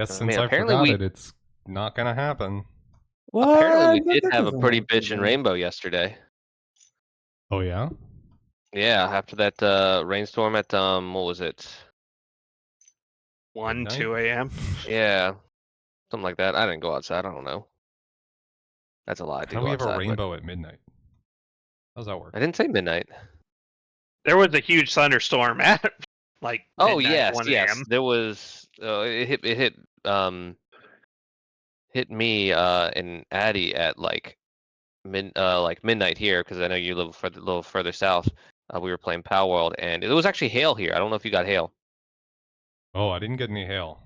Guess I since mean, I forgot it, it's not gonna happen. apparently we What? did That have a doesn't pretty bitchin' happen. rainbow yesterday. Oh yeah? Yeah, after that rainstorm at what was it? 1, Midnight? 2 a.m. Yeah, something like that. I didn't go outside. I don't know. That's a lie. I How did do go we have a outside, but rainbow at midnight? How does that work? I didn't say midnight. There was a huge thunderstorm at like Oh midnight, yes, 1 yes. a.m. There was. Hit me and Addie at like midnight here because I know you live a little further south. We were playing Power World, and it was actually hail here. I don't know if you got hail. Oh, I didn't get any hail.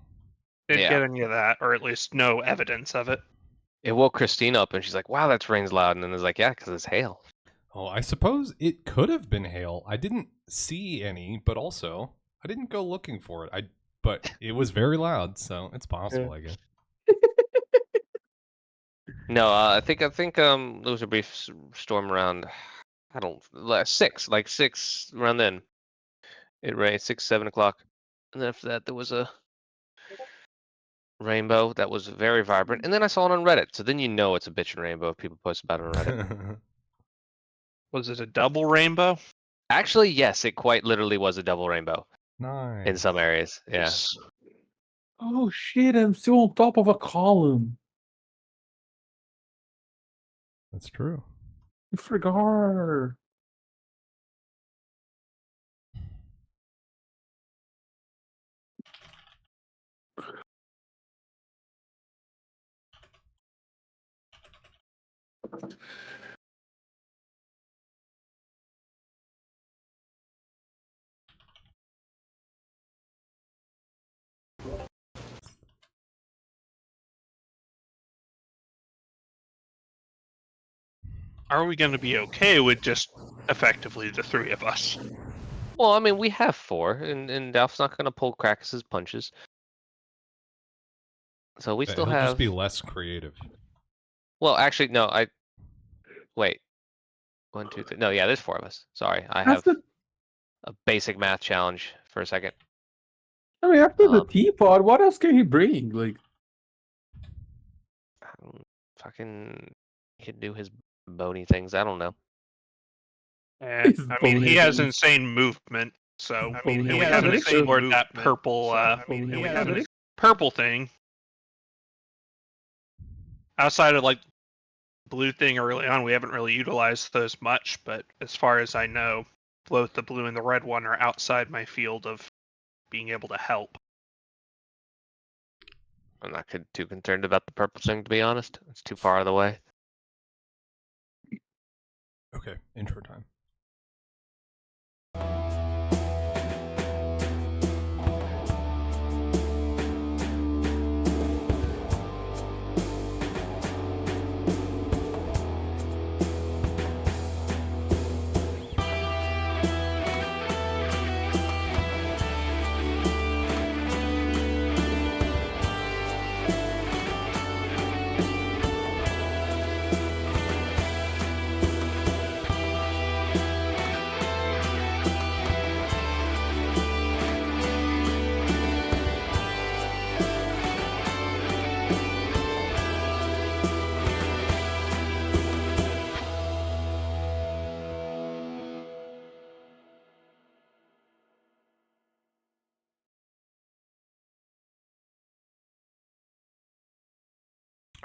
Didn't Yeah. get any of that, or at least no evidence of it. It woke Christine up, and she's like, "Wow, that rain's loud." And then it's like, "Yeah, because it's hail." Oh, I suppose it could have been hail. I didn't see any, but also I didn't go looking for it. But it was very loud, so it's possible, I guess. No, I think there was a brief storm around. I don't like six around then. It rained 6, 7 o'clock, and then after that there was a rainbow that was very vibrant, and then I saw it on Reddit. So then you know it's a bitchin' rainbow if people post about it on Reddit. Was it a double rainbow? Actually, yes, it quite literally was a double rainbow Nice. in some areas. Yeah. Oh shit, I'm still on top of a column. That's true. I forgot. Are we going to be okay with just effectively the three of us? Well, I mean, we have 4, and Dalf's not gonna pull Krakus's punches. So we still He'll have. just be less creative. Well, actually, no. Wait. 1, 2, 3. No, yeah, there's 4 of us. Sorry, I That's have the. a basic math challenge for a second. I mean, after the Um, teapot, what else can he bring? Like, fucking could do his bony things. I don't know. And He's I mean, he bony has things. insane movement. So I mean, Bony we things. haven't That is explored good that movement. purple. Purple thing. Outside of like blue thing early on, we haven't really utilized those much. But as far as I know, both the blue and the red one are outside my field of being able to help. I'm not too concerned about the purple thing, to be honest. It's too far out of the way. Okay, intro time.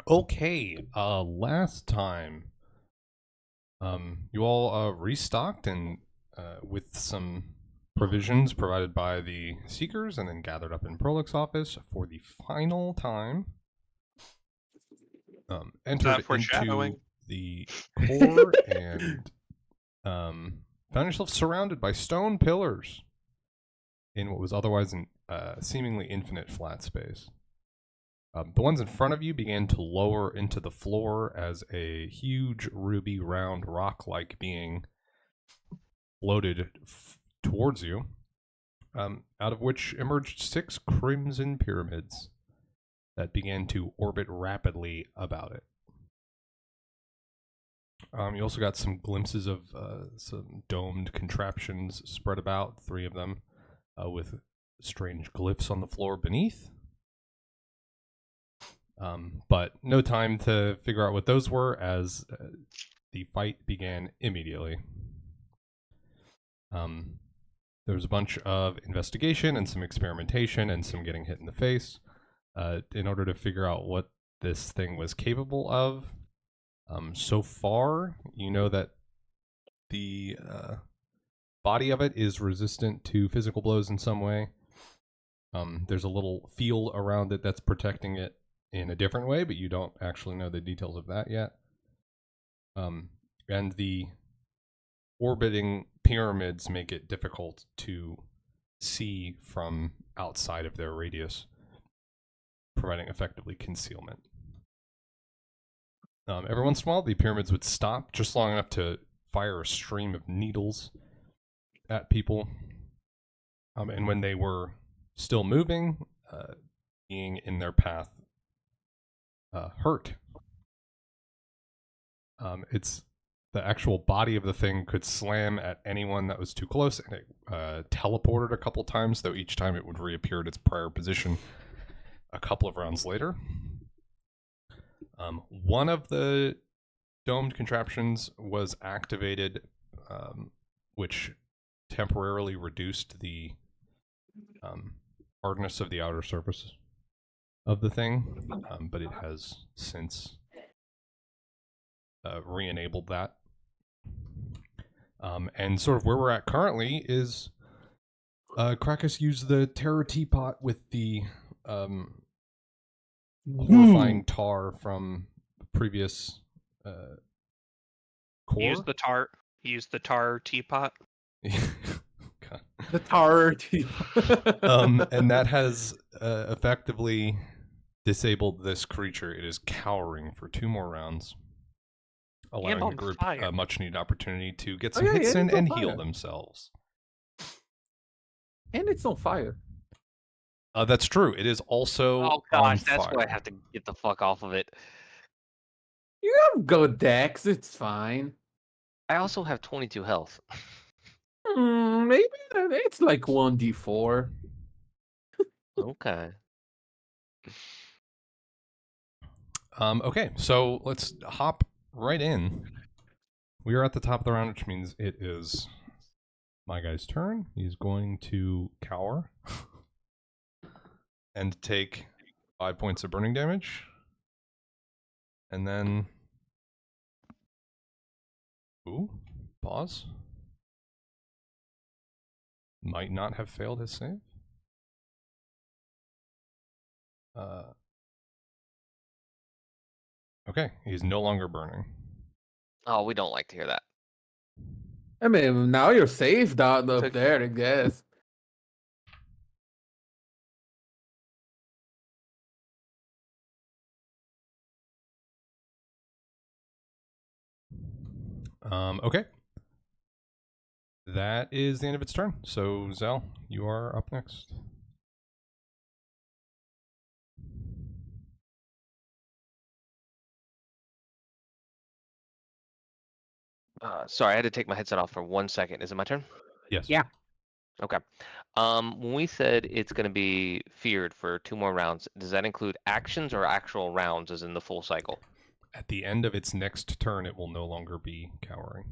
Okay, last time, you all restocked and with some provisions provided by the Seekers, and then gathered up in Prolix office for the final time. Entered into the core and found yourself surrounded by stone pillars in what was otherwise an seemingly infinite flat space. The ones in front of you began to lower into the floor as a huge ruby round rock-like being floated towards you, out of which emerged 6 crimson pyramids that began to orbit rapidly about it. You also got some glimpses of some domed contraptions spread about, 3 of them, with strange glyphs on the floor beneath. But no time to figure out what those were, as the fight began immediately. There was a bunch of investigation and some experimentation and some getting hit in the face in order to figure out what this thing was capable of. So far, you know that the body of it is resistant to physical blows in some way. There's a little feel around it that's protecting it in a different way, but you don't actually know the details of that yet. And the orbiting pyramids make it difficult to see from outside of their radius, providing effectively concealment. Every once in a while, the pyramids would stop just long enough to fire a stream of needles at people. And when they were still moving, being in their path hurt. It's the actual body of the thing could slam at anyone that was too close, and it teleported a couple times, though each time it would reappear at its prior position a couple of rounds later. One of the domed contraptions was activated, which temporarily reduced the hardness of the outer surface of the thing, but it has since re-enabled that. And sort of where we're at currently is Krakus used the terror teapot with the horrifying tar from previous core. Use the tar teapot. God. The tar teapot. And that has effectively disabled this creature. It is cowering for 2 more rounds, allowing the group a much needed opportunity to get some hits in and heal themselves. And it's on fire. That's true. It is also Oh gosh, that's fire. why I have to get the fuck off of it. You have good dex, it's fine. I also have 22 health. Maybe it's like 1d4. Okay. Okay, so let's hop right in. We are at the top of the round, which means it is my guy's turn. He's going to cower and take 5 points of burning damage. And then... Ooh, pause. Might not have failed his save. Okay, he's no longer burning. Oh, we don't like to hear that. I mean, now you're safe down up there, I guess. Okay. That is the end of its turn. So, Zell, you are up next. Sorry, I had to take my headset off for 1 second. Is it my turn? Yes. Yeah. Okay. When we said it's going to be feared for 2 more rounds, does that include actions or actual rounds, as in the full cycle? At the end of its next turn, it will no longer be cowering.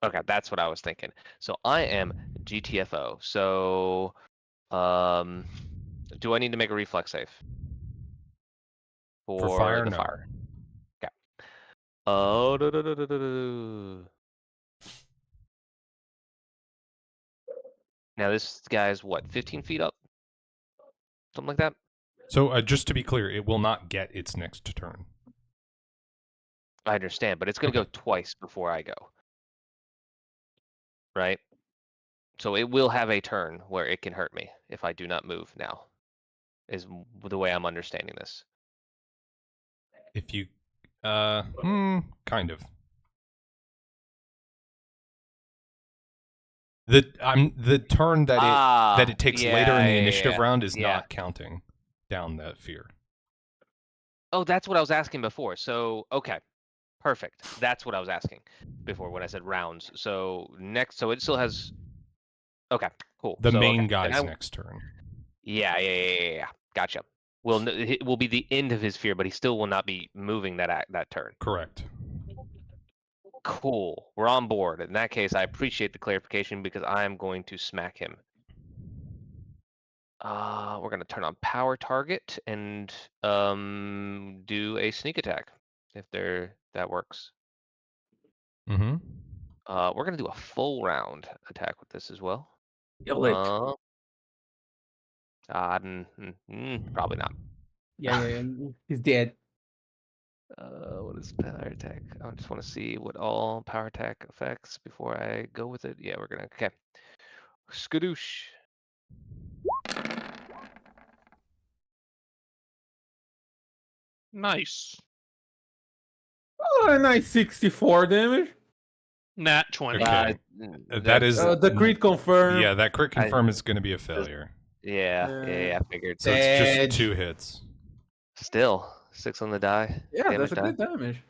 Okay, that's what I was thinking. So I am GTFO. So, do I need to make a reflex save? For fire, the no. fire. Okay. Oh, now this guy's what, 15 feet up? Something like that? So just to be clear, it will not get its next turn. I understand, but it's going to go twice before I go. Right? So it will have a turn where it can hurt me if I do not move now, is the way I'm understanding this. If you, kind of. The turn that it takes later in the initiative round is not counting down that fear. Oh, that's what I was asking before. So, okay. Perfect. That's what I was asking before when I said rounds. So so it still has. Okay, cool. The main guy's next turn. Yeah. Gotcha. will be the end of his fear, but he still will not be moving that turn. Correct. Cool. We're on board. In that case, I appreciate the clarification because I am going to smack him. We're gonna turn on power target and do a sneak attack if that works. Mm-hmm. We're gonna do a full round attack with this as well. Lick. Probably not. Yeah. He's dead. What is power attack? I just want to see what all power attack affects before I go with it. Yeah, we're gonna okay. Skadoosh. Nice. Oh, a nice 64 damage. Nat 20. Okay. That is The crit confirm. Yeah, that crit confirm is going to be a failure. Yeah, I figured. So it's just 2 hits. Still 6 on the die. Yeah, that's a die. good damage.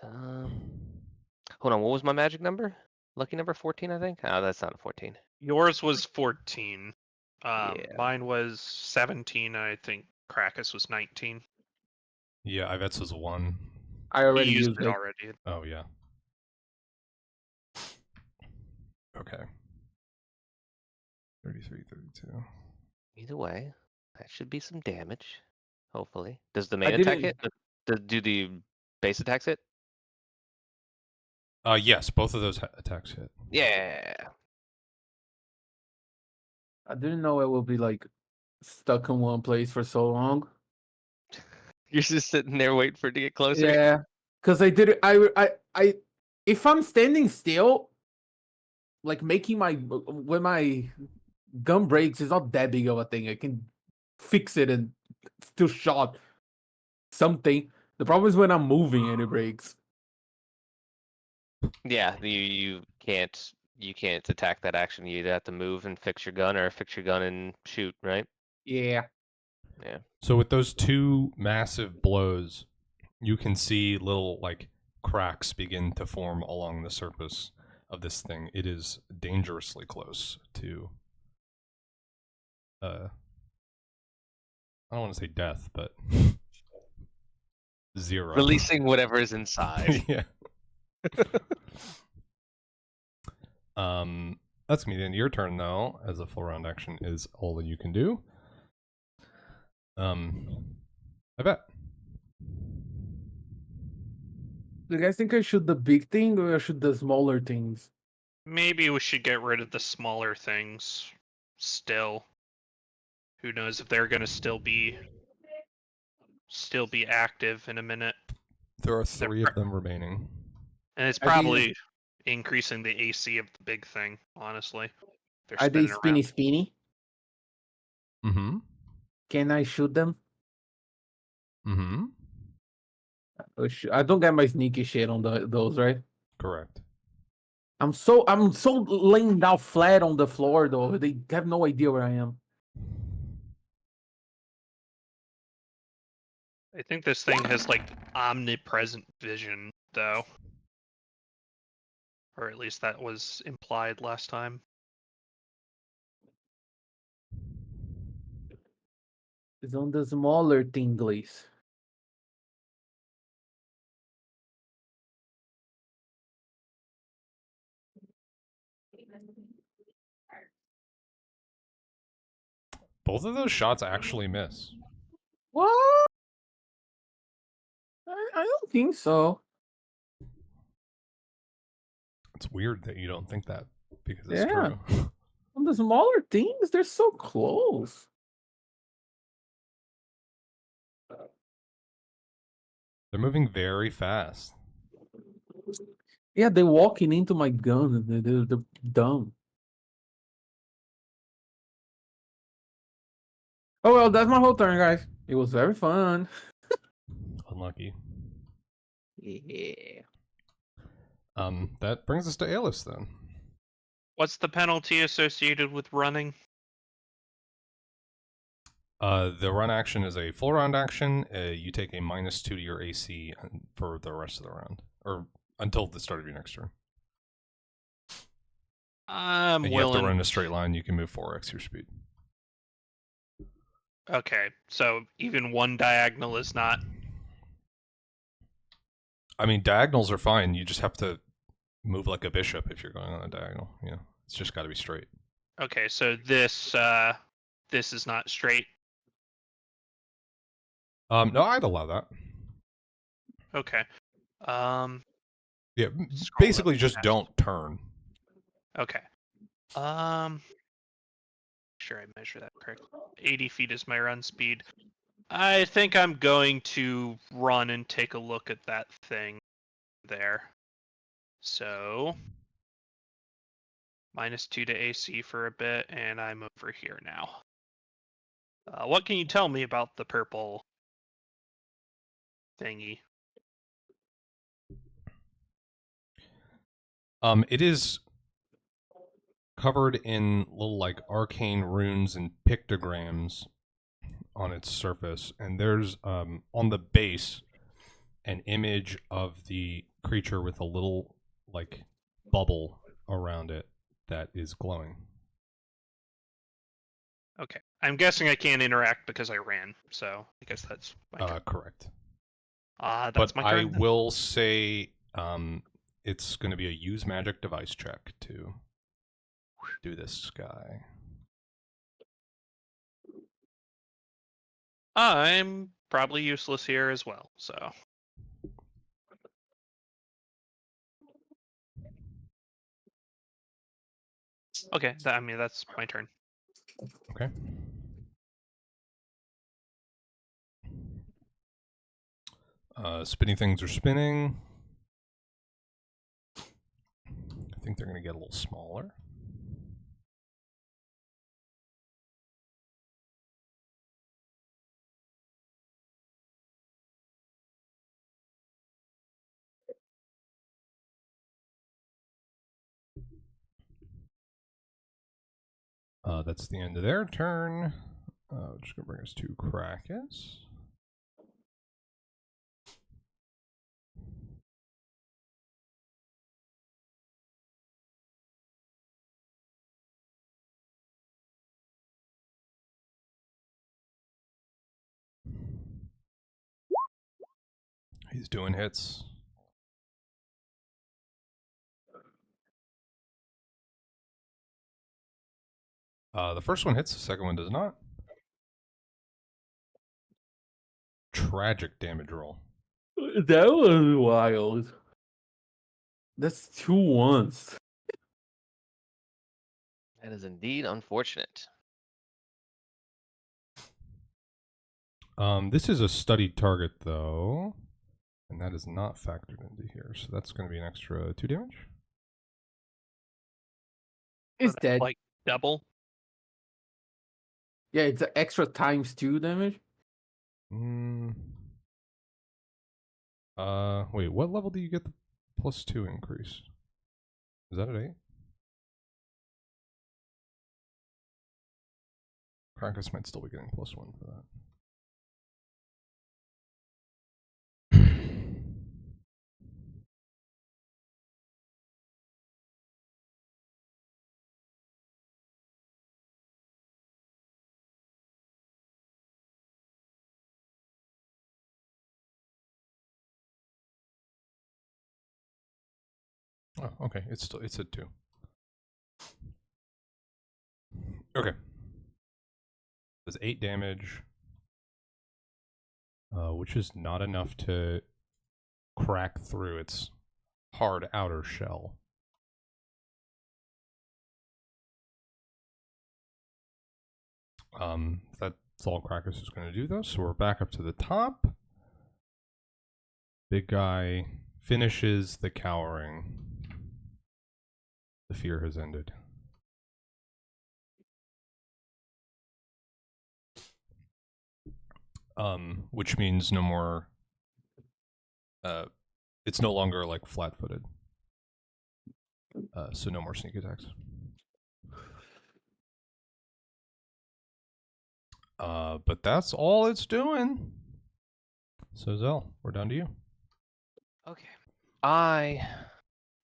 Hold on, what was my magic number? Lucky number 14, I think. Oh, that's not a 14. Yours was 14. Yeah. Mine was 17. I think Krakus was 19. Yeah, Ivets was 1. I already He used used it it. already. Oh, yeah. Okay. 33, 32. Either way, that should be some damage. Hopefully. Does the main attack hit? Do the base attacks hit? Yes, both of those attacks hit. Yeah. I didn't know it would be like stuck in one place for so long. You're just sitting there waiting for it to get closer. Yeah, because I did it. I if I'm standing still, like making when my gun breaks, it's not that big of a thing. I can fix it and still shot something. The problem is when I'm moving and it breaks. Yeah, you can't attack that action. You'd have to move and fix your gun, or fix your gun and shoot, right? Yeah. Yeah. So with those 2 massive blows, you can see little like cracks begin to form along the surface of this thing. It is dangerously close to I don't want to say death, but 0. Releasing whatever is inside. Yeah. That's gonna be the end of your turn though, as a full round action is all that you can do. I bet. Do you guys think I shoot the big thing or I shoot the smaller things? Maybe we should get rid of the smaller things still. Who knows if they're gonna still be active in a minute. There are 3 of them remaining. And it's probably increasing the AC of the big thing, honestly. Are they spinny? Mm-hmm. Can I shoot them? Mm-hmm. I don't get my sneaky shit on those, right? Correct. I'm so laying down flat on the floor though. They have no idea where I am. I think this thing has like omnipresent vision, though. Or at least that was implied last time. It's on the smaller tinglies. Both of those shots actually miss. What? I don't think so. It's weird that you don't think that because it's Yeah. true. On the smaller things, they're so close. They're moving very fast. Yeah, they're walking into my gun. They're dumb. Oh well, that's my whole turn, guys. It was very fun. Unlucky. Yeah. That brings us to Aelis then. What's the penalty associated with running? The run action is a full round action. You take a -2 to your AC for the rest of the round, or until the start of your next turn. I'm and you have to run in a straight line. You can move 4x your speed. Okay, so even one diagonal is not. I mean, diagonals are fine. You just have to move like a bishop if you're going on a diagonal. You know, it's just got to be straight. Okay, so this is not straight. No, I'd allow that. Okay. Yeah, Scroll basically up just fast. don't turn. Okay. Sure, I measure that correctly. 80 feet is my run speed. I think I'm going to run and take a look at that thing there. So -2 to AC for a bit, and I'm over here now. What can you tell me about the purple thingy? It is covered in little like arcane runes and pictograms on its surface, and there's on the base an image of the creature with a little like bubble around it that is glowing. Okay. I'm guessing I can't interact because I ran, so I guess that's my turn. Correct. That's But my I turn. will say it's going to be a use magic device check to do this guy. I'm probably useless here as well, so. Okay, I mean, that's my turn. Okay. Spinning things are spinning. I think they're going to get a little smaller. That's the end of their turn. Just going to bring us to Krakus. He's doing hits. The first one hits, the second one does not. Tragic damage roll. That was wild. That's 2 1s. That is indeed unfortunate. This is a studied target, though, and that is not factored into here. So that's going to be an extra 2 damage. It's dead. Like double? Yeah, it's an extra ×2 damage. Wait, what level do you get the +2 increase? Is that at 8? Krakus might still be getting +1 for that. Oh, okay. It's at 2. Okay. Does 8 damage, which is not enough to crack through its hard outer shell. That's all Krakus is going to do, though. So we're back up to the top. Big guy finishes the cowering. The fear has ended. Which means no more. It's no longer like flat-footed. So no more sneak attacks. But that's all it's doing. So Zell, we're down to you. Okay. I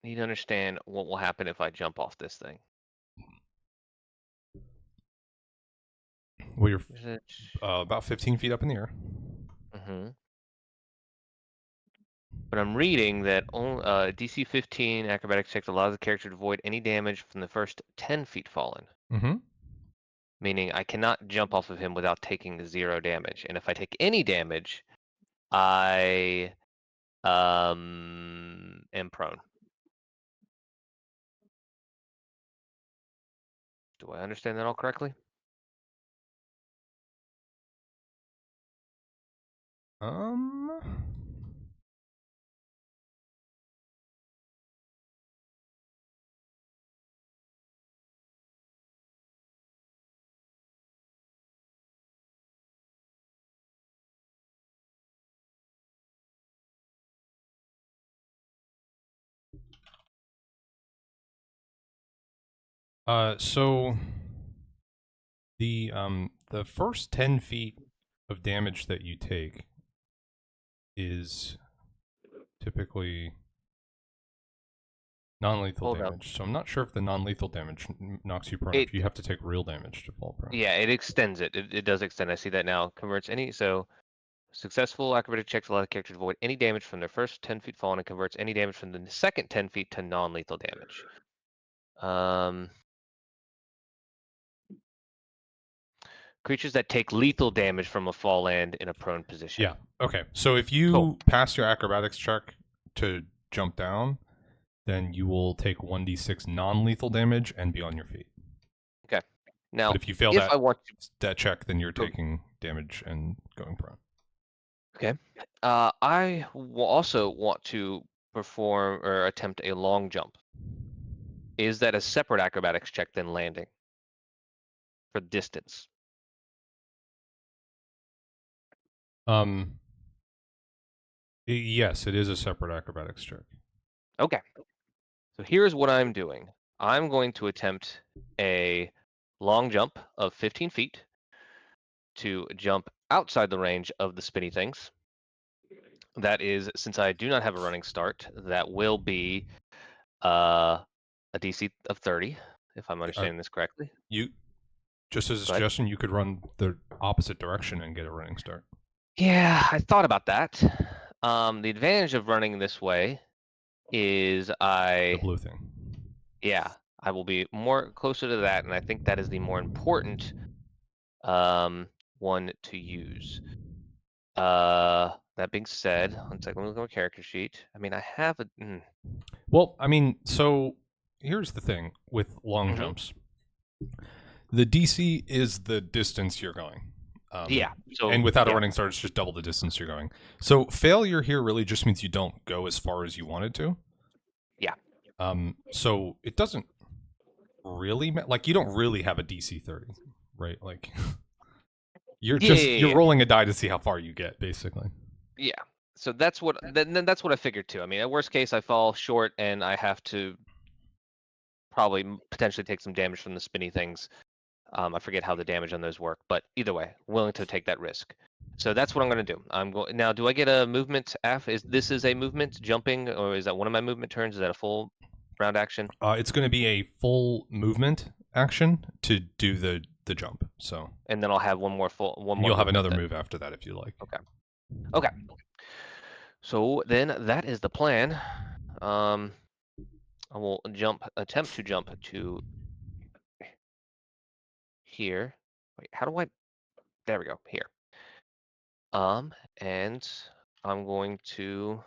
need to understand what will happen if I jump off this thing. Well, you're Is it? about 15 feet up in the air. Mm-hmm. But I'm reading that DC 15 acrobatics check allows the character to avoid any damage from the first 10 feet fallen. Mm-hmm. Meaning I cannot jump off of him without taking 0 damage. And if I take any damage, I am prone. Do I understand that all correctly? So the first 10 feet of damage that you take is typically non-lethal Hold up. damage. So I'm not sure if the non-lethal damage knocks you prone. It- If you have to take real damage to fall prone. Yeah, it extends it. It does extend. I see that now. Converts any successful acrobatic checks allow the character to avoid any damage from their first 10 feet fallen and converts any damage from the second 10 feet to non-lethal damage. Creatures that take lethal damage from a fall land in a prone position. Yeah. Okay. So if you Cool. pass your acrobatics check to jump down, then you will take 1d6 non-lethal damage and be on your feet. Now, But if you fail if I want to, that check, then you're Cool. taking damage and going prone. I will also want to perform or attempt a long jump. Is that a separate acrobatics check than landing for distance? Yes, it is a separate acrobatics check. Okay. So here's what I'm doing. I'm going to attempt a long jump of 15 feet to jump outside the range of the spinny things. That is, since I do not have a running start, that will be a DC of 30, if I'm understanding this correctly. You, just as a Go ahead. suggestion, you could run the opposite direction and get a running start. Yeah, I thought about that. The advantage of running this way is The blue thing. I will be more closer to that, and I think that is the more important one to use. That being said, one second, let me look at my character sheet. I mean, I have a. Well, I mean, so here's the thing with long Mhm. jumps. The DC is the distance you're going. So And without a yeah. running start, it's just double the distance you're going. So failure here really just means you don't go as far as you wanted to. Yeah. So it doesn't really like you don't really have a DC 30, right? Like you're you're rolling a die to see how far you get, basically. Yeah. So that's what then that's what I figured too. I mean, at worst case, I fall short and I have to probably potentially take some damage from the spinny things. I forget how the damage on those work, but either way, willing to take that risk. So that's what I'm going to do. I'm going now. Do I get a movement? Is this a movement jumping, or is that one of my movement turns? Is that a full round action? It's going to be a full movement action to do the jump. So and then I'll have one more. You'll have another then. move after that if you like. Okay. So then that is the plan. I will attempt to jump to here. Wait, how do I? There we go. Here. And I'm going to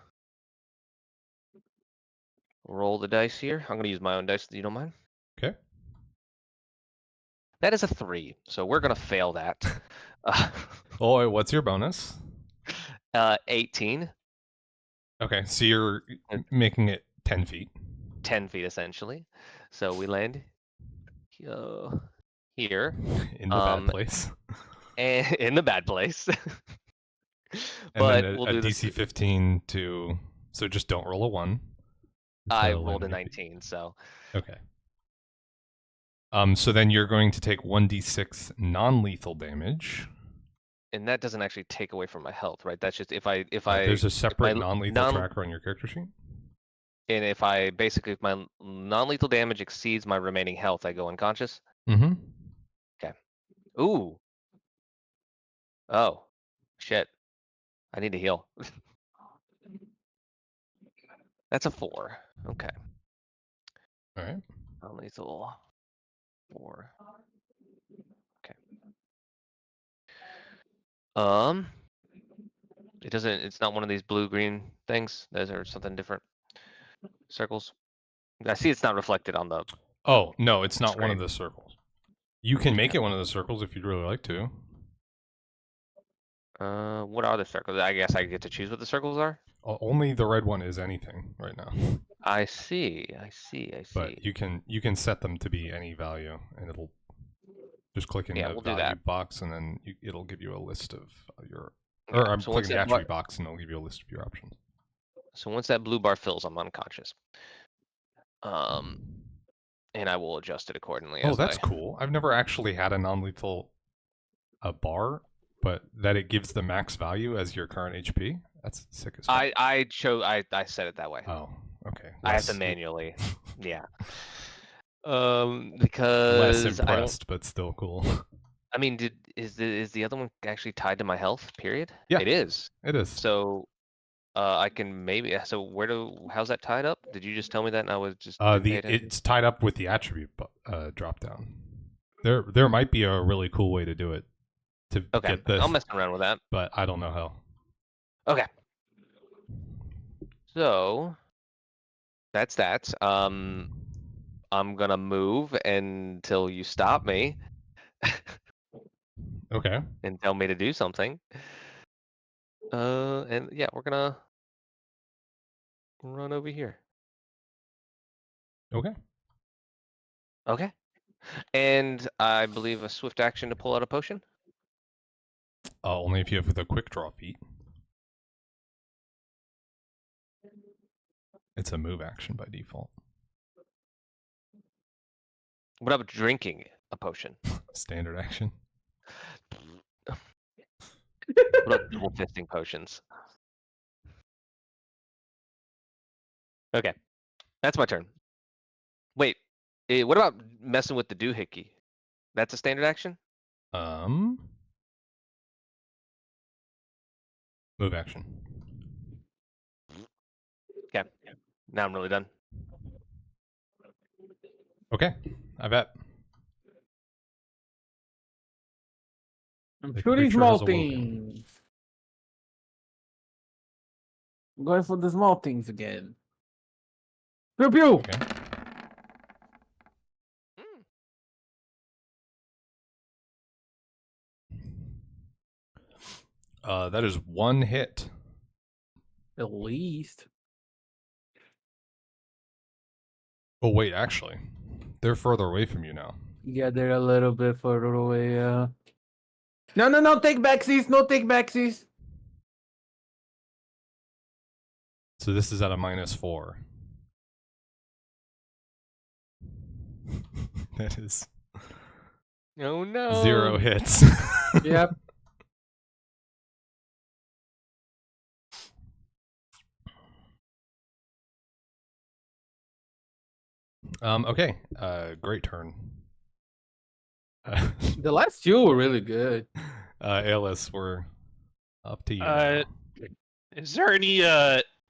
roll the dice here. I'm going to use my own dice if you don't mind. Okay. That is a 3, so we're going to fail that. Oh, what's your bonus? 18. Okay, so you're making it 10 feet. 10 feet, essentially. So we land here. In the bad place. And in the bad place. And but then we'll a do DC this. 15 to... So just don't roll a 1. I to rolled a land your feet. 19, so... Okay. So then you're going to take 1d6 non-lethal damage. And that doesn't actually take away from my health, right? That's just if There's a separate my non-lethal tracker on your character sheet. And if my non-lethal damage exceeds my remaining health, I go unconscious. Mm-hmm. Ooh, Oh, shit. I need to heal. That's a 4. Okay. All right. Non-lethal. 4. Okay. It doesn't. It's not one of these blue-green things. Those are something different. Circles. I see. It's not reflected on the. Oh no, it's not one of Screen. the circles. You can make it one of the circles if you'd really like to. What are the circles? I guess I get to choose what the circles are. Only the red one is anything right now. I see. I see. I see. But you can set them to be any value, and it'll just click in Yeah, the we'll do value that. box, and then it'll give you a list of your. Yeah, Or I'm so once clicking the that attribute box, and it'll give you a list of your options. So once that blue bar fills, I'm unconscious. And I will adjust it accordingly. Oh, as that's I... cool. I've never actually had a non-lethal bar, but that it gives the max value as your current HP. That's sick as fuck. I set it that way. Oh, okay. I have to manually. Yeah. Because less impressed, but still cool. I mean, is the other one actually tied to my health? Period. Yeah, it is. It is. So, I can maybe. So how's that tied up? Did you just tell me that, and I was just it's tied up with the attribute drop down. There might be a really cool way to do it to get this. I'll mess around with that, but I don't know how. Okay. So that's that. I'm gonna move until you stop me. Okay. And tell me to do something. And yeah, we're gonna run over here. Okay. Okay. And I believe a swift action to pull out a potion. Only if you have the quick draw feat. It's a move action by default. What about drinking a potion? Standard action. What about double fisting potions? Okay, that's my turn. Wait, what about messing with the doohickey? That's a standard action? Move action. Okay, now I'm really done. Okay, I bet. I'm The shooting creature small has awoken. things. I'm going for the small things again. Pew pew! Okay. That is one hit. At least. Oh wait, actually, they're further away from you now. Yeah, they're a little bit further away. No, take backsies. No take backsies. So this is at a -4. That is. Oh no. 0 hits. Yep. Okay. Great turn. The last two were really good. ALS, we're up to you. Now. Is there any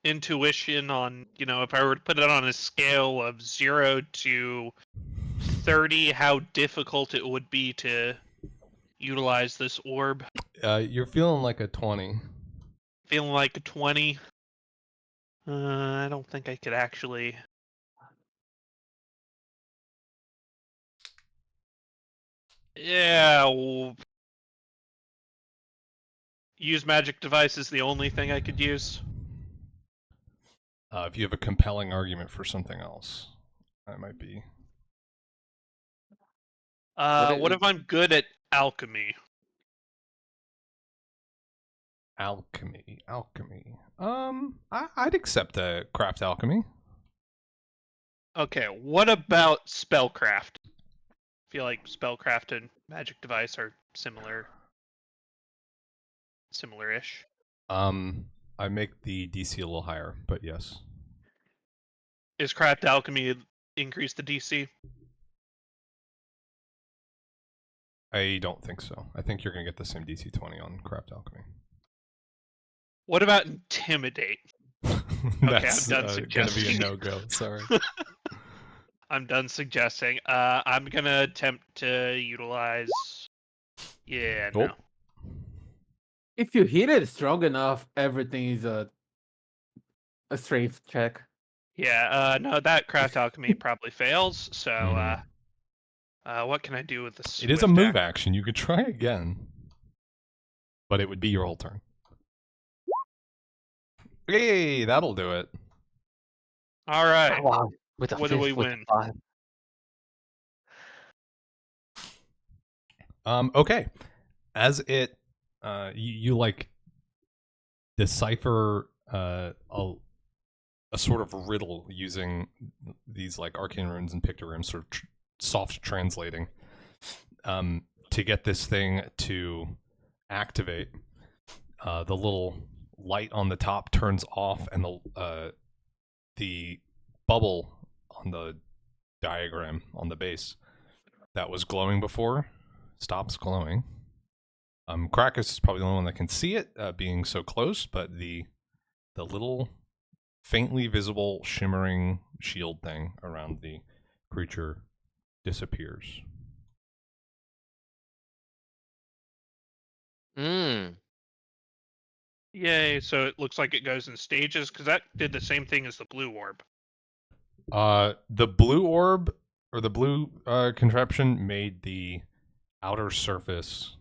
intuition on, if I were to put it on a scale of 0 to 30, how difficult it would be to utilize this orb? You're feeling like a 20. Feeling like a 20? I don't think I could actually. Yeah. Use magic device is the only thing I could use. If you have a compelling argument for something else, that might be. What if I'm good at alchemy? Alchemy. I'd accept a craft alchemy. Okay, what about spellcraft? I feel like spellcraft and magic device are similar-ish. I make the DC a little higher, but yes. Is craft alchemy increase the DC? I don't think so. I think you're going to get the same DC 20 on Craft Alchemy. What about Intimidate? That's I'm done going to be a suggesting. no-go. Sorry. I'm done suggesting. I'm gonna attempt to utilize. Yeah, Oh. no. If you hit it strong enough, everything is a strength check. Yeah, no, that Craft Alchemy probably fails. So, Mhm. what can I do with the It is a Swift move action? action. You could try again, but it would be your whole turn. Hey, that'll do it. All right. Wow. With a What do we fifth, with win? 5. Okay. As it, you like decipher a sort of riddle using these like arcane runes and pictograms, sort of soft translating, to get this thing to activate. The little light on the top turns off, and the bubble on the diagram on the base that was glowing before stops glowing. Krakus is probably the only one that can see it, being so close, but the little faintly visible shimmering shield thing around the creature disappears. Yay! So it looks like it goes in stages because that did the same thing as the blue orb. The blue orb or the blue contraption made the outer surface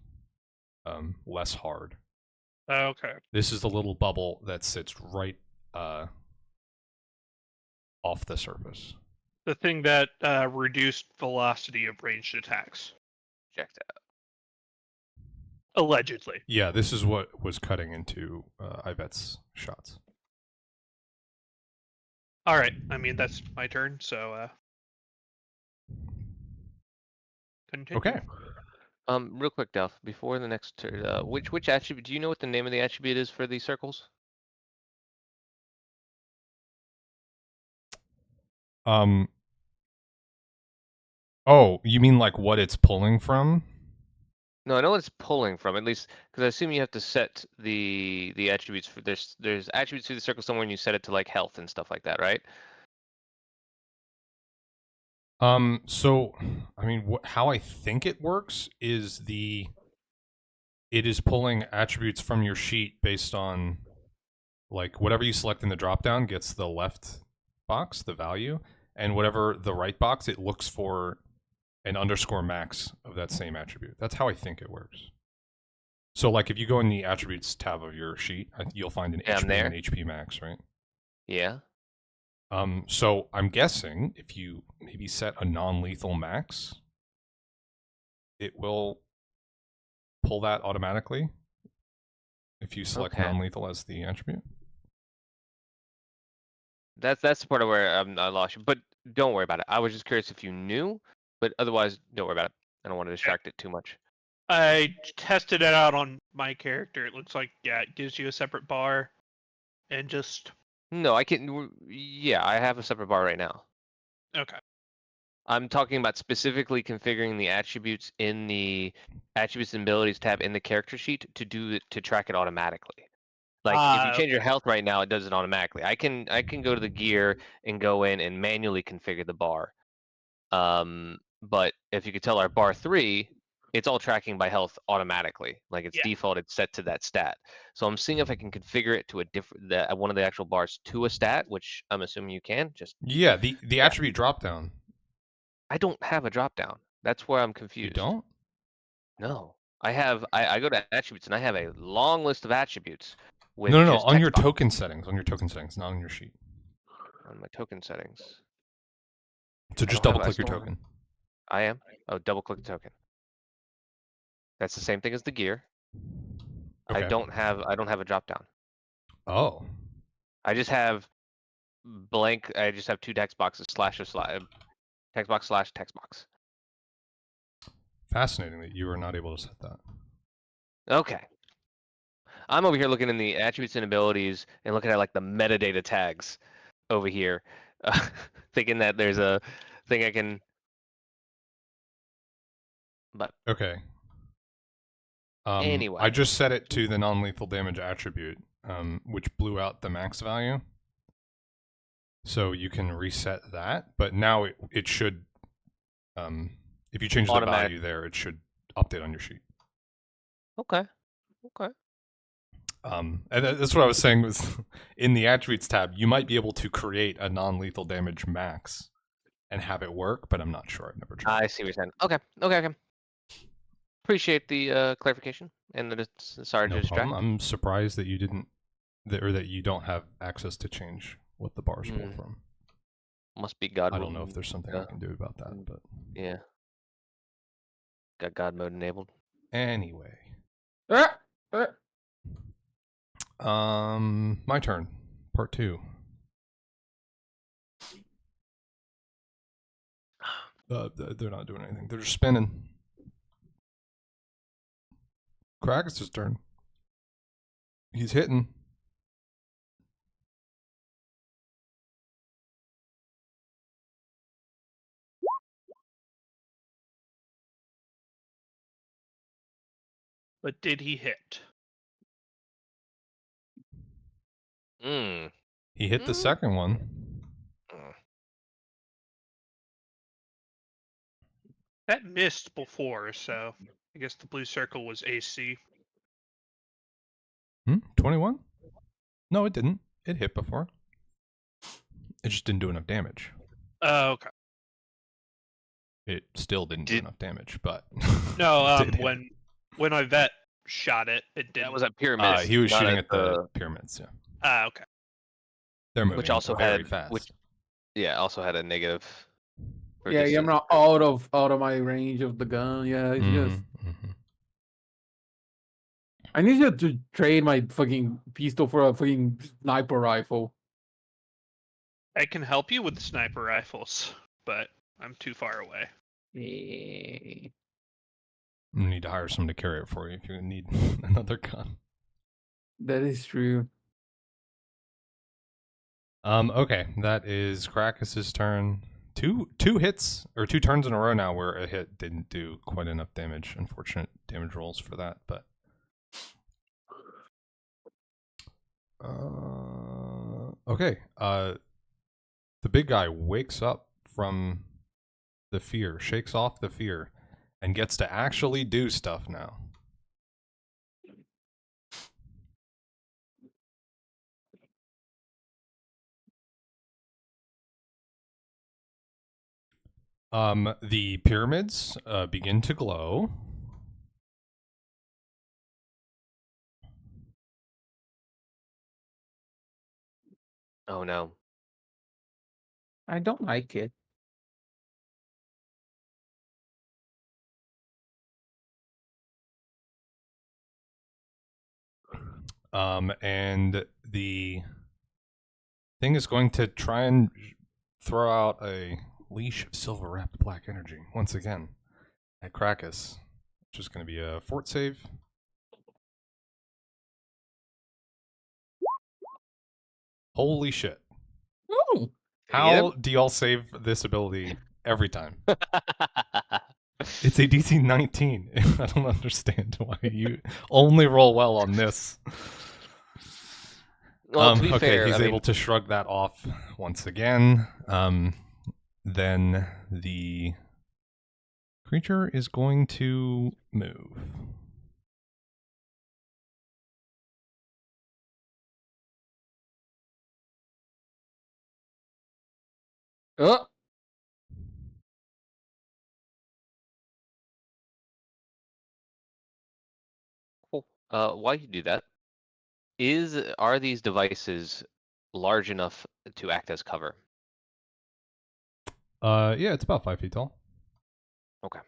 less hard. Okay. This is the little bubble that sits right off the surface. The thing that reduced velocity of ranged attacks. Checked out. Allegedly. Yeah, this is what was cutting into Ivette's shots. All right. I mean, that's my turn. So, continue. Okay. Real quick, Duff. Before the next turn, which attribute? Do you know what the name of the attribute is for these circles? Oh, you mean like what it's pulling from? No, I know what it's pulling from. At least because I assume you have to set the attributes for there's attributes through the circle somewhere, and you set it to like health and stuff like that, right? So, I mean, how I think it works is it is pulling attributes from your sheet based on like whatever you select in the dropdown gets the left box, the value, and whatever the right box, it looks for an underscore max of that same attribute. That's how I think it works. So, like, if you go in the attributes tab of your sheet, you'll find an HP and an HP max, right? Yeah. So I'm guessing if you maybe set a non-lethal max, it will pull that automatically if you select non-lethal as the attribute. That's the part of where I lost you, but don't worry about it. I was just curious if you knew, but otherwise, don't worry about it. I don't want to distract it too much. I tested it out on my character. It looks like, yeah, it gives you a separate bar and just... No, I can... Yeah, I have a separate bar right now. Okay. I'm talking about specifically configuring the attributes in the attributes and abilities tab in the character sheet to track it automatically. Like if you change your health right now, it does it automatically. I can go to the gear and go in and manually configure the bar. But if you could tell our bar 3, it's all tracking by health automatically. Like it's default, it's set to that stat. So I'm seeing if I can configure it to a different one of the actual bars to a stat, which I'm assuming you can. Just yeah, the attribute dropdown. I don't have a dropdown. That's where I'm confused. You don't? No, I have. I go to attributes and I have a long list of attributes. With No, just on your text box. token settings. On your token settings, not on your sheet. On my token settings. So just double click your token. I am. Oh, double click the token. That's the same thing as the gear. Okay. I don't have a drop down. Oh. I just have blank. I just have 2 text boxes text box / text box. Fascinating that you were not able to set that. Okay. I'm over here looking in the attributes and abilities and looking at like the metadata tags over here, thinking that there's a thing I can. But okay, Anyway. I just set it to the non-lethal damage attribute, which blew out the max value. So you can reset that, but now it should, if you change the value there, it should update on your sheet. Okay. And that's what I was saying was in the attributes tab, you might be able to create a non-lethal damage max and have it work, but I'm not sure. I've never tried. I see what you're saying. Okay. Appreciate the clarification and sorry to distract. I'm surprised that you didn't, or that you don't have access to change what the bars pull from. Must be God. I don't know if there's something I can do about that, but yeah, got God mode enabled. Anyway, my turn. Part 2. They're not doing anything. They're just spinning. Krakus' turn. He's hitting. But did he hit? He hit the second one. That missed before, so I guess the blue circle was AC. 21? No, it didn't. It hit before. It just didn't do enough damage. Oh, okay. It still didn't do enough damage, but no. When my vet shot it, it did. That was at pyramids. He was shooting at the pyramids. Yeah. Okay. They're moving which also very had fast. Also had a negative. Yeah, I'm not out of my range of the gun. Yeah, it's just. I need you to trade my fucking pistol for a fucking sniper rifle. I can help you with the sniper rifles, but I'm too far away. Yeah. You need to hire someone to carry it for you if you need another gun. That is true. Okay, that is Krakus' turn. Two hits, or 2 turns in a row now where a hit didn't do quite enough damage. Unfortunate damage rolls for that, but okay. The big guy wakes up from the fear, shakes off the fear, and gets to actually do stuff now. The pyramids begin to glow. Oh no. I don't like it. And the thing is going to try and throw out a leash of silver wrapped black energy once again at Krakus, which is going to be a fort save. Holy shit. Ooh. How do y'all save this ability every time? It's a DC 19. I don't understand why you only roll well on this. Well, to be fair, he's able to shrug that off once again. Then the creature is going to move. Oh. Cool. While you do that, are these devices large enough to act as cover? Yeah, it's about 5 feet tall. Okay.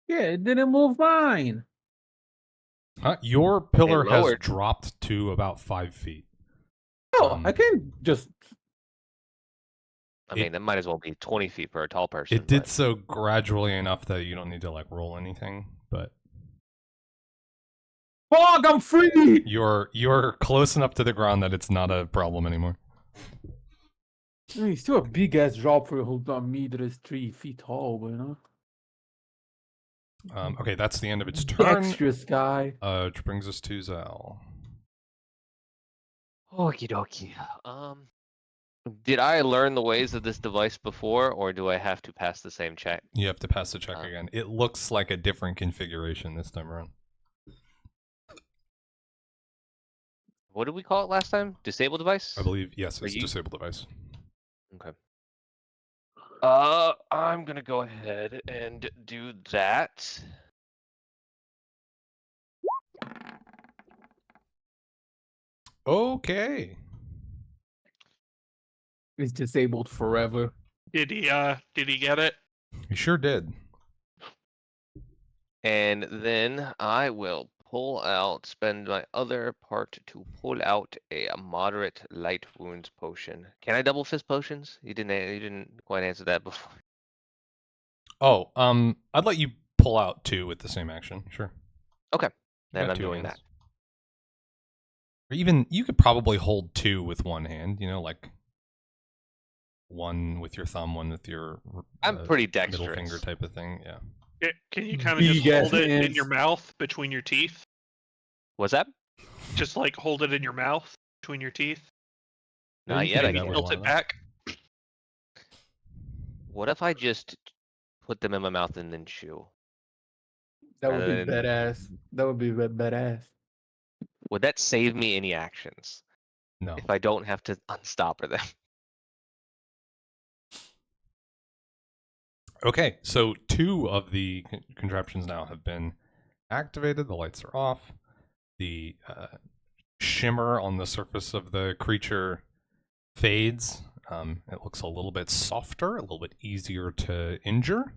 Yeah, it didn't move mine. Your pillar has dropped to about 5 feet. Oh, I can just. I mean, that might as well be 20 feet for a tall person. It did but- so gradually enough that you don't need to like roll anything, but Fuck, I'm free! you're close enough to the ground that it's not a problem anymore. I mean, it's still a big ass drop for a meter is 3 feet tall, but you know. Okay, that's the end of its turn. Extra sky. Which brings us to Zal. Okie dokie. Did I learn the ways of this device before, or do I have to pass the same check? You have to pass the check Uh. again. It looks like a different configuration this time around. What did we call it last time? Disable device? I believe yes, Are it's you- disabled device. Okay. I'm gonna go ahead and do that. Okay. It's disabled forever. Did he get it? You sure did. And then I will spend my other part to pull out a moderate light wounds potion. Can I double fist potions? You didn't quite answer that before. Oh, I'd let you pull out 2 with the same action. Sure. Okay, You then got I'm 2 doing hands. that. Or even you could probably hold 2 with one hand. You know, like one with your thumb, one with your I'm pretty middle finger dexterous. type of thing. Yeah. Can you kind of just Big ass hold it in hands. your mouth between your teeth? What's that? Just like hold it in your mouth between your teeth. Yeah, Not you yet. could I do that can. with Tilt one it of them. back. What if I just put them in my mouth and then chew? That would be Rather than- badass. That would be badass. Would that save me any actions No. if I don't have to unstopper them? Okay, so 2 of the contraptions now have been activated. The lights are off. The shimmer on the surface of the creature fades. It looks a little bit softer, a little bit easier to injure.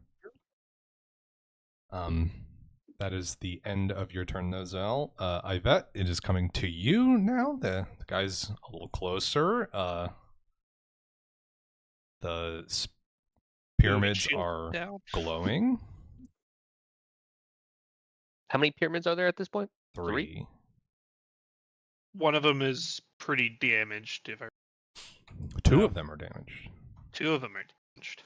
That is the end of your turn, though, Zell. Yvette, it is coming to you now. The guy's a little closer. The pyramids shield are down. glowing. How many pyramids are there at this point? 3. One of them is pretty damaged. If I, 2 of them are damaged. 2 of them are damaged.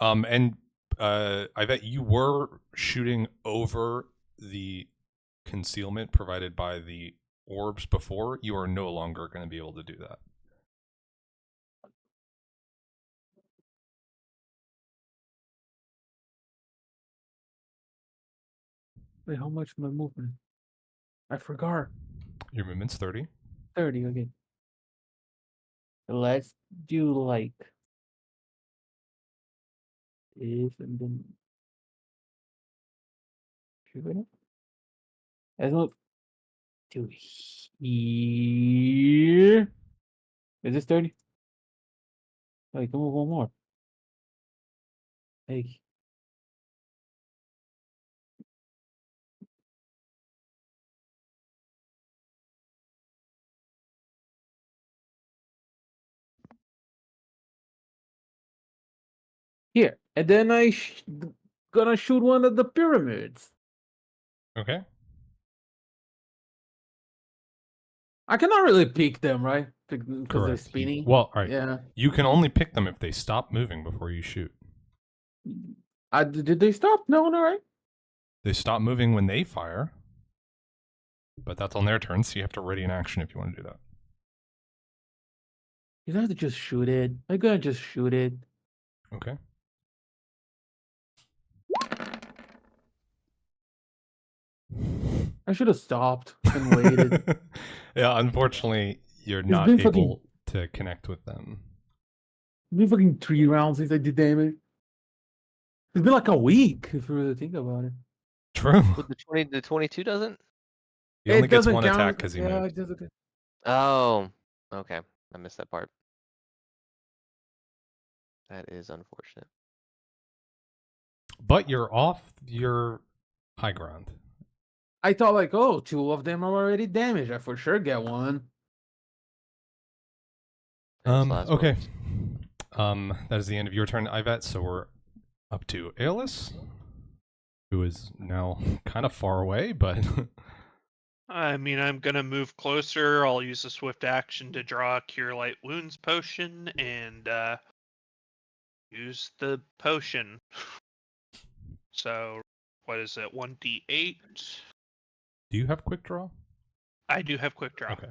And I bet you were shooting over the concealment provided by the orbs before. You are no longer going to be able to do that. Wait, how much my movement? I forgot. Your movement's 30. 30 again. Let's do like this and then shoot it. Let's move to here. Is this 30? Wait, come on, one more. Hey. Here, and then gonna shoot one of the pyramids. Okay. I cannot really pick them, right? Because they're Correct. spinning. Well, all right. Yeah. You can only pick them if they stop moving before you shoot. Did they stop? No, right? They stop moving when they fire. But that's on their turn, so you have to ready an action if you want to do that. You have to just shoot it. I'm gonna just shoot it. Okay. I should have stopped and waited. Yeah, unfortunately, you're not been able to connect with them. It's been fucking 3 rounds since I did damage. It's been like a week if you really think about it. True. But the 22 doesn't? He only It gets doesn't one count. attack because he Yeah, moved. it doesn't count. Oh, okay. I missed that part. That is unfortunate. But you're off your high ground. I thought like, oh, 2 of them are already damaged. I for sure get one. Famous last Okay. words. That is the end of your turn, Ivet. So we're up to Aeolus, who is now kind of far away, but I mean, I'm gonna move closer. I'll use a swift action to draw a Cure Light Wounds potion and use the potion. So, what is it? 1d8. do you have quick draw? I do have quick draw. Okay.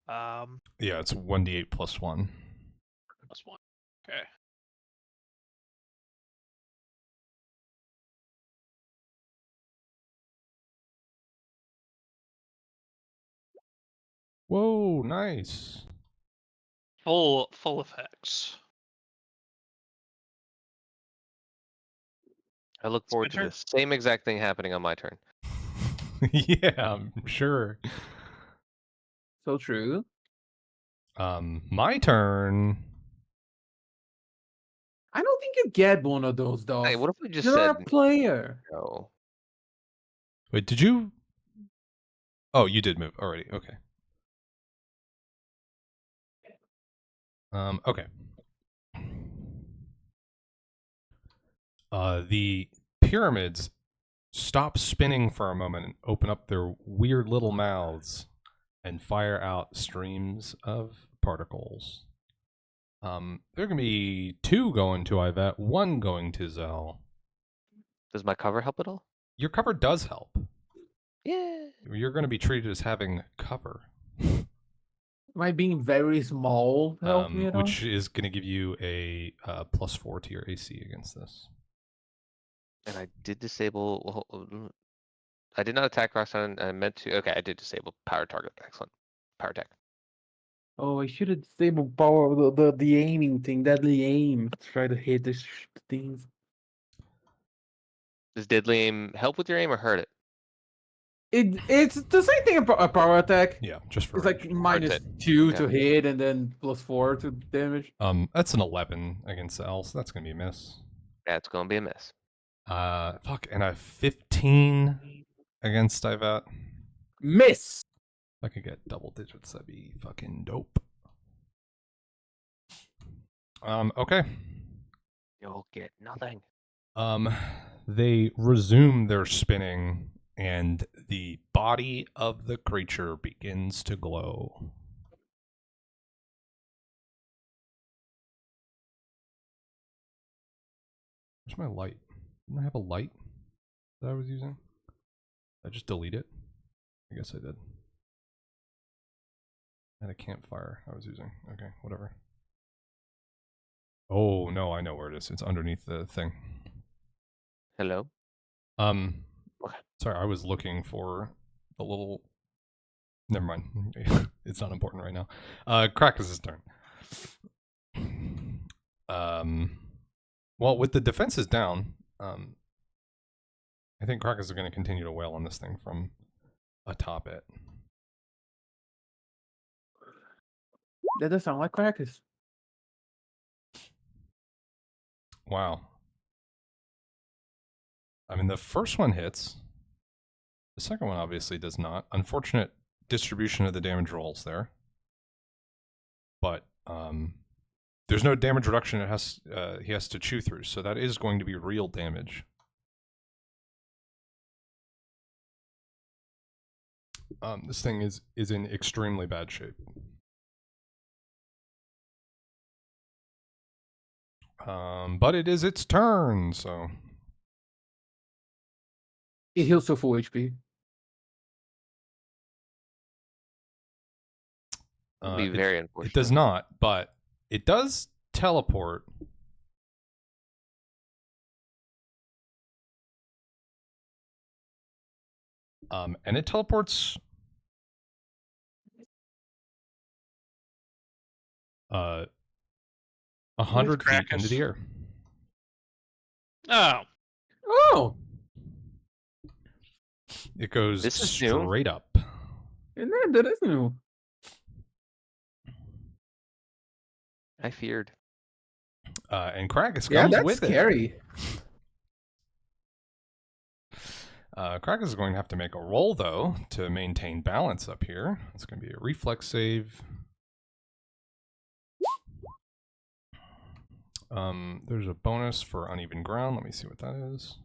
Um, Yeah, it's 1d8 plus 1. plus 1. Okay. Whoa, nice. Full effects. I look It's my forward to turn. this same exact thing happening on my turn. Yeah, I'm sure. So true. My turn. I don't think you get one of those though. Hey, what if we just You're said a player. no? Wait, did you? Oh, you did move already. Okay. Okay. The pyramids stop spinning for a moment and open up their weird little mouths and fire out streams of particles. There are gonna be 2 going to Ivet, 1 going to Zell. Does my cover help at all? Your cover does help. Yeah. You're going to be treated as having cover, Am I being very small? Help me at all? which is going to give you a +4 to your AC against this. And I did disable. I did not attack Roxanne. I meant to. Okay, I did disable power target. Excellent. Power attack. Oh, I should have disabled power the aiming thing, deadly aim. Try to hit the things. Does deadly aim help with your aim or hurt it? It's the same thing a power attack. Yeah, just for It's like range. -2 to Okay. hit and then +4 to damage. That's an 11 against Zell, so that's going to be a miss. That's gonna be a miss. Fuck, and a 15 against Ivet. Miss. If I could get double digits, that'd be fucking dope. Okay. You'll get nothing. They resume their spinning, and the body of the creature begins to glow. Where's my light? Didn't I have a light that I was using? Did I just delete it? I guess I did. I had a campfire I was using. Okay, whatever. Oh, no, I know where it is. It's underneath the thing. Hello. Okay. Sorry, I was looking for the little... Never mind. It's not important right now. Krakus' turn. Well, with the defenses down, I think Krakus is going to continue to wail on this thing from atop it. That does sound like Krakus. Wow. I mean, the first one hits. The second one obviously does not. Unfortunate distribution of the damage rolls there. But there's no damage reduction he has to chew through, so that is going to be real damage. This thing is in extremely bad shape. But it is its turn, so... It heals to full HP. It'll be very It unfortunate. does not, but it does teleport. And it teleports 100 feet into the air. Oh, Oh, It goes This is new. straight up. and that is new. I feared. And Krakus Yeah, comes that's with scary. it. Krakus is going to have to make a roll, though, to maintain balance up here. It's going to be a reflex save. There's a bonus for uneven ground. Let me see what that is.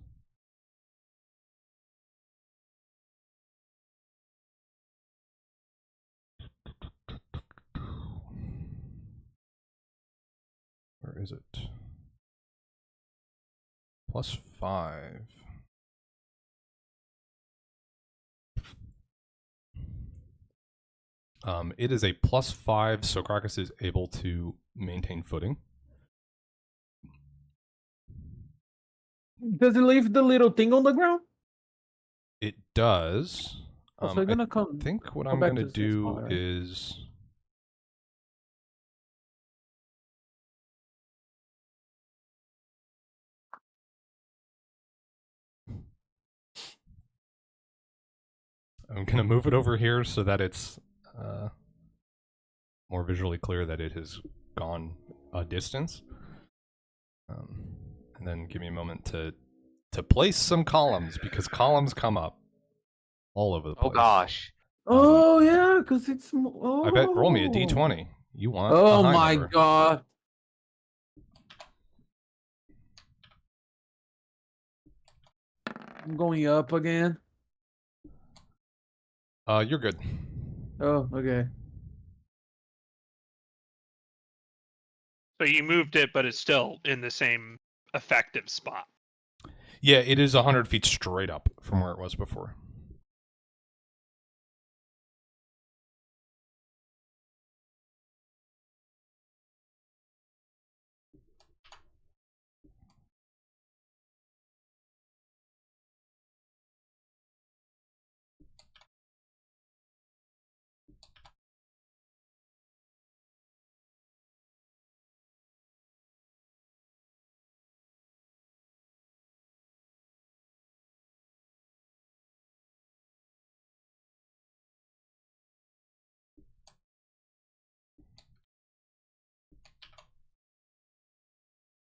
Where is it? +5. It is a +5, so Krakus is able to maintain footing. Does it leave the little thing on the ground? It does. So I'm gonna come. I think what go I'm back going to to the same do spot, right? is... I'm going to move it over here so that it's more visually clear that it has gone a distance. And then give me a moment to place some columns, because columns come up all over the place. Oh gosh. Oh yeah, because it's. I bet. Roll me a d20. You want? Oh a high my number. god. I'm going up again. You're good. Oh, okay. So you moved it, but it's still in the same effective spot. Yeah, it is 100 feet straight up from where it was before.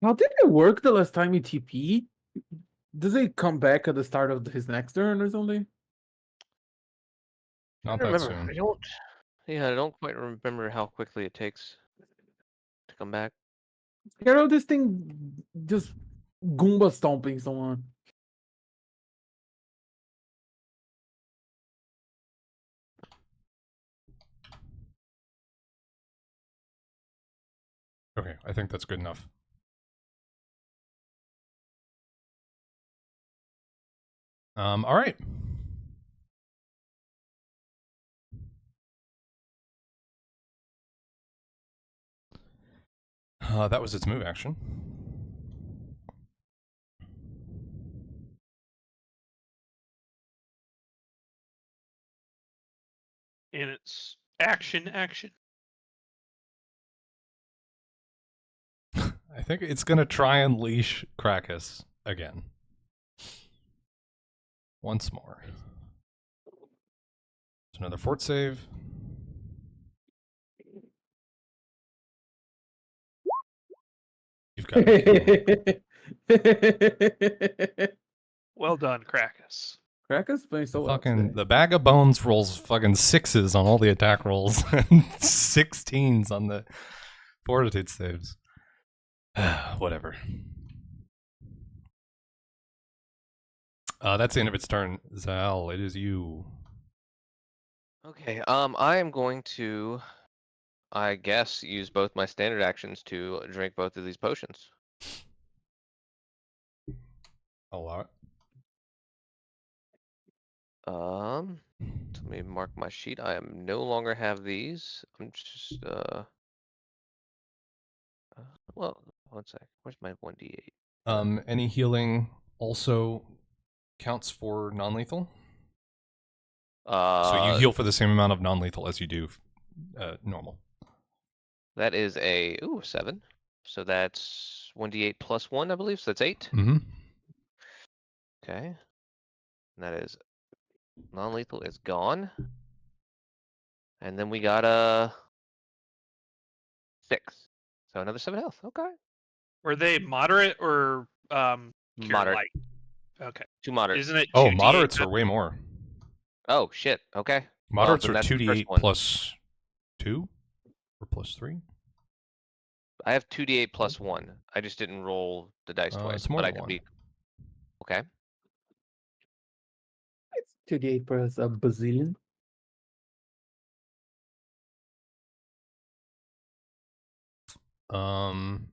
How did it work the last time he TP? Does it come back at the start of his next turn or something? Not I that remember. soon. I don't. Yeah, I don't quite remember how quickly it takes to come back. I know this thing just Goomba stomping someone. Okay, I think that's good enough. All right. That was its move action. And it's action. I think it's going to try and leash Krakus again. Once more. It's another fort save. You've got it. Well done, Krakus. Krakus playing so well Fucking today. the bag of bones rolls fucking 6s on all the attack rolls and 16s on the fortitude saves. Whatever. That's the end of its turn. Zal, it is you. Okay. I am going to, I guess, use both my standard actions to drink both of these potions. A lot. Let me mark my sheet. I am no longer have these. I'm just well, one sec. Where's my 1d8? Any healing also counts for non-lethal. So you heal for the same amount of non-lethal as you do normal. That is a 7. So that's 1d8 plus 1, I believe. So that's 8. Mm-hmm. Okay. And that is non-lethal is gone. And then we got a 6. So another 7 health. Okay. Were they moderate or cure Moderate. light? Okay. 2 moderates. Isn't it? Oh, 2d8 moderates are way more. Oh shit. Okay. Moderates then are that's the first 2d8 one. plus 2 or plus 3. I have 2d8 plus 1. I just didn't roll the dice twice, It's more but I than could 1. be. Okay. It's 2d8 plus a bazillion.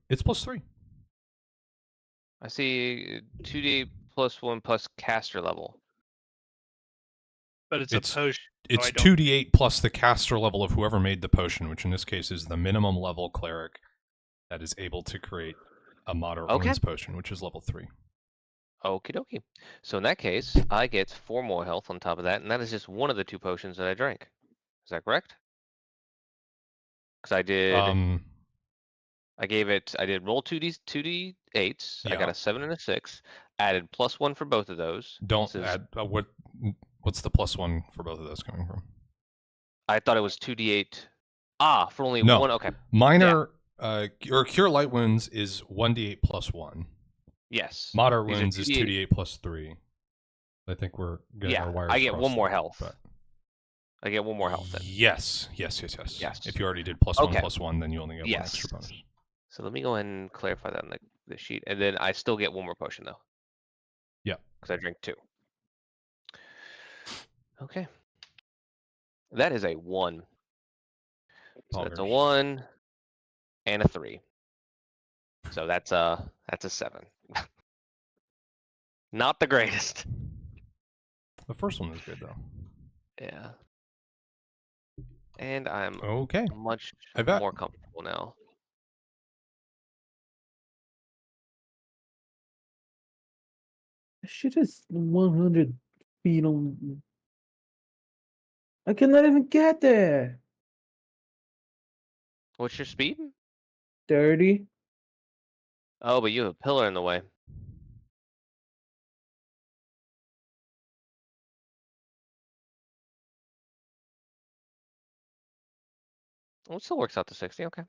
It's plus 3. I see 2d8 plus 1 plus caster level. But it's a It's potion. It's I don't- 2d8 plus the caster level of whoever made the potion, which in this case is the minimum level cleric that is able to create a moderate Okay. wounds potion, which is level 3. Okie dokie. So in that case, I get 4 more health on top of that, and that is just one of the 2 potions that I drank. Is that correct? Because I did. I did roll 2d8s. I got Yeah. a 7 and a 6. Added plus 1 for both of those. Don't This is- add what's the plus 1 for both of those coming from? I thought it was 2d8. For only No. one. Okay. Minor or cure light wounds is 1d8 plus 1. Yes. Moderate These are wounds is 2d8 plus 3. I think we're getting our wires I get crossed 1 more there, health. but I get 1 more health then. Yes. Yes. If you already did plus 1 Okay. plus 1, then you only get 1 extra bonus. So let me go ahead and clarify that on the sheet. And then I still get 1 more potion though. Yeah. Because I drink 2. Okay. That is a 1. So that's a Poggers. 1 and a 3. So that's a 7. Not the greatest. The first one was good though. Yeah. And I'm Okay. much I bet. more comfortable now. Shit is 100 feet on. I cannot even get there. What's your speed? 30. Oh, but you have a pillar in the way. Well, it still works out to 60. Okay.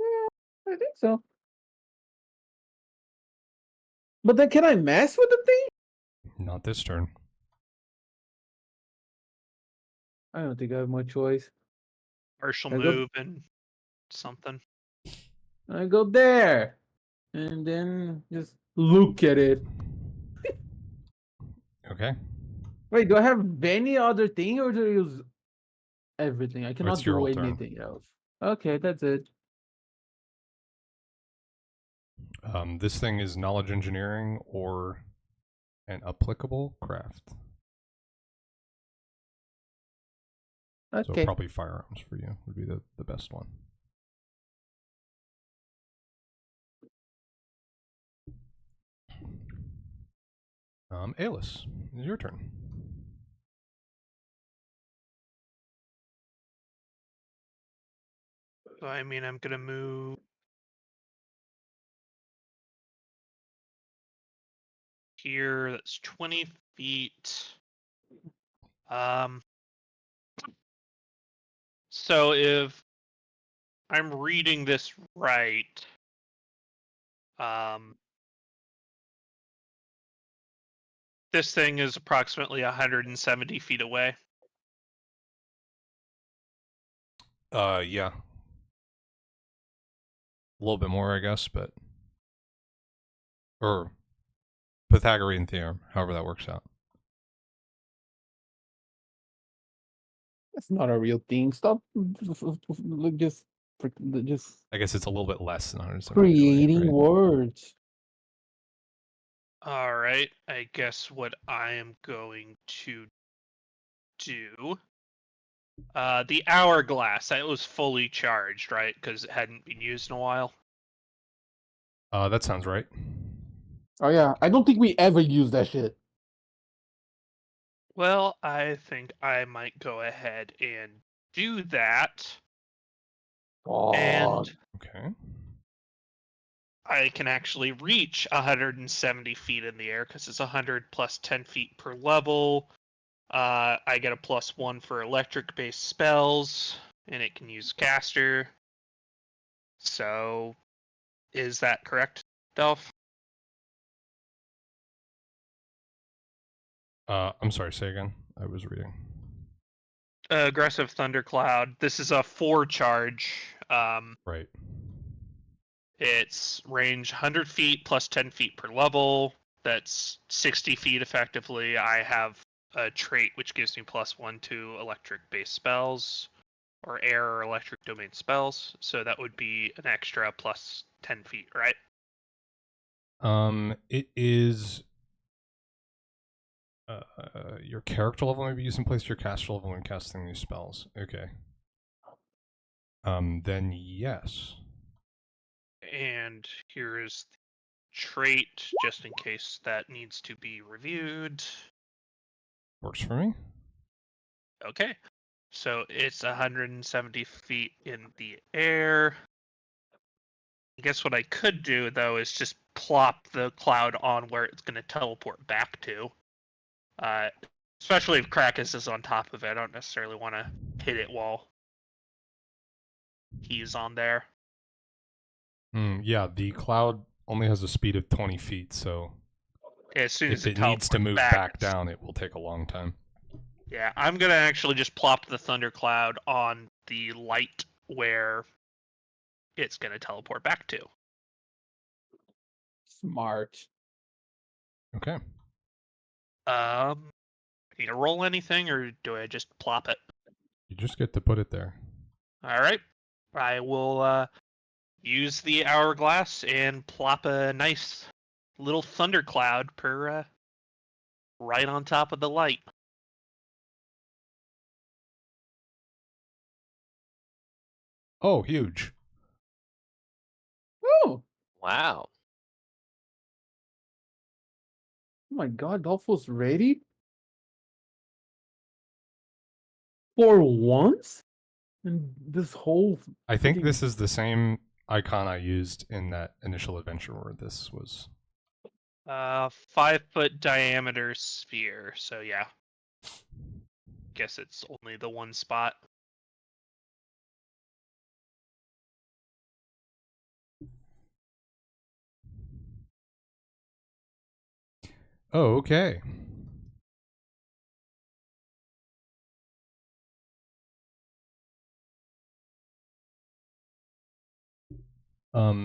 Yeah, I think so. But then can I mess with the thing? Not this turn. I don't think I have much choice. Partial I go- move and something. I go there. And then just look at it. Okay. Wait, do I have any other thing or do I use everything? I cannot It's your do whole turn. anything else. Okay, that's it. This thing is knowledge engineering or an applicable craft. So Okay. probably firearms for you would be the best one. Alis, it's your turn. So I mean, I'm gonna move here. That's 20 feet. So if I'm reading this right, this thing is approximately 170 feet away. Yeah. A little bit more, I guess, but or Pythagorean theorem, however that works out. That's not a real thing. Stop just I guess it's a little bit less than 170 creating right? words. All right. I guess what I am going to do. The hourglass, that was fully charged, right? Because it hadn't been used in a while. That sounds right. Oh yeah, I don't think we ever use that shit. Well, I think I might go ahead and do that. Oh, And Okay. I can actually reach 170 feet in the air because it's 100 plus 10 feet per level. I get a +1 for electric-based spells, and it can use caster. So, is that correct, Delph? I'm sorry, say again. I was reading. Aggressive thundercloud. This is a 4 charge. Right. It's range 100 feet plus 10 feet per level. That's 60 feet effectively. I have a trait which gives me +1 to electric-based spells, or air or electric domain spells. So that would be an extra plus 10 feet, right? It is your character level may be used in place of your caster level when casting these spells. Okay. Then yes. And here is the trait, just in case that needs to be reviewed. Works for me. Okay. So it's 170 feet in the air. I guess what I could do, though, is just plop the cloud on where it's going to teleport back to. Especially if Krakus is on top of it. I don't necessarily want to hit it while he's on there. Yeah, the cloud only has a speed of 20 feet, so As soon as if it needs to move back back down, it will take a long time. Yeah, I'm going to actually just plop the thundercloud on the light where it's going to teleport back to. Smart. Okay. Need to roll anything, or do I just plop it? You just get to put it there. All right. I will use the hourglass and plop a nice little thundercloud right on top of the light. Oh, huge. Oh, Wow. oh my god, Dolpho's ready? For once? And this whole I think freaking- this is the same icon I used in that initial adventure where this was. 5-foot diameter sphere. So yeah. Guess it's only the one spot. Oh, okay.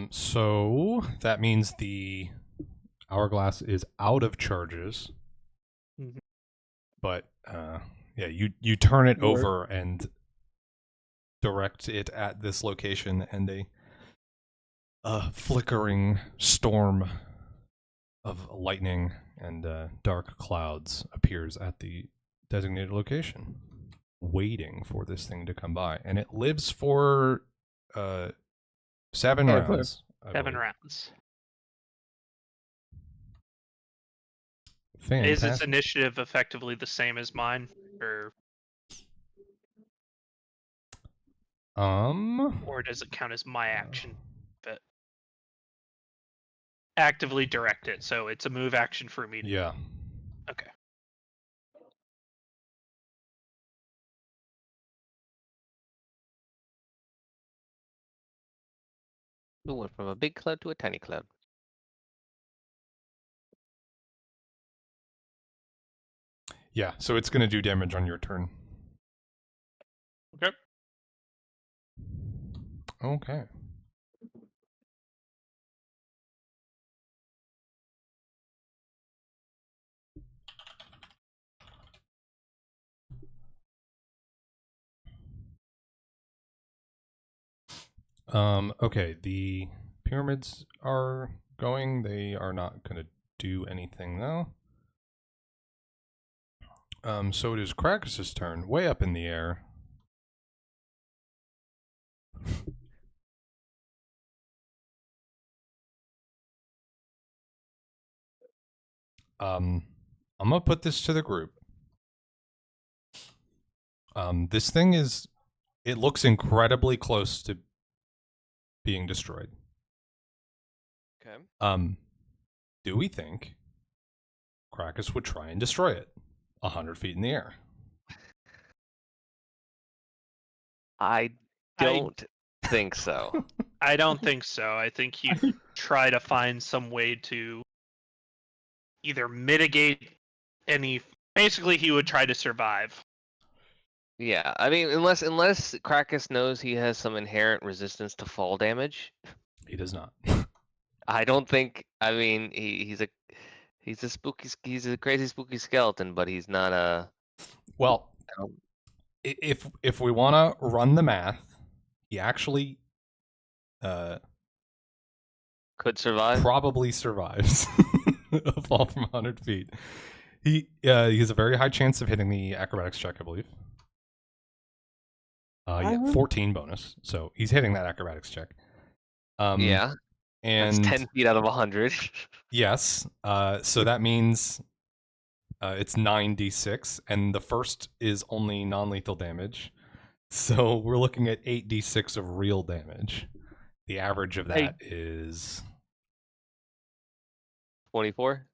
So that means the hourglass is out of charges. Mhm. But yeah, you turn it Word. over and direct it at this location, and a flickering storm of lightning and dark clouds appears at the designated location, waiting for this thing to come by, and it lives for 7 Ever. rounds. I 7 believe. rounds. Fantastic. Is its initiative effectively the same as mine, or does it count as my action? But actively direct it, so it's a move action for me. Yeah. Okay. We went from a big cloud to a tiny cloud. Yeah, so it's going to do damage on your turn. Okay. Okay. Okay, the pyramids are going. They are not going to do anything, though. So it is Krakus' turn, way up in the air. I'm gonna put this to the group. This thing it looks incredibly close to being destroyed. Okay. Do we think Krakus would try and destroy it 100 feet in the air? I don't think so. I don't think so. I think he'd try to find some way to either mitigate any Basically, he would try to survive. Yeah, I mean, unless Krakus knows he has some inherent resistance to fall damage, He does not. I don't think. I mean, he's a spooky, he's a crazy spooky skeleton, but he's not a. Well, Um, if we want to run the math, he actually could survive. probably survives a fall from 100 feet. He has a very high chance of hitting the acrobatics check, I believe. Yeah, 14 bonus, so he's hitting that acrobatics check. Yeah, and that's 10 feet out of 100. Yes, so that means it's 9d6, and the first is only non-lethal damage. So we're looking at 8d6 of real damage. The average of that is 24.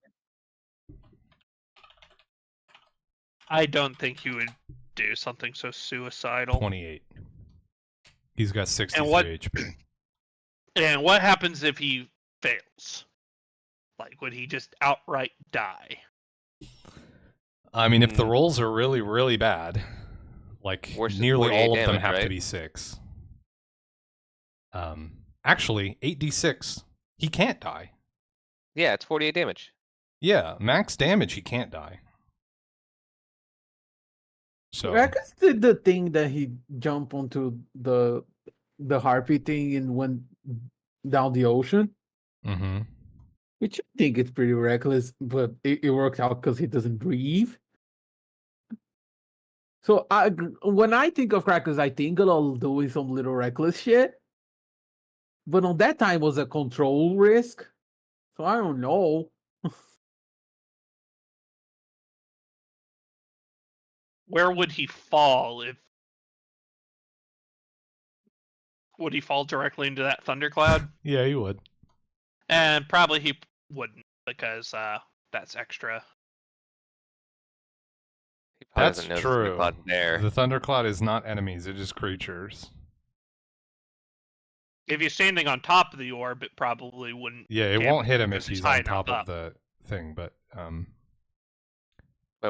I don't think he would do something so suicidal. 28. He's got 63 And what- HP. And what happens if he fails? Like, would he just outright die? I mean, if the rolls are really, really bad, like Worse than nearly 48 all of them damage, have to right? be 6. Actually, 8d6, he can't die. Yeah, it's 48 damage. Yeah, max damage, he can't die. So Krakus did the thing that he jumped onto the harpy thing and went down the ocean, mhm. which I think is pretty reckless, but it worked out because he doesn't breathe. So when I think of Krakus, I think of doing some little reckless shit. But on that time was a control risk. So I don't know. Where would he fall if? Would he fall directly into that thundercloud? Yeah, he would. And probably he wouldn't, because that's extra. He probably That's doesn't know true. the cloud there. The thundercloud is not enemies, it is creatures. If he's standing on top of the orb, it probably wouldn't. Yeah, it damage won't hit him because if he's high on enough top of up. the thing, but Wait,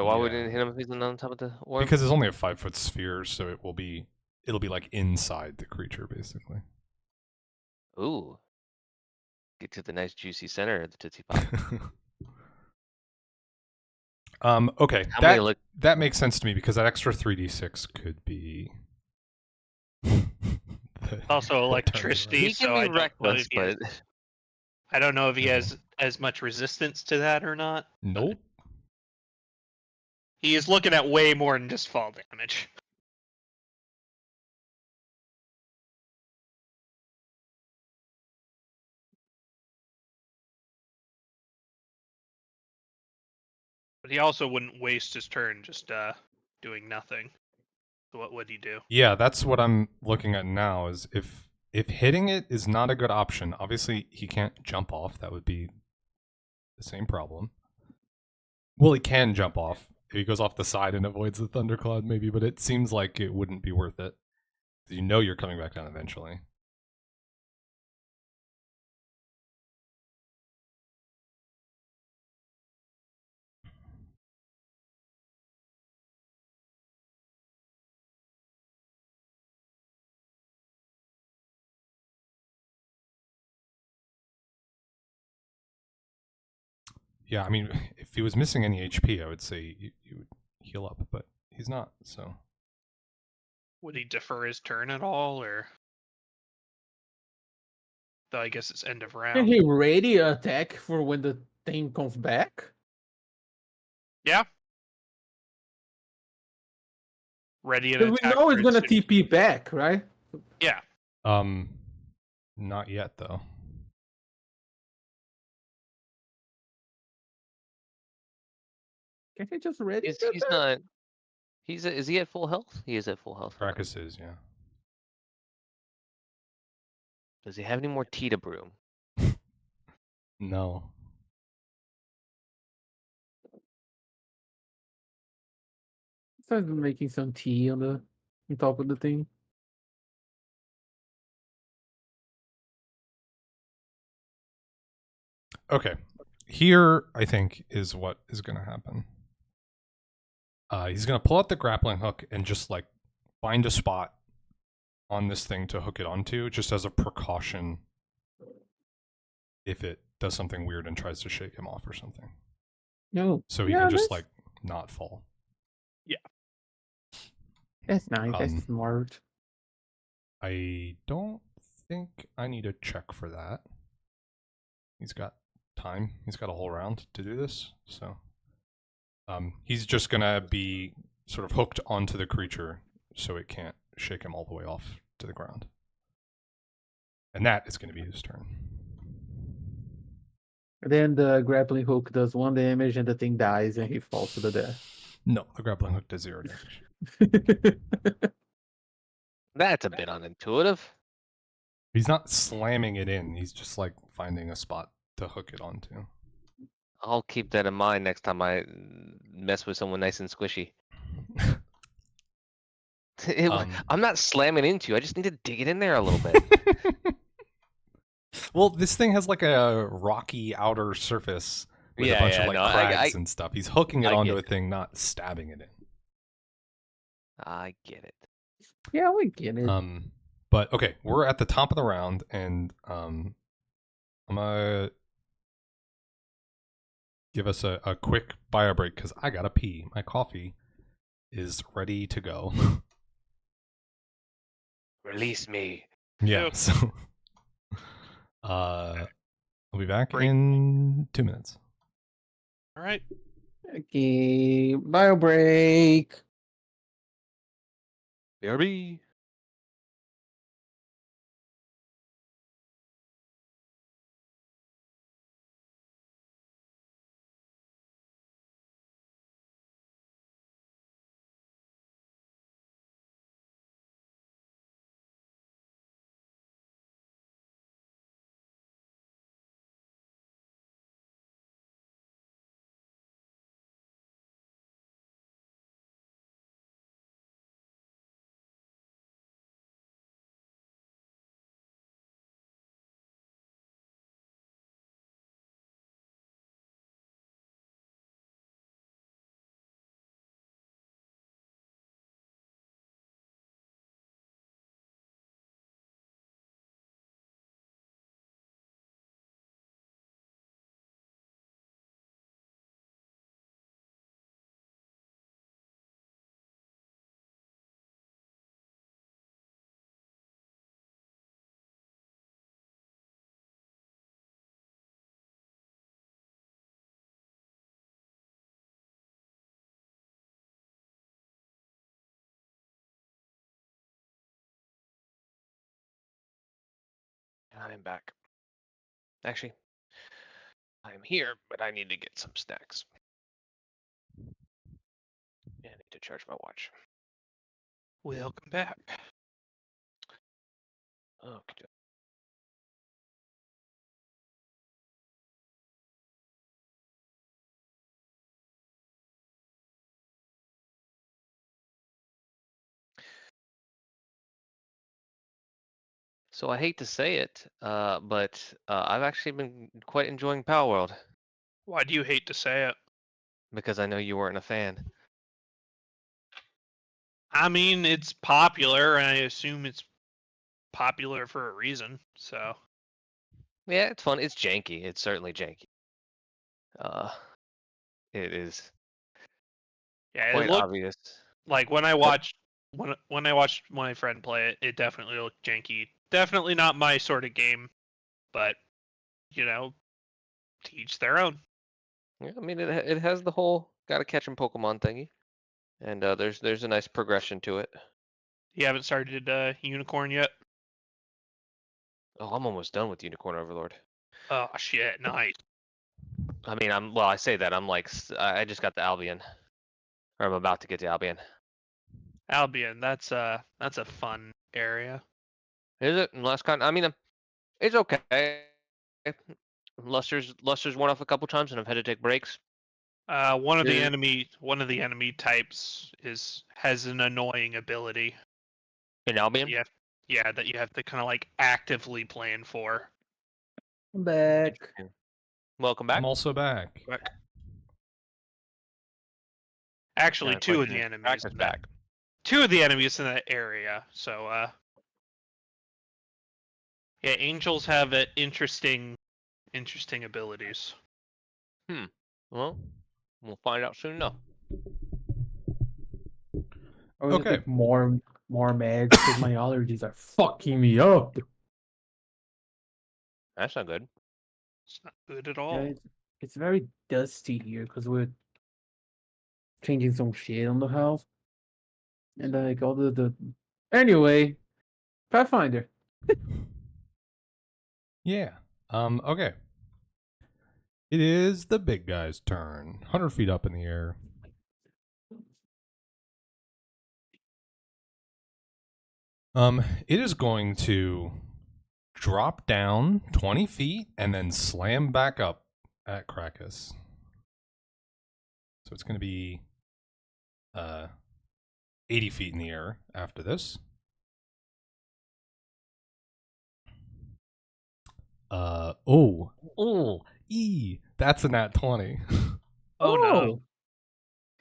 why yeah. wouldn't it hit him if he's on top of the orb? because it's only a 5-foot sphere, so it'll be like inside the creature basically. Ooh. Get to the nice juicy center of the Tootsie Pop. Okay, How many look? that makes sense to me because that extra 3d6 could be Also electricity. He so can I be don't know reckless, if he has- but I don't know if he has as much resistance to that or not. Nope. He is looking at way more than just fall damage. But he also wouldn't waste his turn just doing nothing. So what would he do? Yeah, that's what I'm looking at now. Is if hitting it is not a good option. Obviously, he can't jump off. That would be the same problem. Well, he can jump off. If he goes off the side and avoids the thundercloud, maybe, but it seems like it wouldn't be worth it. You know you're coming back down eventually. Yeah, I mean, if he was missing any HP, I would say you would heal up, but he's not, so. Would he defer his turn at all, or? Though I guess it's end of Can round. he ready attack for when the thing comes back? Yeah. Ready and Because we attack. know for it's gonna instant- TP back, right? Yeah. Not yet though. Can't he just ready? he's not. Is he at full health? He is at full health. Okay. Krakus is, yeah. Does he have any more tea to brew? No. Starts making some tea on top of the thing. Okay. Here, I think, is what is going to happen. He's gonna pull out the grappling hook and just like find a spot on this thing to hook it onto, just as a precaution if it does something weird and tries to shake him off or something. No. So he can just like not fall. That's nice. That's smart. I don't think I need a check for that. He's got time. He's got a whole round to do this, so he's just gonna be sort of hooked onto the creature so it can't shake him all the way off to the ground. And that is gonna be his turn. Then the grappling hook does 1 damage and the thing dies and he falls to the death. No, the grappling hook does 0 damage. That's a bit unintuitive. He's not slamming it in, he's just like finding a spot to hook it onto. I'll keep that in mind next time I mess with someone nice and squishy. I'm not slamming into you. I just need to dig it in there a little bit. Well, this thing has like a rocky outer surface with a bunch of like crags and stuff. He's hooking it onto a thing, not stabbing it in. I get it. Yeah, we get it. But okay, we're at the top of the round, and I'm gonna give us a quick bio break because I gotta pee. My coffee is ready to go. Release me. Yeah. So, I'll be back in 2 minutes. All right. Okay, bio break. BRB. I'm back. Actually, I'm here, but I need to get some snacks. Yeah, I need to charge my watch. Welcome back. Okay. So I hate to say it, but I've actually been quite enjoying Power World Why do you hate to say it? because I know you weren't a fan. I mean, it's popular, and I assume it's popular for a reason. So Yeah, it's fun. It's janky. It's certainly janky. It is yeah, quite it looked obvious. like when I watched my friend play it, it definitely looked janky. Definitely not my sort of game, but you know, to each their own. Yeah, I mean, it has the whole gotta catch 'em Pokemon thingy, and there's a nice progression to it. You haven't started Unicorn yet? Oh, I'm almost done with Unicorn Overlord. Oh shit, nice. I mean, I say that I'm like I just got the Albion, or I'm about to get to Albion. Albion, that's a fun area. Is it? And last con, I mean, it's okay. Luster's won off a couple times, and I've had to take breaks. One of the enemy types has an annoying ability. In Albion? That you have to kind of like actively plan for. I'm back. Welcome back. I'm also back. Actually, the two of question the is, enemies. Cracker's in that- back. Two of the enemies in that area. So, yeah, angels have interesting abilities. Well, we'll find out soon enough. I would just Okay. take more meds because my allergies are fucking me up. That's not good. It's not good at Yeah, all. it's very dusty here because we're changing some shit on the house. And like all the anyway, Pathfinder. Yeah. Okay. It is the big guy's turn. 100 feet up in the air. It is going to drop down 20 feet and then slam back up at Krakus. So it's going to be 80 feet in the air after this. That's a nat 20. Oh, no.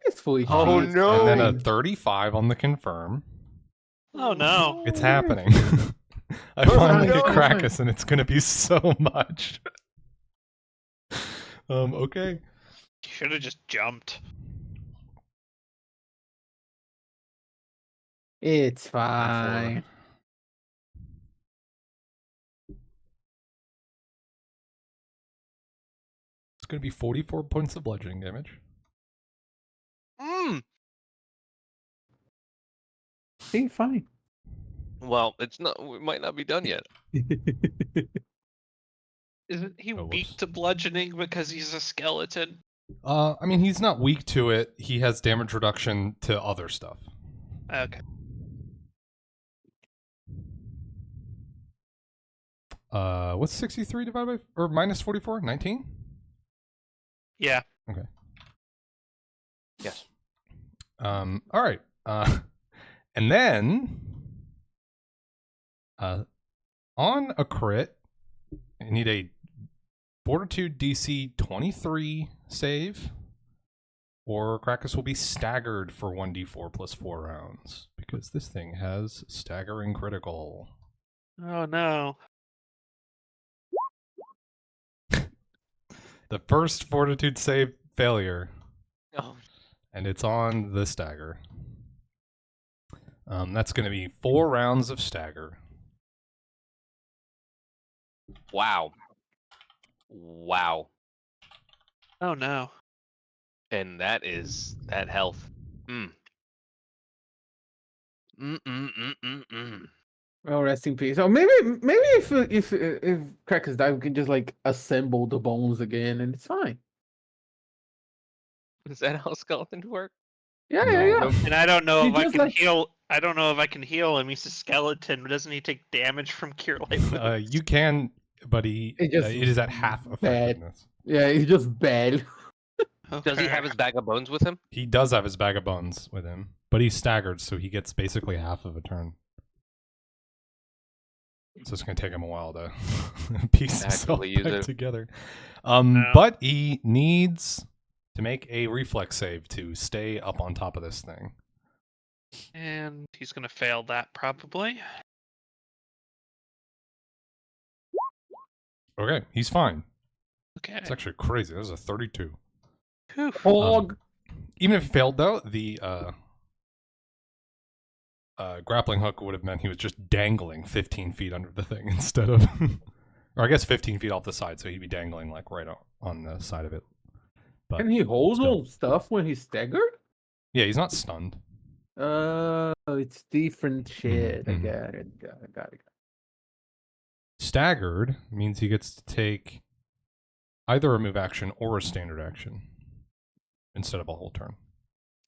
It's fully Oh, cheats. no. And then a Fine. 35 on the confirm. Oh no. It's happening. I Oh, finally no. hit Krakus and it's going to be so much. Okay. You should have just jumped. It's fine. It's going to be 44 points of bludgeoning damage. Hey, fine. Well, it's not. We might not be done yet. Isn't he Oh, weak whoops. to bludgeoning because he's a skeleton? I mean, he's not weak to it. He has damage reduction to other stuff. Okay. What's 63 divided by, or minus 44? 19? Yeah. Yes. All right. And then, on a crit, I need a Fortitude DC 23 save, or Krakus will be staggered for 1d4 plus 4 rounds, because this thing has staggering critical. Oh no. The first Fortitude save failure, Oh, and it's on the stagger. That's going to be 4 rounds of stagger. wow. Wow. Oh no. And that is that health. Mm. Well, rest in peace. Oh, maybe if Crackers die, we can just like assemble the bones again, and it's fine. Is that how skeletons work? Yeah, No. yeah, yeah. And I don't know You if I just, can like- heal. I don't know if I can heal him. He's a skeleton. Doesn't he take damage from cure light wounds? You can, but it is at half bad. effectiveness. Yeah, it's just bad. Does he Okay. have his bag of bones with him? He does have his bag of bones with him, but he's staggered, so he gets basically half of a turn. So it's going to take him a while to piece himself Actually use back it. together. No. But he needs to make a reflex save to stay up on top of this thing. And he's gonna fail that probably. Okay, he's fine. Okay. It's actually crazy. This is a 32. Whew. Hog. Even if he failed, though, the grappling hook would have meant he was just dangling 15 feet under the thing instead of, or I guess 15 feet off the side, so he'd be dangling like right on the side of it. But Can he hold still. on stuff when he's staggered? Yeah, he's not stunned. It's different shit. I mhm. got it. Staggered means he gets to take either a move action or a standard action instead of a whole turn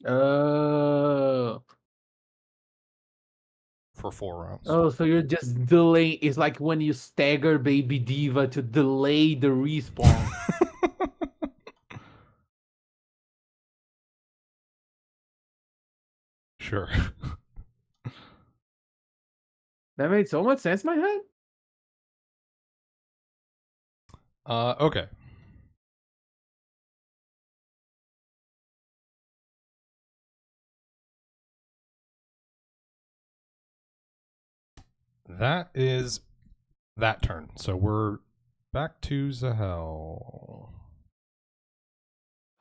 Oh, for 4 rounds. oh, so you're just delaying. It's like when you stagger Baby Diva to delay the respawn. Sure. That made so much sense in my head. Okay. that is that turn. So we're back to Zahel.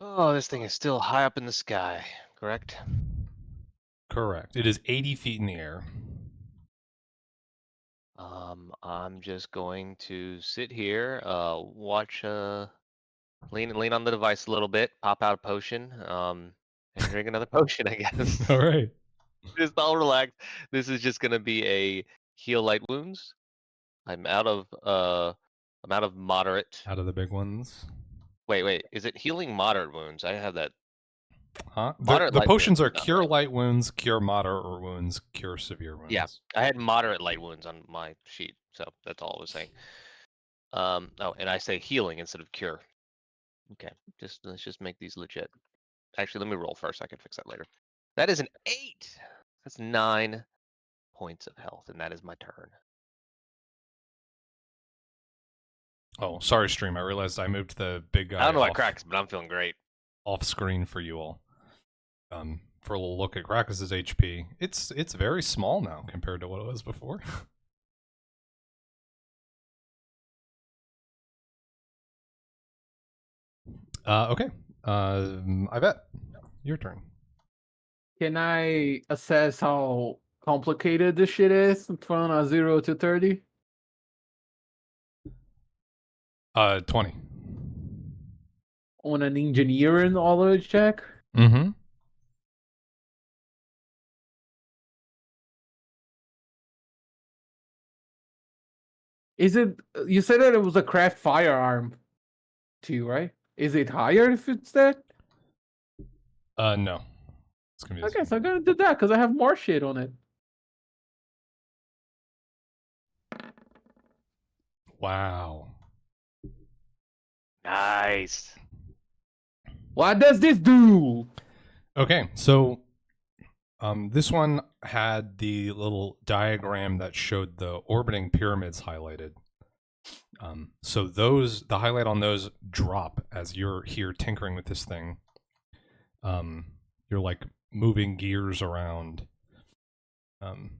Oh, this thing is still high up in the sky, correct? Correct. It is 80 feet in the air. I'm just going to sit here, watch, lean on the device a little bit, pop out a potion, and drink another potion, I guess. All right. Just all relaxed. This is just gonna be a heal light wounds. I'm out of moderate. Out of the big ones. Wait. Is it healing moderate wounds? I have that. Huh? Moderate The light potions wounds, are not cure light. light wounds, cure moderate wounds, cure severe wounds. Yeah, I had moderate light wounds on my sheet, so that's all I was saying. Oh, and I say healing instead of cure. Okay, let's just make these legit. Actually, let me roll first. I can fix that later. That is an 8. That's 9 points of health, and that is my turn. Oh, sorry, stream. I realized I moved the big guy I don't know off, why cracks, but I'm feeling great. off screen for you all. For a little look at Krakus' HP. It's very small now compared to what it was before. Okay. I bet. Your turn. Can I assess how complicated this shit is from a 0 to 30? 20. On an engineering knowledge check? Mm-hmm. Is it? You said that it was a craft firearm, too, right? Is it higher if it's that? No. It's gonna be Okay, so I'm gonna do that because I have more shit on it. Wow. Nice. What does this do? Okay, so this one had the little diagram that showed the orbiting pyramids highlighted. So the highlight on those drop as you're here tinkering with this thing. You're like moving gears around on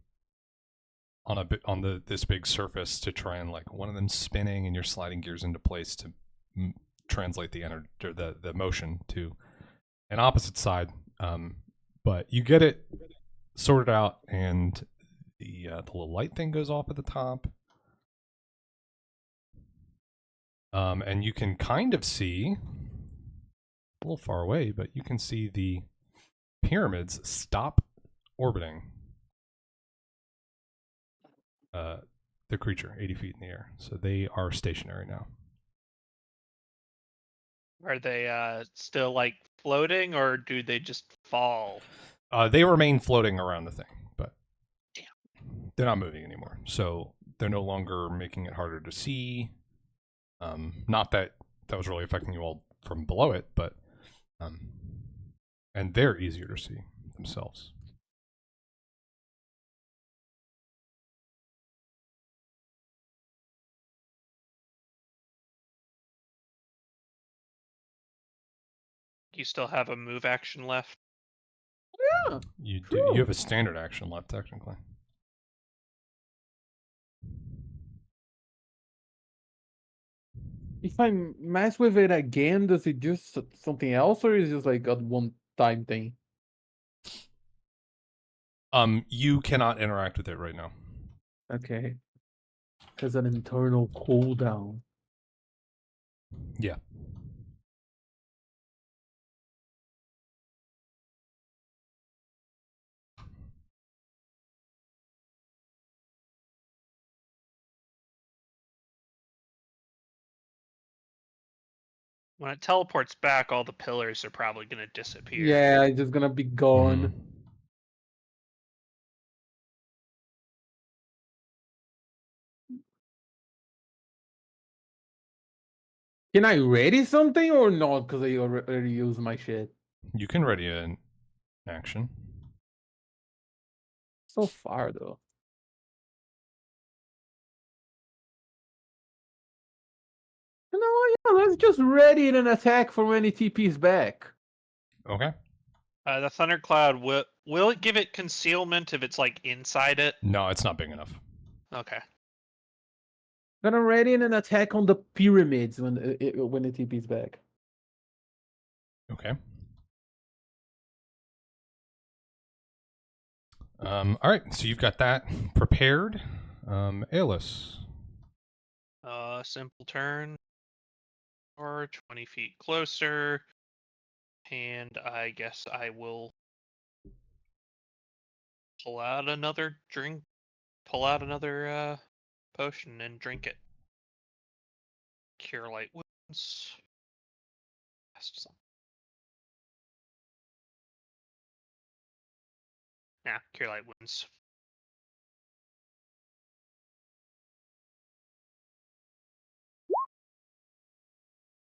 this big surface to try and like one of them spinning, and you're sliding gears into place to translate the energy or the motion to an opposite side. But you get it sorted out, and the little light thing goes off at the top. And you can kind of see, a little far away, but you can see the pyramids stop orbiting the creature 80 feet in the air. So they are stationary now. Are they still like floating, or do they just fall? They remain floating around the thing, but they're not moving anymore. So they're no longer making it harder to see. Not that was really affecting you all from below it, but and they're easier to see themselves. You still have a move action left. Yeah. You do. Cool. You have a standard action left, technically. If I mess with it again, does it do something else, or is it just like a one-time thing? You cannot interact with it right now. Okay. Has an internal cooldown. Yeah. When it teleports back, all the pillars are probably going to disappear. Yeah, it's just gonna be gone. Mhm. Can I ready something or not? Because I already used my shit. You can ready an action. So far, though. You know, yeah, let's just ready an attack for when it TP's back. Okay. The thundercloud will it give it concealment if it's like inside it? No, it's not big enough. Okay. Gonna ready an attack on the pyramids when it TP's back. Okay. All right, so you've got that prepared. Aeolus. Simple turn. Or 20 feet closer. And I guess I will pull out another drink. Pull out another potion and drink it. Cure light wounds. Nah, cure light wounds.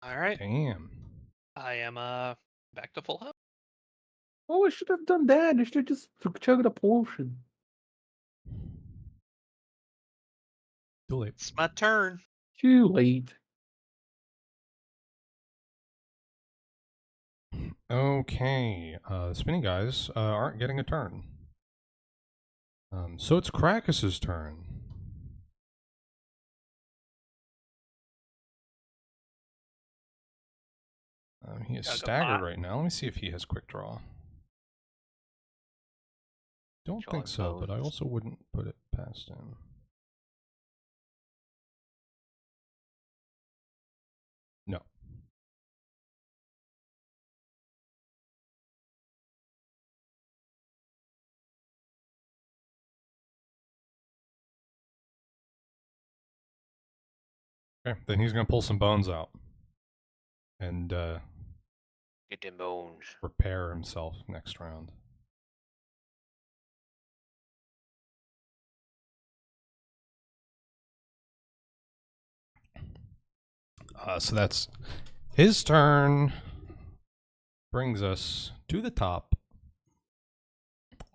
All right. Damn. I am back to full health. Oh, I should have done that. I should have just chugged a potion. Too late. It's my turn. Too late. Okay. Spinning guys aren't getting a turn. So it's Krakus's turn. He is staggered right now. Let me see if he has quick draw. Don't think so, but I also wouldn't put it past him. No. Okay, then he's going to pull some bones out. And Get them bones. prepare himself next round. So that's his turn. Brings us to the top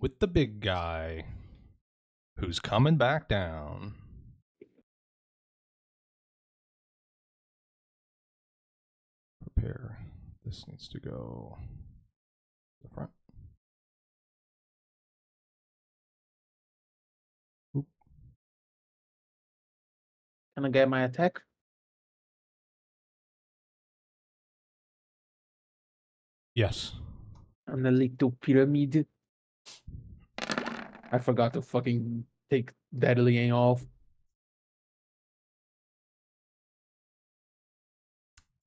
with the big guy who's coming back down. Prepare. This needs to go to the front. Oop. Can I get my attack? Yes. On the little pyramid. I forgot to fucking take deadly aim off.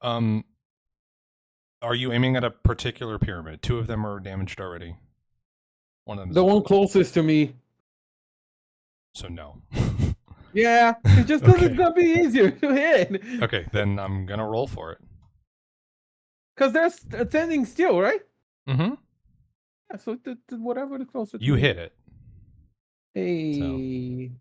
Are you aiming at a particular pyramid? Two of them are damaged already. One of them is The one closest to me. So no. Yeah, it's just because Okay. it's gonna be easier to hit. Okay, then I'm gonna roll for it. Because they're standing still, right? Mm-hmm. Yeah, so whatever the closer to You me. hit it. Hey.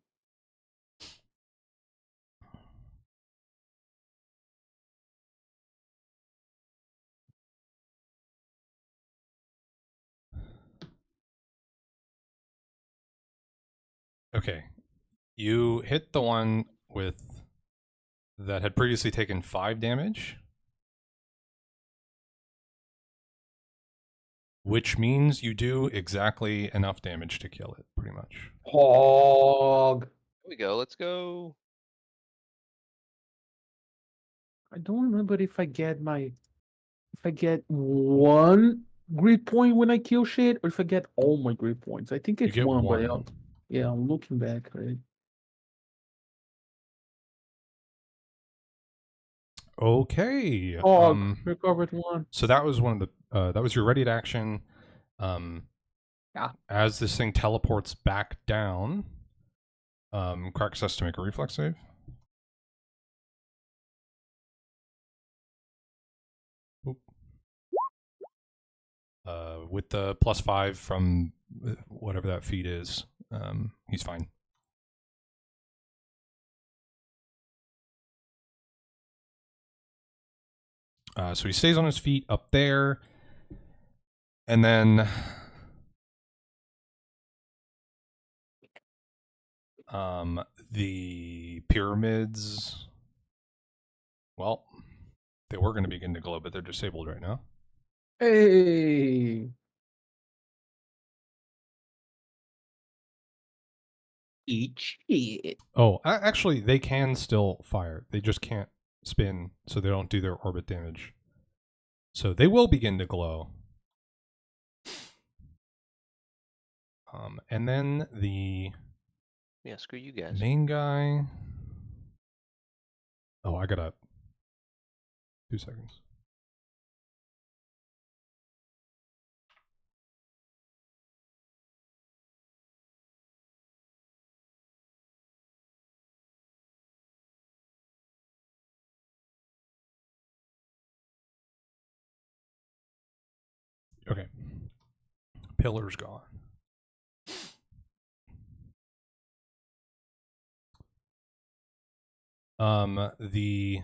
Okay. You hit the one with that had previously taken 5 damage. Which means you do exactly enough damage to kill it, pretty much. Hog. Here we go. Let's go. I don't remember if I get one grid point when I kill shit, or if I get all my grid points. I think You it's get one, one. but yeah, I'm looking back, right? Okay. Hog, recovered one. So that was one of the that was your ready to action. Yeah. As this thing teleports back down, Krakus has to make a reflex save. Oop. With the +5 from whatever that feat is, he's fine. So he stays on his feet up there, and then the pyramids, well, they were going to begin to glow, but they're disabled right now. Hey. Eat shit. Oh, actually, they can still fire. They just can't spin, so they don't do their orbit damage. So they will begin to glow. And then the Yeah, screw you guys. main guy. Oh, I gotta. 2 seconds. Okay. Pillar's gone. The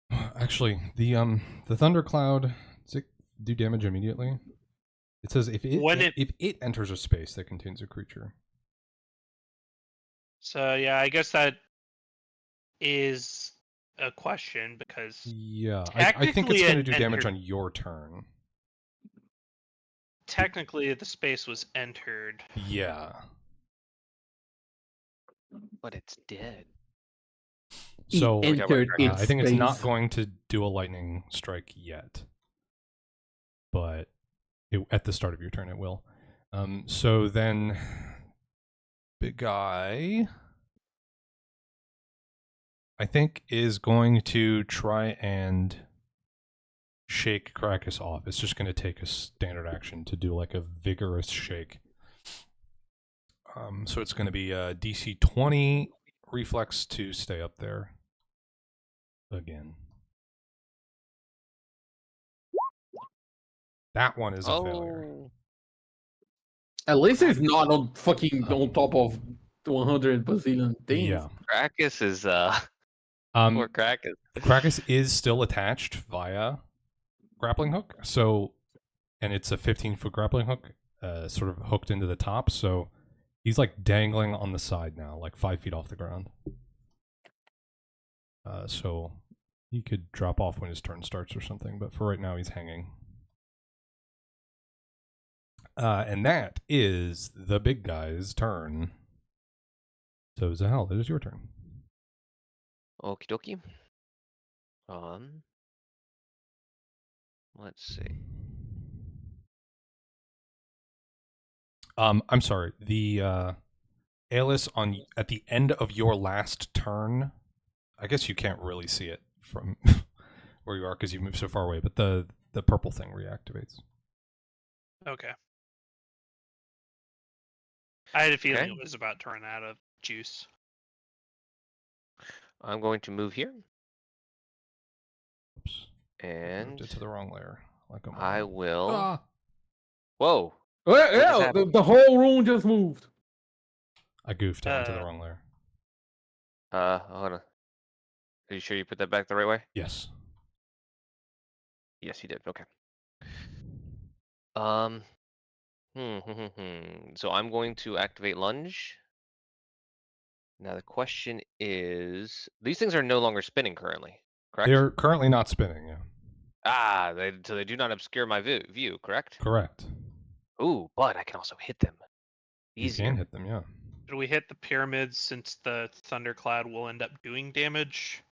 actually the thundercloud, does it do damage immediately? It says if it enters a space that contains a creature. So yeah, I guess that is a question because Yeah, I think it's going to do damage on your turn. technically the space was entered. Yeah. But it's dead. So entered its I think it's not space. going to do a lightning strike yet, but at the start of your turn it will. So then, big guy, I think, is going to try and shake Krakus off. It's just going to take a standard action to do like a vigorous shake. So it's going to be a DC 20 reflex to stay up there again. That one is a failure. At least it's not on fucking on top of 100 bazillion things. Yeah. Krakus is poor Krakus. Krakus is still attached via grappling hook. So, and it's a 15-foot grappling hook, sort of hooked into the top. So he's like dangling on the side now, like 5 feet off the ground. So he could drop off when his turn starts or something, but for right now he's hanging. And that is the big guy's turn. So Zahal, it is your turn. Okie dokie. Let's see. I'm sorry. The Aeolus at the end of your last turn. I guess you can't really see it from where you are because you moved so far away. But the purple thing reactivates. Okay. I had a feeling it was about to run out of juice. I'm going to move here. Oops. And Moved it to the wrong layer. Like I will. Ah. Whoa. Yeah, the whole room just moved. I goofed onto the wrong layer. Hold on. Are you sure you put that back the right way? Yes. Yes, you did. Okay. So I'm going to activate lunge. Now the question is, these things are no longer spinning currently, correct? They're currently not spinning. Yeah. So they do not obscure my view, correct? Correct. Ooh, but I can also hit them. Easier. You can hit them, yeah. Should we hit the pyramids since the thundercloud will end up doing damage?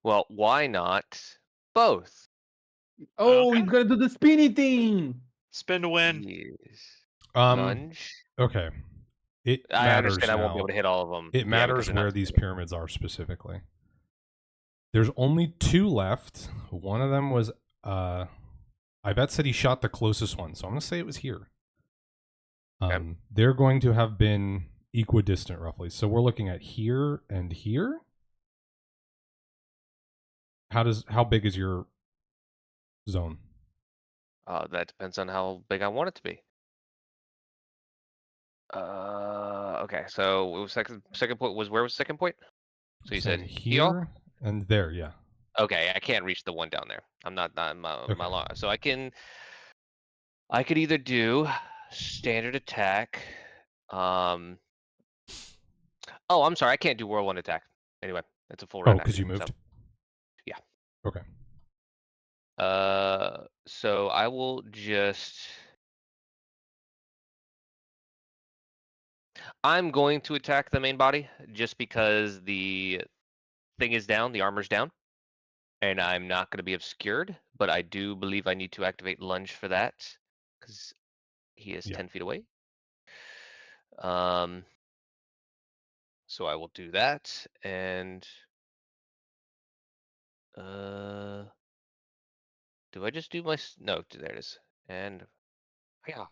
Well, why not both? Oh, Okay. you gotta do the spinny thing. Spin to win. Yes. Lunge. Okay. I understand I won't be able to hit all of them. It matters where these pyramids are specifically. There's only 2 left. One of them was I bet said he shot the closest one, so I'm gonna say it was here. Okay. They're going to have been equidistant roughly. So we're looking at here and here. How big is your zone? That depends on how big I want it to be. Okay. So it was second point was where was the second point? So you said here and there, yeah. Okay, I can't reach the one down there. I'm not my long. So I could either do standard attack. Oh, I'm sorry, I can't do whirlwind attack. Anyway, that's a full round. Oh, because you moved. So, yeah. Okay. So I will just I'm going to attack the main body just because the thing is down, the armor's down, and I'm not going to be obscured. But I do believe I need to activate lunge for that because he is Yeah. 10 feet away. So I will do that, and do I just do my no? There it is, and yeah.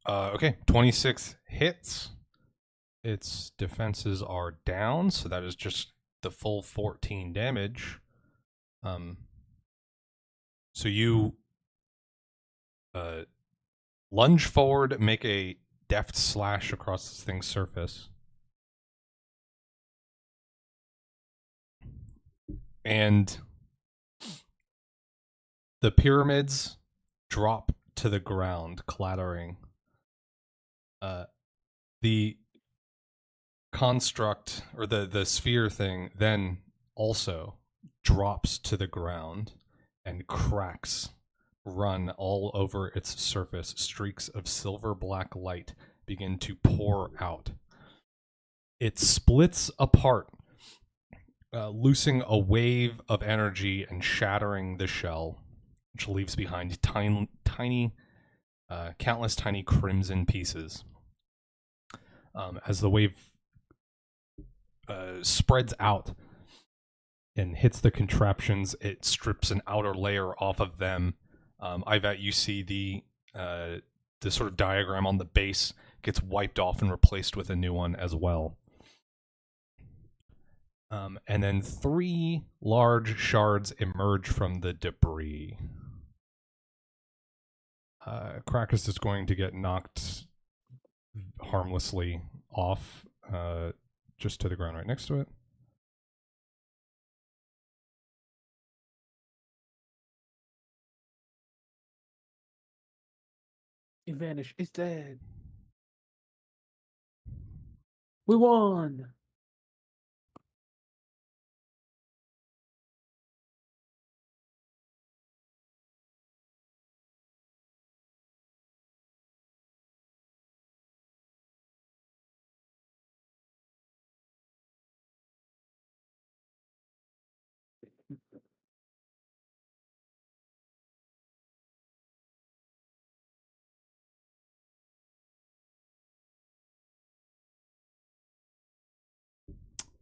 Okay, 26 hits. Its defenses are down, so that is just the full 14 damage. So you lunge forward, make a deft slash across this thing's surface. And the pyramids drop to the ground, clattering. The construct, or the sphere thing, then also drops to the ground, and cracks run all over its surface. Streaks of silver black light begin to pour out. It splits apart, loosing a wave of energy and shattering the shell, which leaves behind countless tiny crimson pieces. As the wave spreads out and hits the contraptions, it strips an outer layer off of them. Ivat, you see the sort of diagram on the base gets wiped off and replaced with a new one as well. And then 3 large shards emerge from the debris. Krakus is going to get knocked harmlessly off, just to the ground right next to it. It vanished. It's dead. We won.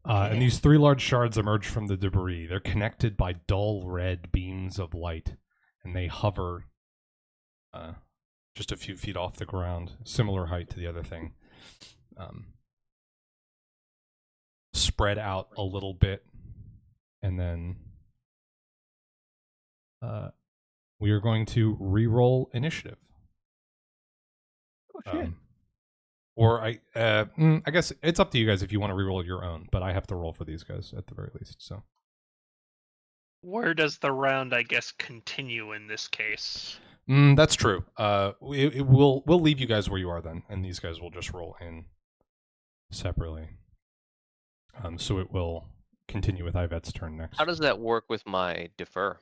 And these 3 large shards emerge from the debris. They're connected by dull red beams of light, and they hover just a few feet off the ground, similar height to the other thing. Spread out a little bit, and then we are going to re-roll initiative. Oh, shit. Or I guess it's up to you guys if you want to re-roll your own, but I have to roll for these guys at the very least. So Where does the round, I guess, continue in this case? That's true. We'll leave you guys where you are then, and these guys will just roll in separately. So it will continue with Ivet's turn next. How does that work with my defer?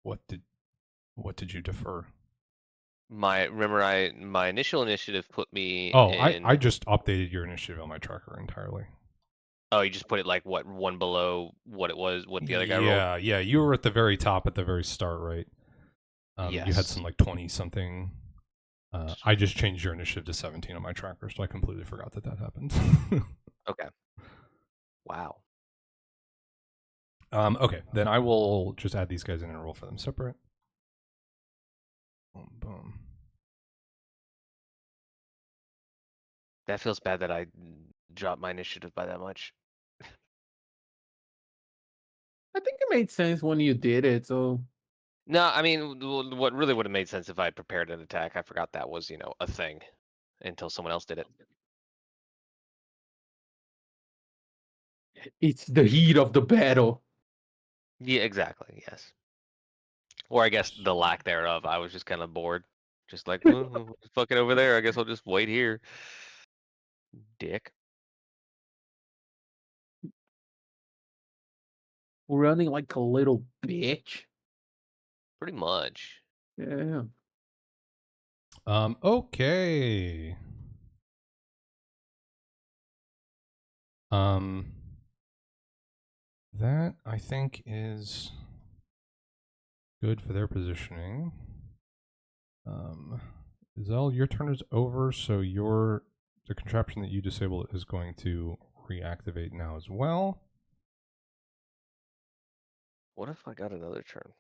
What did you defer? My initial initiative put me. Oh, in... I just updated your initiative on my tracker entirely. Oh, you just put it like what, one below what it was, what the other guy rolled? Yeah. You were at the very top at the very start, right? Yes. You had some like 20 something. I just changed your initiative to 17 on my tracker, so I completely forgot that happened. Okay. Wow. Okay, then I will just add these guys in and roll for them separate. Boom, boom. That feels bad that I dropped my initiative by that much. I think it made sense when you did it. So No, I mean, what really would have made sense if I had prepared an attack. I forgot that was, a thing until someone else did it. it's the heat of the battle. Yeah, exactly. Yes. Or I guess the lack thereof. I was just kind of bored. Just like, fuck it over there. I guess I'll just wait here. Dick. running like a little bitch. Pretty much. Yeah. Okay. That I think is good for their positioning. Zell, your turn is over, so the contraption that you disabled is going to reactivate now as well. What if I got another turn?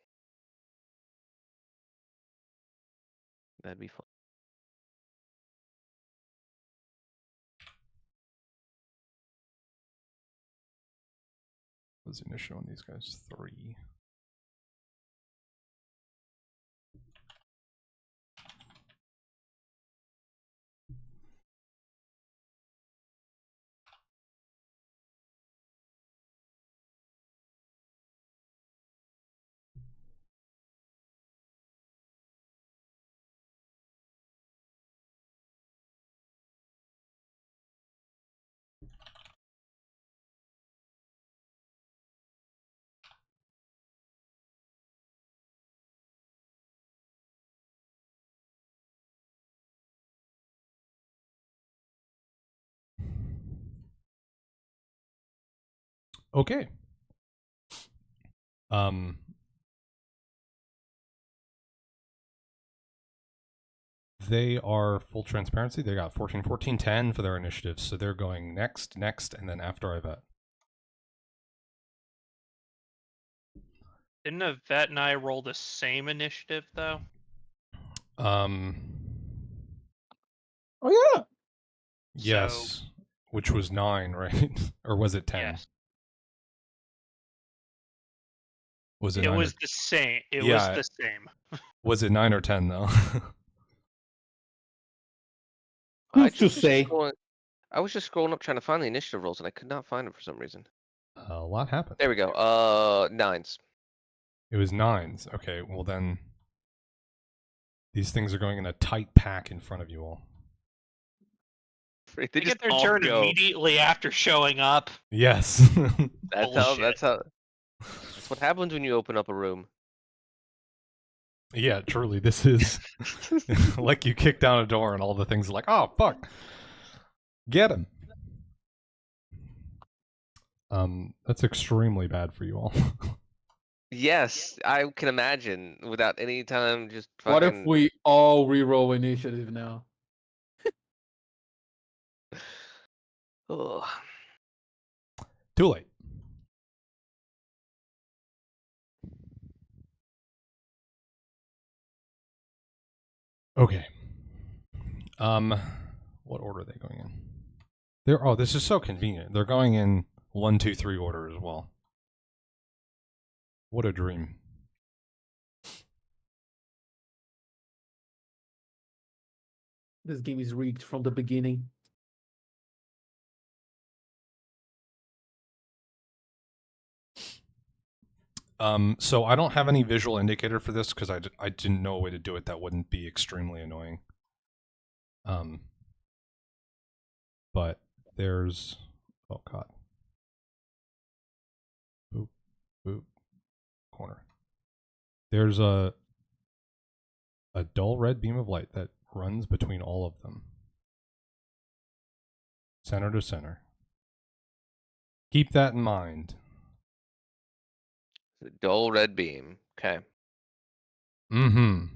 That'd be fun. What's the initiative on these guys? 3. Okay. They are full transparency. They got 14, 14, 10 for their initiatives, so they're going next, and then after Yvette. Didn't Yvette and I roll the same initiative though? Um, Oh yeah. yes, which was 9, right? Or was it 10? Yes. Was it It 9 was or... the same. It Yeah, was the same. Was it 9 or 10 though? Who's to say? I was just scrolling up trying to find the initiative rolls, and I could not find them for some reason. A lot happened. There we go. 9s. It was 9s. Okay, well then, these things are going in a tight pack in front of you all. They They just get their all turn go. immediately after showing up. Yes. That's what happens when you open up a room. Yeah, truly, this is like you kick down a door and all the things are like, oh fuck, get him. That's extremely bad for you all. Yes, I can imagine without any time just fucking... What if we all reroll initiative now? Ugh. Too late. Okay. What order are they going in? This is so convenient. They're going in 1, 2, 3 order as well. What a dream. This game is rigged from the beginning. So I don't have any visual indicator for this because I didn't know a way to do it that wouldn't be extremely annoying. But there's, oh god. Boop, boop, corner. There's a dull red beam of light that runs between all of them. Center to center. Keep that in mind. The dull red beam. Okay. Mm-hmm.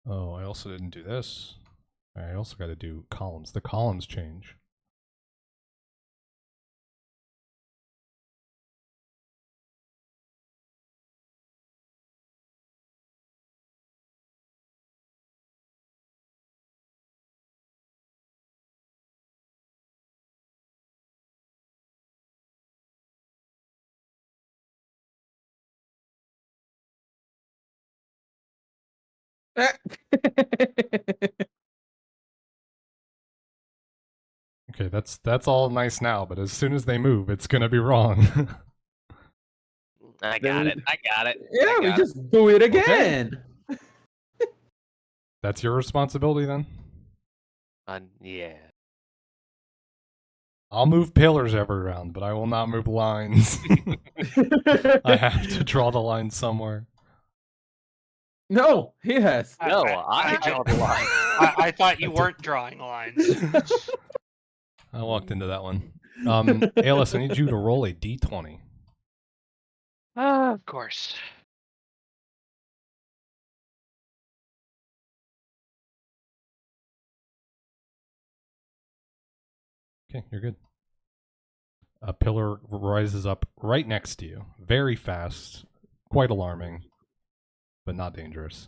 Oh, I also didn't do this. I also got to do columns. The columns change. Okay, that's all nice now, but as soon as they move, it's gonna be wrong. I got it. Yeah, we just do it again. That's your responsibility then? Yeah. I'll move pillars every round, but I will not move lines. I have to draw the line somewhere. No, he has. No, I draw the line. I thought you I did. weren't drawing lines. I walked into that one. ALS, I need you to roll a d20. Of course. Okay, you're good. A pillar rises up right next to you, very fast, quite alarming, but not dangerous.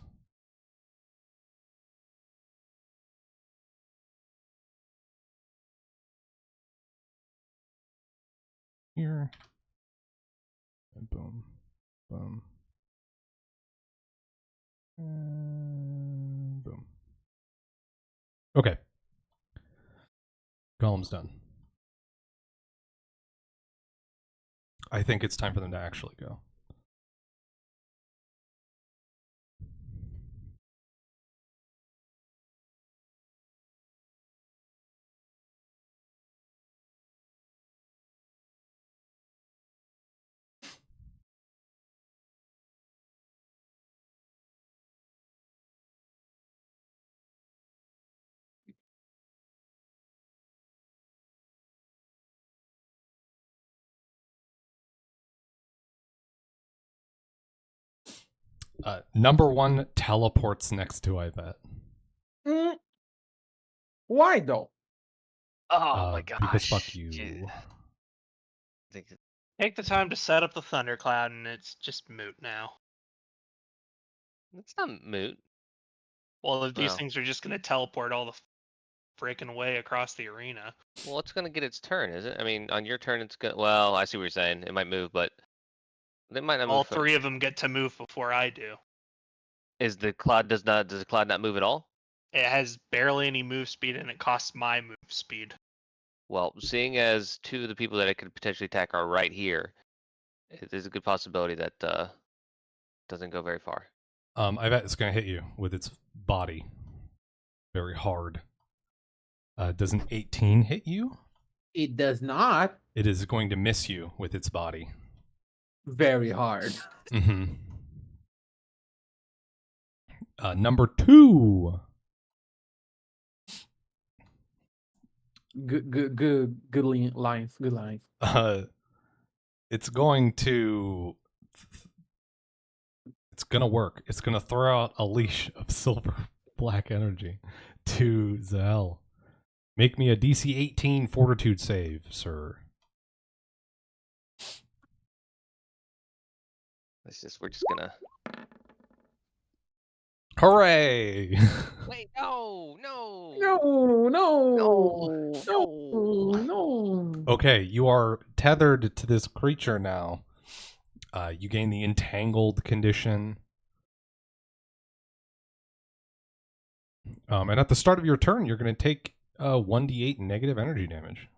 Here. And boom. Boom. And boom. Okay. Golem's done. I think it's time for them to actually go. Number one teleports next to Yvette. Mm. Why though? Oh my gosh. Because fuck you. Take the time to set up the thundercloud, and it's just moot now. It's not moot. Well, if these Well. things are just going to teleport all the freaking way across the arena. Well, it's gonna get its turn, is it? I mean, on your turn, it's gonna. Well, I see what you're saying. It might move, but they might not move. All three of them get to move before I do. Is the cloud does the cloud not move at all? It has barely any move speed, and it costs my move speed. Well, seeing as two of the people that I could potentially attack are right here, there's a good possibility that doesn't go very far. I bet it's going to hit you with its body very hard. Does an 18 hit you? It does not. It is going to miss you with its body. Very hard. Mm-hmm. Number two. Good lines. Good lines. It's going to work. It's gonna throw out a leash of silver black energy to Zell. Make me a DC 18 fortitude save, sir. We're just gonna. Hooray! Wait, no. No. Okay, you are tethered to this creature now. You gain the entangled condition. And at the start of your turn, you're going to take 1d8 negative energy damage.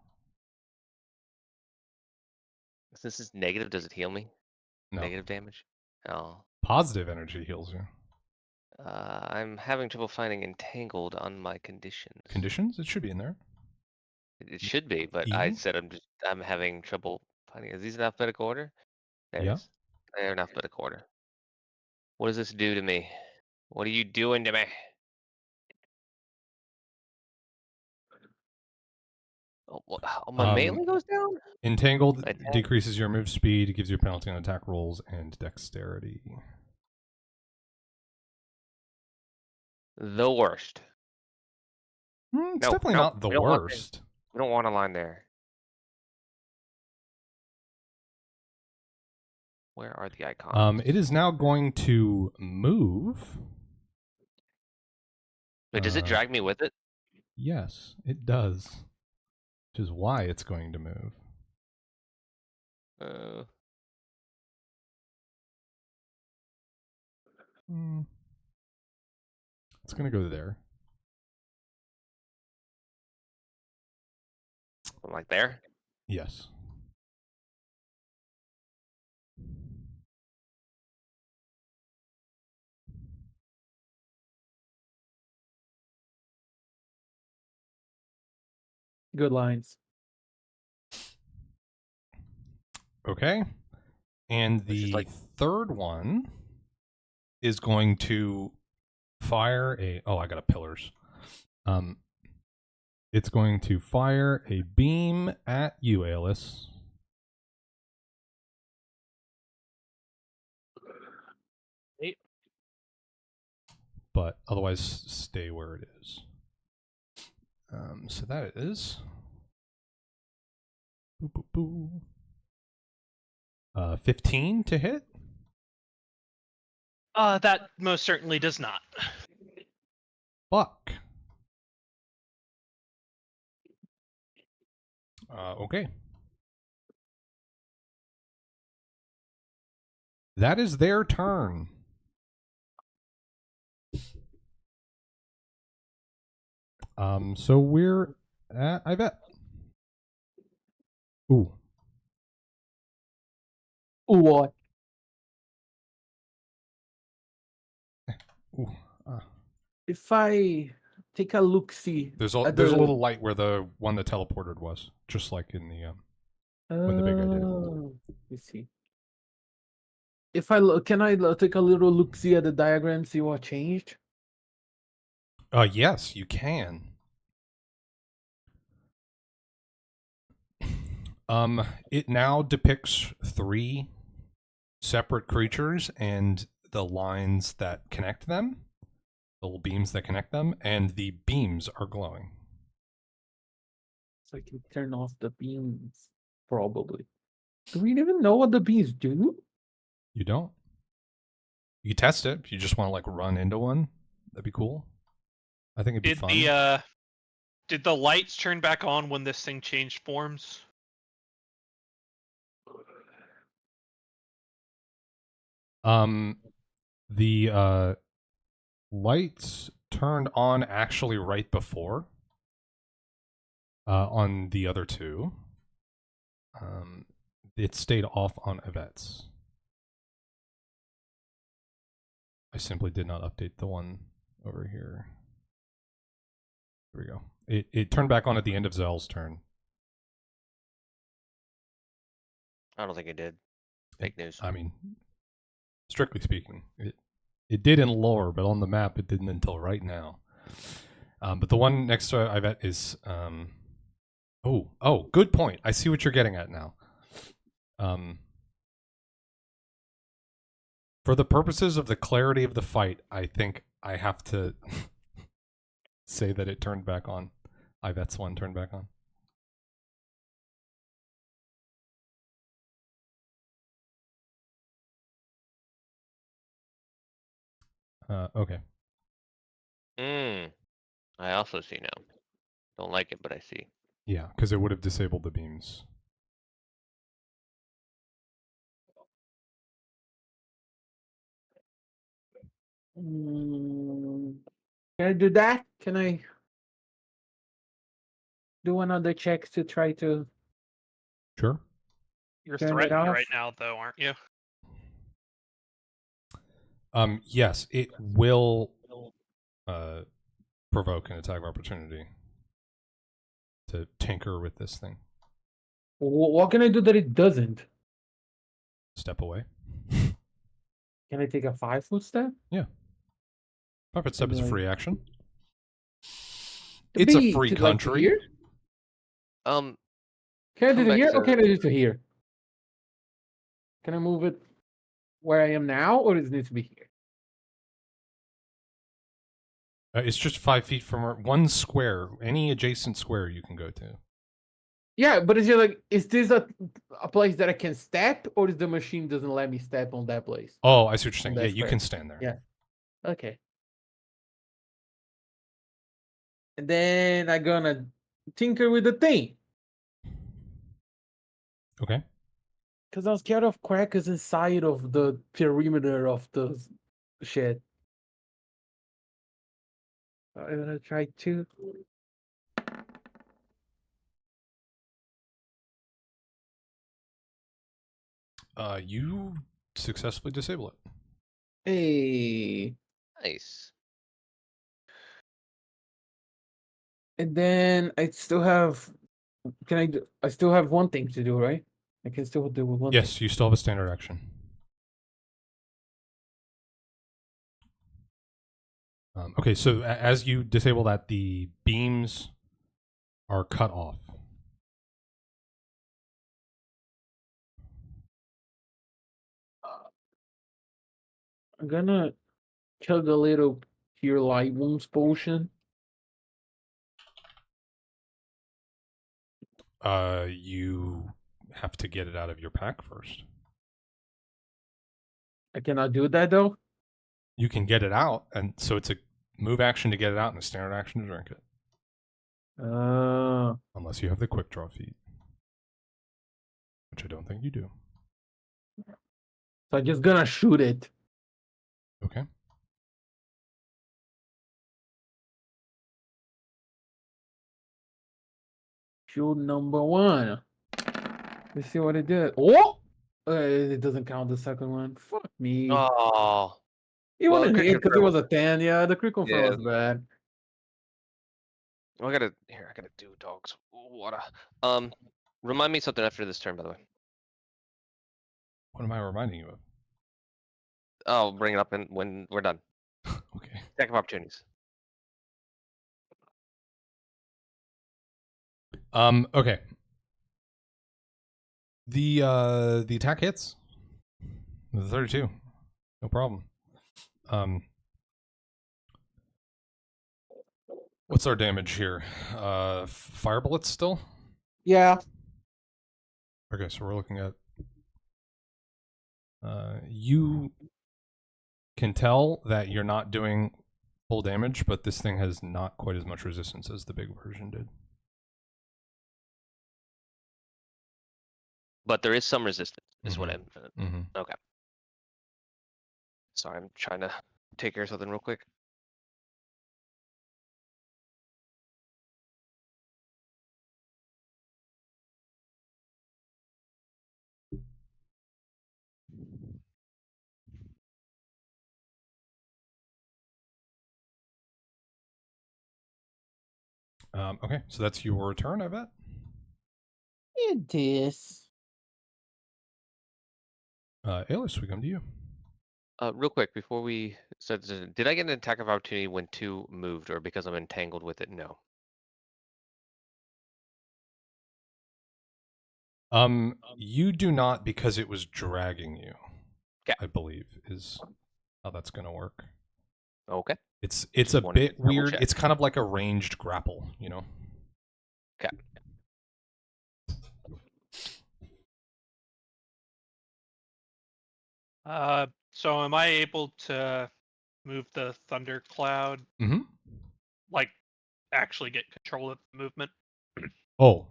Since it's negative, does it heal me? No. Negative damage? Oh. Positive energy heals you. I'm having trouble finding entangled on my conditions. Conditions? It should be in there. It should be, but E? I said I'm having trouble finding. Is these in alphabetical order? There it Yeah. is. They're in alphabetical order. What does this do to me? What are you doing to me? Oh, my melee goes down? Entangled Attack? decreases your move speed, gives you a penalty on attack rolls, and dexterity. The worst. It's definitely not the worst. We don't want a line there. Where are the icons? It is now going to move. Wait, does it drag me with it? Yes, it does. Which is why it's going to move. It's going to go there. Like there? Yes. Good lines. Okay. And Which is the like- third one is going to fire a. Oh, I got a pillars. It's going to fire a beam at you, Aeolus. Eight. But otherwise, stay where it is. So that is. Boo, boo, boo. 15 to hit. That most certainly does not. Fuck. Okay. That is their turn. So we're at, I bet. Ooh. What? Ooh. If I take a look, see. There's a little light where the one that teleported was, just like in the when the big guy did it. Let's see. If I look, can I take a little look, see at the diagram, see what changed? Yes, you can. It now depicts 3 separate creatures and the lines that connect them, the little beams that connect them, and the beams are glowing. So I can turn off the beams, probably. Do we even know what the beams do? You don't? You can test it if you just want to like run into one. That'd be cool. I think it'd be fun. Did the lights turn back on when this thing changed forms? The lights turned on actually right before on the other 2. It stayed off on Yvette's. I simply did not update the one over here. Here we go. It turned back on at the end of Zell's turn. I don't think it did. Fake news. I mean, strictly speaking, it did in lore, but on the map it didn't until right now. But the one next to Yvette is oh, good point. I see what you're getting at now. For the purposes of the clarity of the fight, I think I have to say that it turned back on. Yvette's one turned back on. Okay. I also see now. Don't like it, but I see. Yeah, because it would have disabled the beams. Can I do that? Can I do another check to try to? Sure. You're Turn it threatened off? right now, though, aren't you? Yes, it will provoke an attack of opportunity to tinker with this thing. What can I do that it doesn't? Step away. Can I take a 5-foot step? 5-foot step is a Like- free action. To It's a be- free to, like, to country. here? Um, Can I do Come to back here to- or can I do to here? Can I move it where I am now, or does it need to be here? It's just 5 feet from one square. Any adjacent square you can go to. Yeah, but is it like, is this a place that I can step, or is the machine doesn't let me step on that place? Oh, I see what you're saying. On Yeah, that you square. can stand there. Yeah. Okay. And then I'm gonna tinker with the thing. Okay. Because I was scared of crackers inside of the perimeter of the shit. I'm gonna try to. You successfully disable it. Hey. nice. And then I still have can I? I still have one thing to do, right? I can still do one. Yes, you still have a standard action. Okay, so as you disable that, the beams are cut off. I'm gonna chug a little Cure Light Wounds potion. You have to get it out of your pack first. I cannot do that though. You can get it out, and so it's a move action to get it out and a standard action to drink it. Unless you have the quick draw feat, which I don't think you do. So I'm just gonna shoot it. Okay. Shoot number 1. Let's see what it did. Oh! It doesn't count the second one. Fuck me. Oh. It well, wasn't quick hit because it confirm was a 10. Yeah, the quick confirm Yeah. was bad. I gotta do dogs water. Remind me something after this turn, by the way. What am I reminding you of? I'll bring it up when we're done. Okay. Attack of opportunities. Okay. The attack hits. The 32. No problem. What's our damage here? Fire bullets still? Yeah. Okay, so we're looking at you can tell that you're not doing full damage, but this thing has not quite as much resistance as the big version did. But there is some resistance, is what Mhm. I'm. Mm-hmm. Okay. Sorry, I'm trying to take care of something real quick. Okay, so that's your turn, I bet. It is. Aelis, we come to you. Real quick before we start this, did I get an attack of opportunity when 2 moved, or because I'm entangled with it? No. You do not, because it was dragging you. 'Kay. I believe is how that's gonna work. Okay. It's Just a wanted to bit double weird. check. It's kind of like a ranged grapple, you know. Okay. So am I able to move the thundercloud? Mm-hmm. Like, actually get control of the movement? Oh.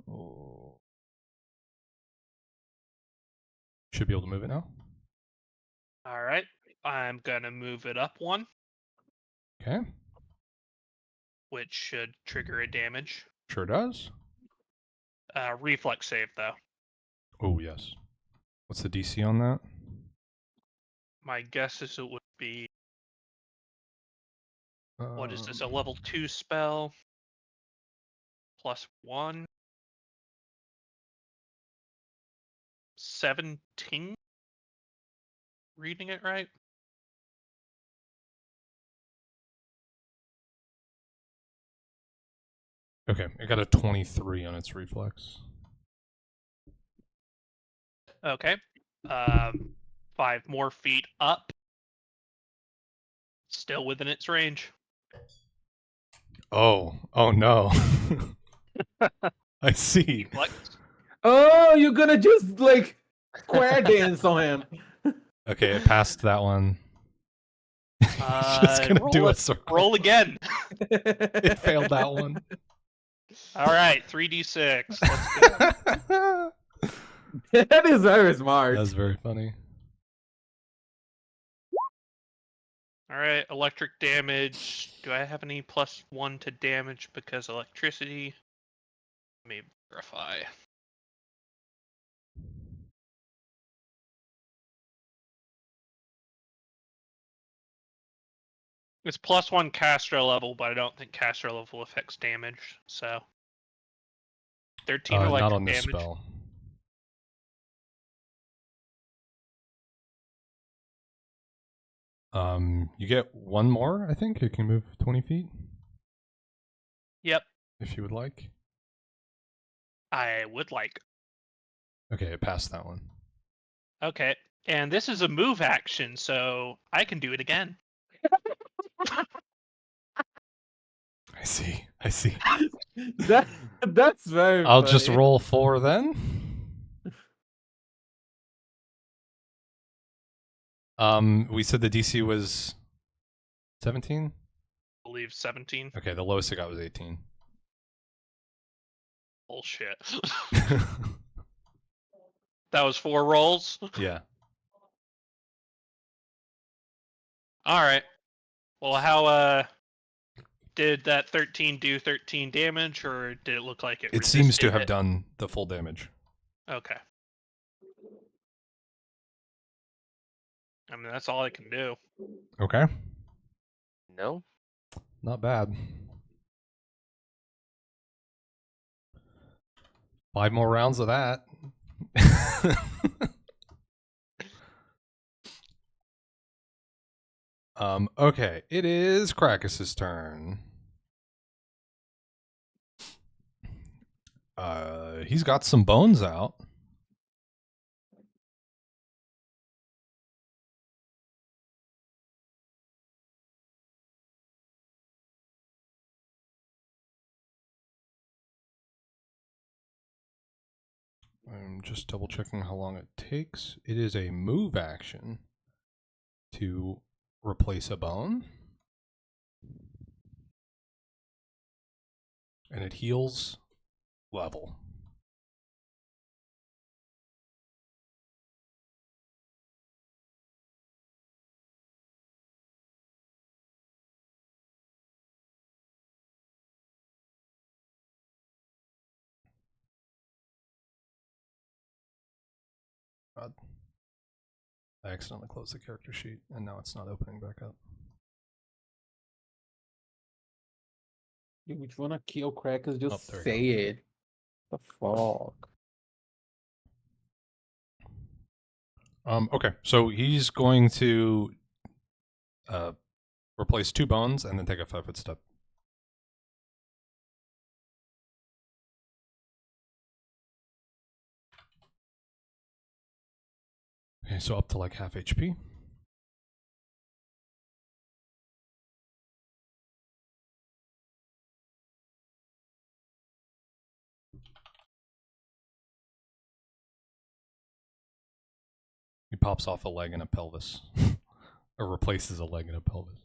Oh. Should be able to move it now. All right. I'm gonna move it up 1, Okay. which should trigger a damage. Sure does. Reflex save though. Oh yes. What's the DC on that? My guess is it would be, what is this? A level 2 spell +1. 17? Reading it right? Okay, I got a 23 on its reflex. Okay. 5 more feet up. Still within its range. Oh no. I see. Reflex. Oh, you're gonna just like square dance on him. Okay, it passed that one. Just gonna do a circle. Roll again. It failed that one. All right, 3d6. Let's go. That is very smart. That's very funny. All right, electric damage. Do I have any +1 to damage because electricity? Let me verify. It's +1 caster level, but I don't think caster level affects damage. So 13 Not electric on this damage. spell. You get one more, I think. It can move 20 feet. Yep, If you would like. I would like. Okay, it passed that one. Okay, and this is a move action, so I can do it again. I see. I see. That's very I'll just funny. roll 4 then. We said the DC was 17? I believe 17. Okay, the lowest I got was 18. Bullshit. That was 4 rolls. Yeah. All right. Well, how did that 13 do 13 damage, or did it look like It seems to resisted have it? done the full damage. Okay. I mean, that's all I can do. Okay. No. Not bad. 5 more rounds of that. Okay, it is Krakus's turn. He's got some bones out. I'm just double checking how long it takes. It is a move action to replace a bone. And it heals level. God. I accidentally closed the character sheet, and now it's not opening back up. If you wanna kill crackers, just there you say it. The fuck? Okay, so he's going to replace 2 bones and then take a 5-foot step. Okay, so up to like half HP. He pops off a leg and a pelvis. Or replaces a leg and a pelvis.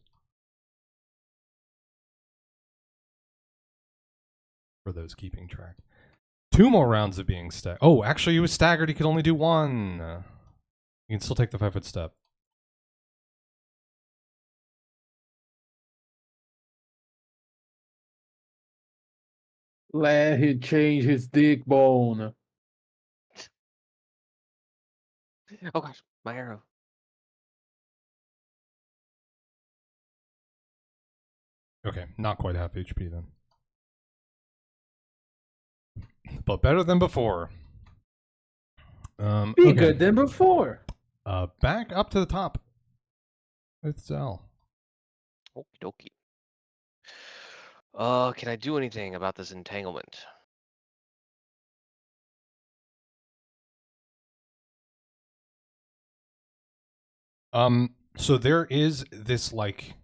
For those keeping track. 2 more rounds of being staggered. Oh, actually he was staggered. He could only do 1. He can still take the 5-foot step. Let him change his dick bone. Oh gosh, my arrow. Okay, not quite half HP then. But better than before. Be Okay. good than before. Back up to the top. With Zell. Okie dokie. Can I do anything about this entanglement? So there is this like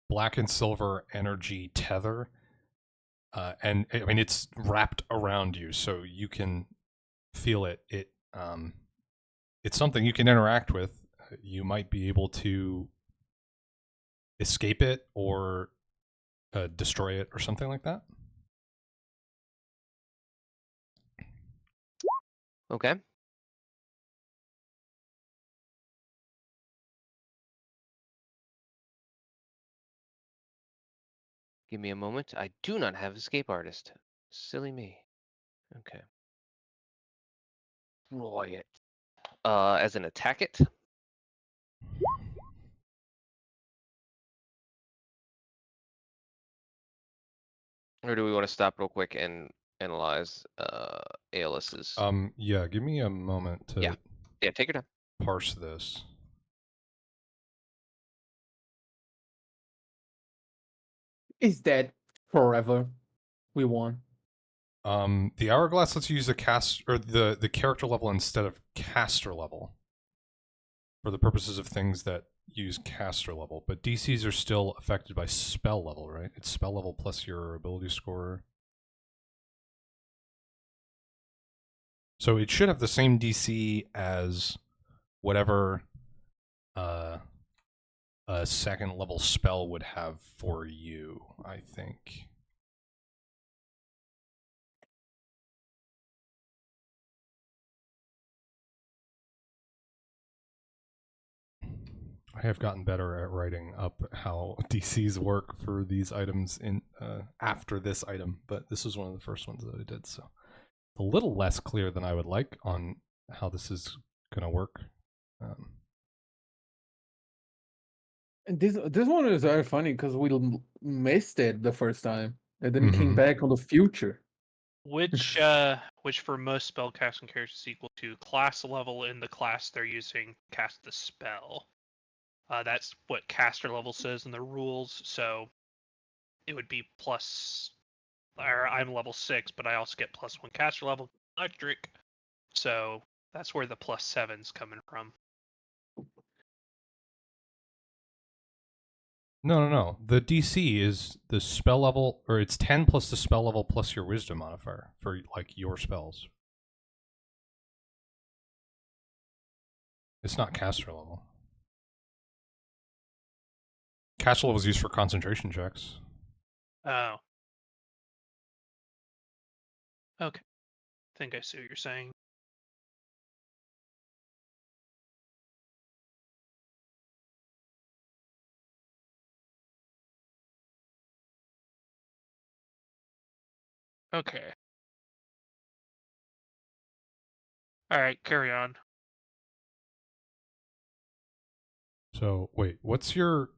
black and silver energy tether. And I mean it's wrapped around you, so you can feel it. It's something you can interact with. You might be able to escape it or destroy it or something like that. Okay. Give me a moment. I do not have escape artist. Silly me. Okay. Roy it. As an attack it. Or do we want to stop real quick and analyze Aeolus's? Yeah, give me a moment to Yeah, take your time. parse this. Is that forever? We won. The hourglass lets you use the cast or the character level instead of caster level for the purposes of things that use caster level, but DCs are still affected by spell level, right? It's spell level plus your ability score. So it should have the same DC as whatever a second level spell would have for you, I think. I have gotten better at writing up how DCs work for these items in after this item, but this was one of the first ones that I did, so a little less clear than I would like on how this is going to work. And this one is very funny because we missed it the first time, and then it came back on the future. Which for most spellcasting characters is equal to class level in the class they're using to cast the spell. That's what caster level says in the rules. So it would be plus. Or I'm level 6, but I also get +1 caster level electric. So that's where the +7's coming from. No. The DC is the spell level, or it's 10 plus the spell level plus your wisdom modifier for like your spells. It's not caster level. Caster level is used for concentration checks. Oh. Okay. I think I see what you're saying. Okay. All right, carry on. So wait, what's your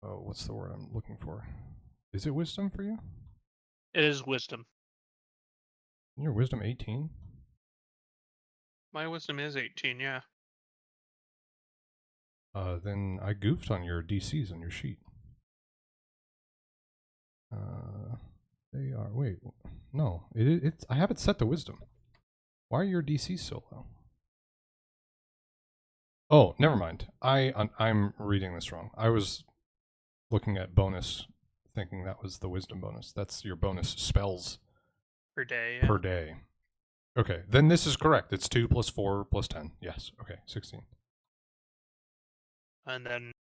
what's the word I'm looking for? Is it wisdom for you? It is wisdom. Your wisdom 18? My wisdom is 18, yeah. Then I goofed on your DCs on your sheet. They are, wait, no, it's I have it set to wisdom. Why are your DCs so low? Oh, never mind. I'm reading this wrong. I was looking at bonus, thinking that was the wisdom bonus. That's your bonus spells Per day. Yeah. per day. Okay, then this is correct. It's 2 plus 4 plus 10. Yes. Okay, 16. And then.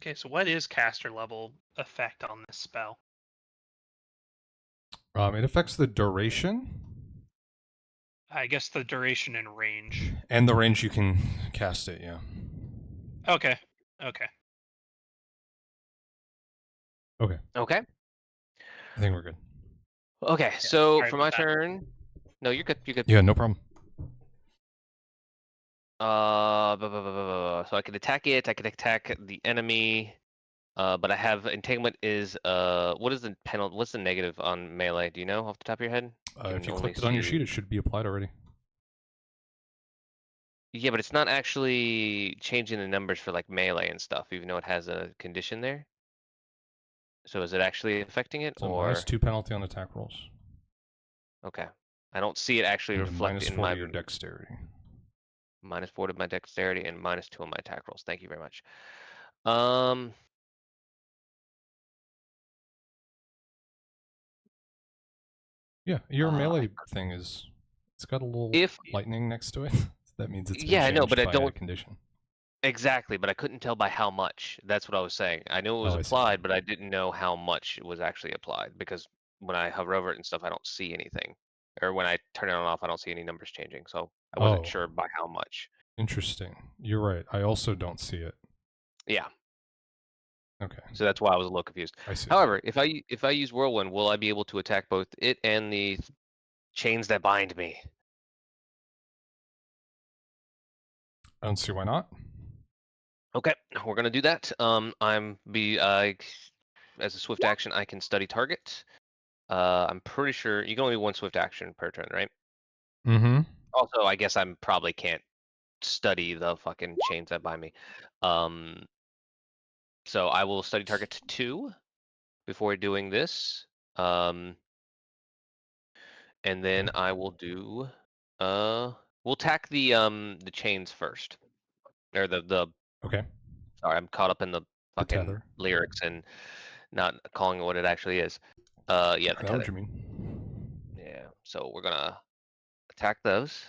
Okay, so what is caster level effect on this spell? It affects the duration. I guess the duration and range. And the range you can cast it, yeah. Okay. Okay. Okay. I think we're good. Okay, so sorry for my about that. turn. No, you're good. You're good. Yeah, no problem. So I can attack it. I can attack the enemy. But I have entanglement is what is the penalty? What's the negative on melee? Do you know off the top of your head? If you only clicked it on your see- sheet, it should be applied already. Yeah, but it's not actually changing the numbers for like melee and stuff, even though it has a condition there. So is it actually affecting it, It's a or -2 penalty on attack rolls. okay? I don't see it actually And a reflected in -4 my to your dexterity. -4 to my dexterity and -2 on my attack rolls. Thank you very much. Yeah, your melee thing is, it's got a little If lightning next to it. That means it's been yeah, I know, changed but I by a don't condition. exactly. But I couldn't tell by how much. That's what I was saying. I knew it was Oh, I see. applied, but I didn't know how much was actually applied because when I hover over it and stuff, I don't see anything. Or when I turn it on and off, I don't see any numbers changing. So I wasn't sure by how much. Interesting. You're right. I also don't see it. Yeah. Okay. So that's why I was a little confused. I see. However, if I use whirlwind, will I be able to attack both it and the chains that bind me? I don't see why not. Okay, we're gonna do that. As a swift action, I can study target. I'm pretty sure you can only do one swift action per turn, right? Mm-hmm. Also, I guess I'm probably can't study the fucking chains that bind me. So I will study target 2 before doing this. And then I will do we'll tack the chains first. Or the Okay. sorry, I'm caught up in the The fucking tether. lyrics and not calling it what it actually is. Yeah, the I know what tether. you mean. Yeah. So we're gonna attack those.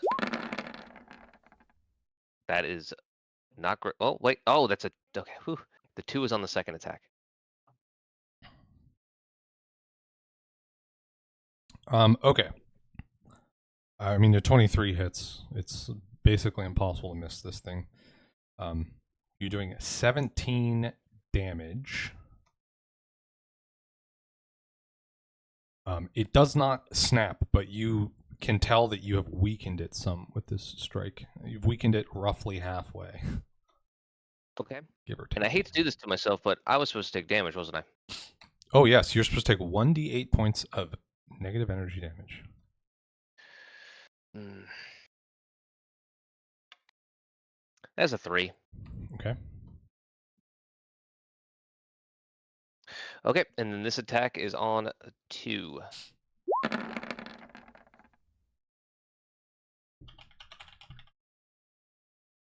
That is not great. Oh wait. Oh, that's a okay. Whew. The 2 is on the second attack. Okay. I mean, the 23 hits. It's basically impossible to miss this thing. You're doing 17 damage. It does not snap, but you can tell that you have weakened it some with this strike. You've weakened it roughly halfway, Okay. give or take. And I hate to do this to myself, but I was supposed to take damage, wasn't I? Oh, yes. You're supposed to take 1d8 points of negative energy damage. That's a 3. Okay. Okay, and then this attack is on 2.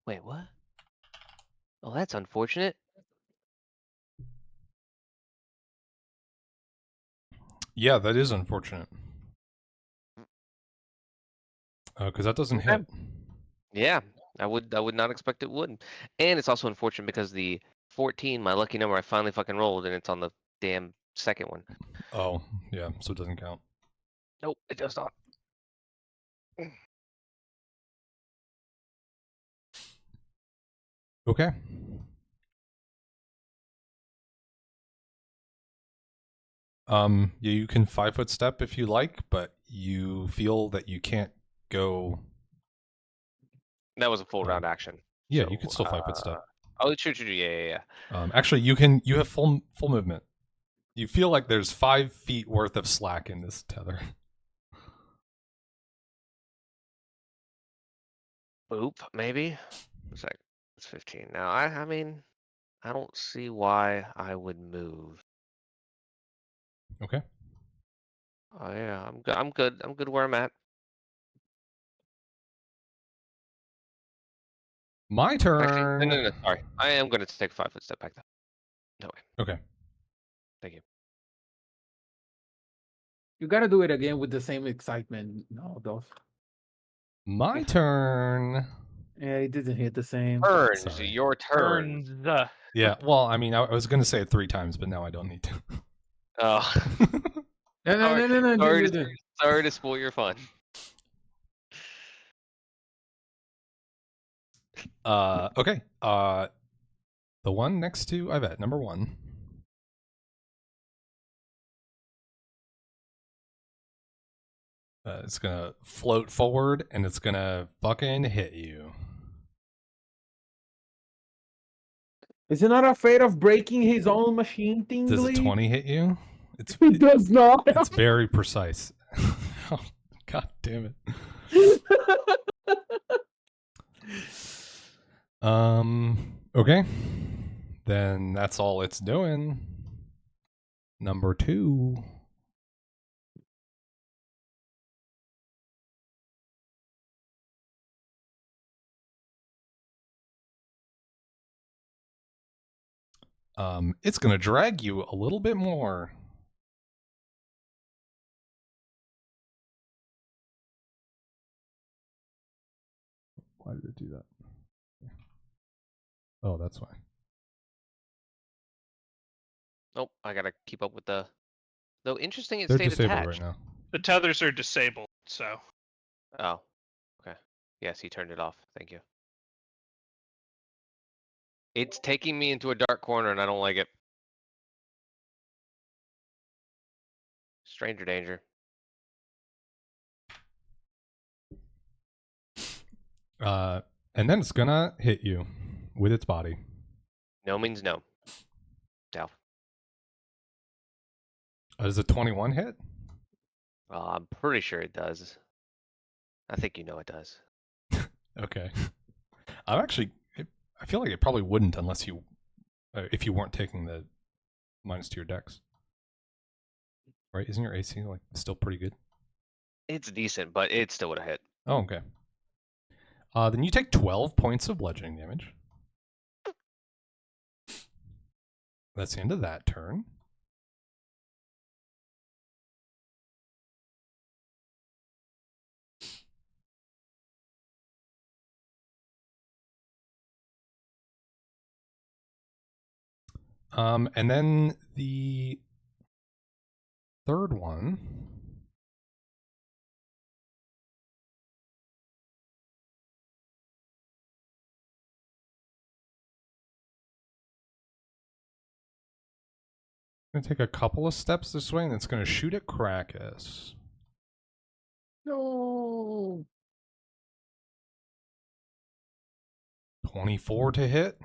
Wait, what? Oh, that's unfortunate. Yeah, that is unfortunate. Because that doesn't Okay. hit. Yeah, I would not expect it would. And it's also unfortunate because the 14, my lucky number, I finally fucking rolled, and it's on the damn second one. Oh, yeah. So it doesn't count. Nope, it does not. Okay. Yeah, you can 5-foot step if you like, but you feel that you can't go. That was a full round action. Yeah, So, you could still 5-foot step. Oh, true. Yeah. Actually, you have full movement. You feel like there's 5 feet worth of slack in this tether. Oop, maybe. It's like it's 15 now. I mean, I don't see why I would move. Okay. Oh yeah, I'm good. I'm good. I'm good where I'm at. My turn. Actually, no. Sorry, I am going to take a 5-foot step back. No way. Okay. Thank you. You gotta do it again with the same excitement. No, Dolph. My turn. Yeah, it didn't hit the same. Turns. Sorry. Your turn. Turns. Yeah. Well, I mean, I was going to say it 3 times, but now I don't need to. Oh. No. Sorry to spoil your fun. Okay. The one next to Yvette, number 1. It's gonna float forward and it's gonna fucking hit you. Is he not afraid of breaking his own machine thing? Does a 20 hit you? He does not. It's very precise. Oh, God damn it. Okay. Then that's all it's doing. Number 2. It's gonna drag you a little bit more. Why did it do that? Oh, that's why. Nope, I gotta keep up with the. Though interesting, it They're stayed disabled attached. right now. The tethers are disabled, so. Oh, okay. Yes, he turned it off. Thank you. It's taking me into a dark corner, and I don't like it. Stranger danger. And then it's gonna hit you with its body. No means no. Dow. Does a 21 hit? I'm pretty sure it does. I think you know it does. Okay. I'm actually. I feel like it probably wouldn't unless you, if you weren't taking the minus to your dex. Right? Isn't your AC like still pretty good? It's decent, but it still would have hit. Oh, okay. Then you take 12 points of bludgeoning damage. That's the end of that turn. And then the third one. I'm gonna take a couple of steps this way, and it's gonna shoot at Krakus. No. 24 to hit.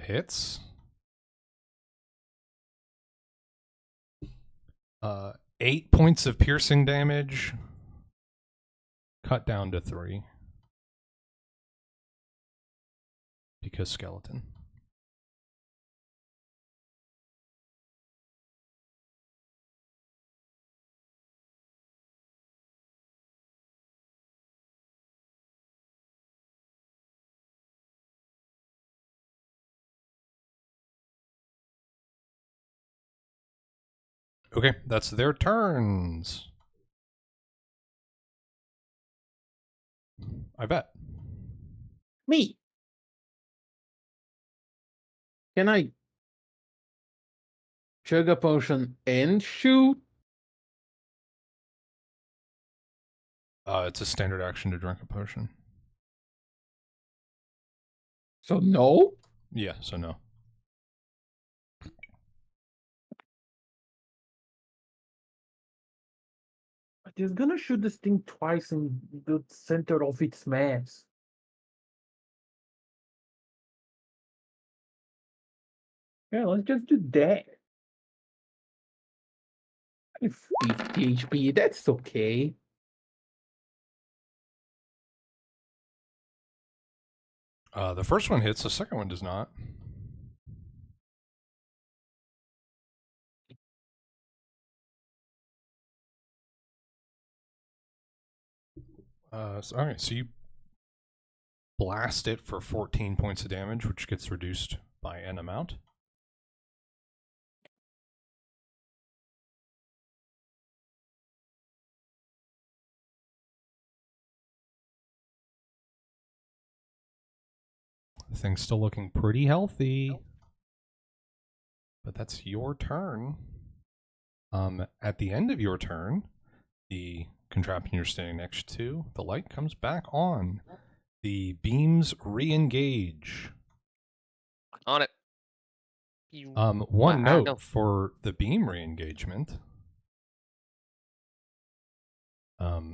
Hits. 8 points of piercing damage. Cut down to 3. Because skeleton. Okay, that's their turns. I bet. Me. Can I chug a potion and shoot? It's a standard action to drink a potion. So no? Yeah, so no. But he's gonna shoot this thing twice in the center of its mass. Yeah, let's just do that. 50 HP, that's okay. The first one hits, the second one does not. Alright, so you blast it for 14 points of damage, which gets reduced by an amount. The thing's still looking pretty healthy. But that's your turn. At the end of your turn, the contraption you're standing next to, the light comes back on. The beams re-engage. On it. One Wow, note no. for the beam re-engagement. Ooh.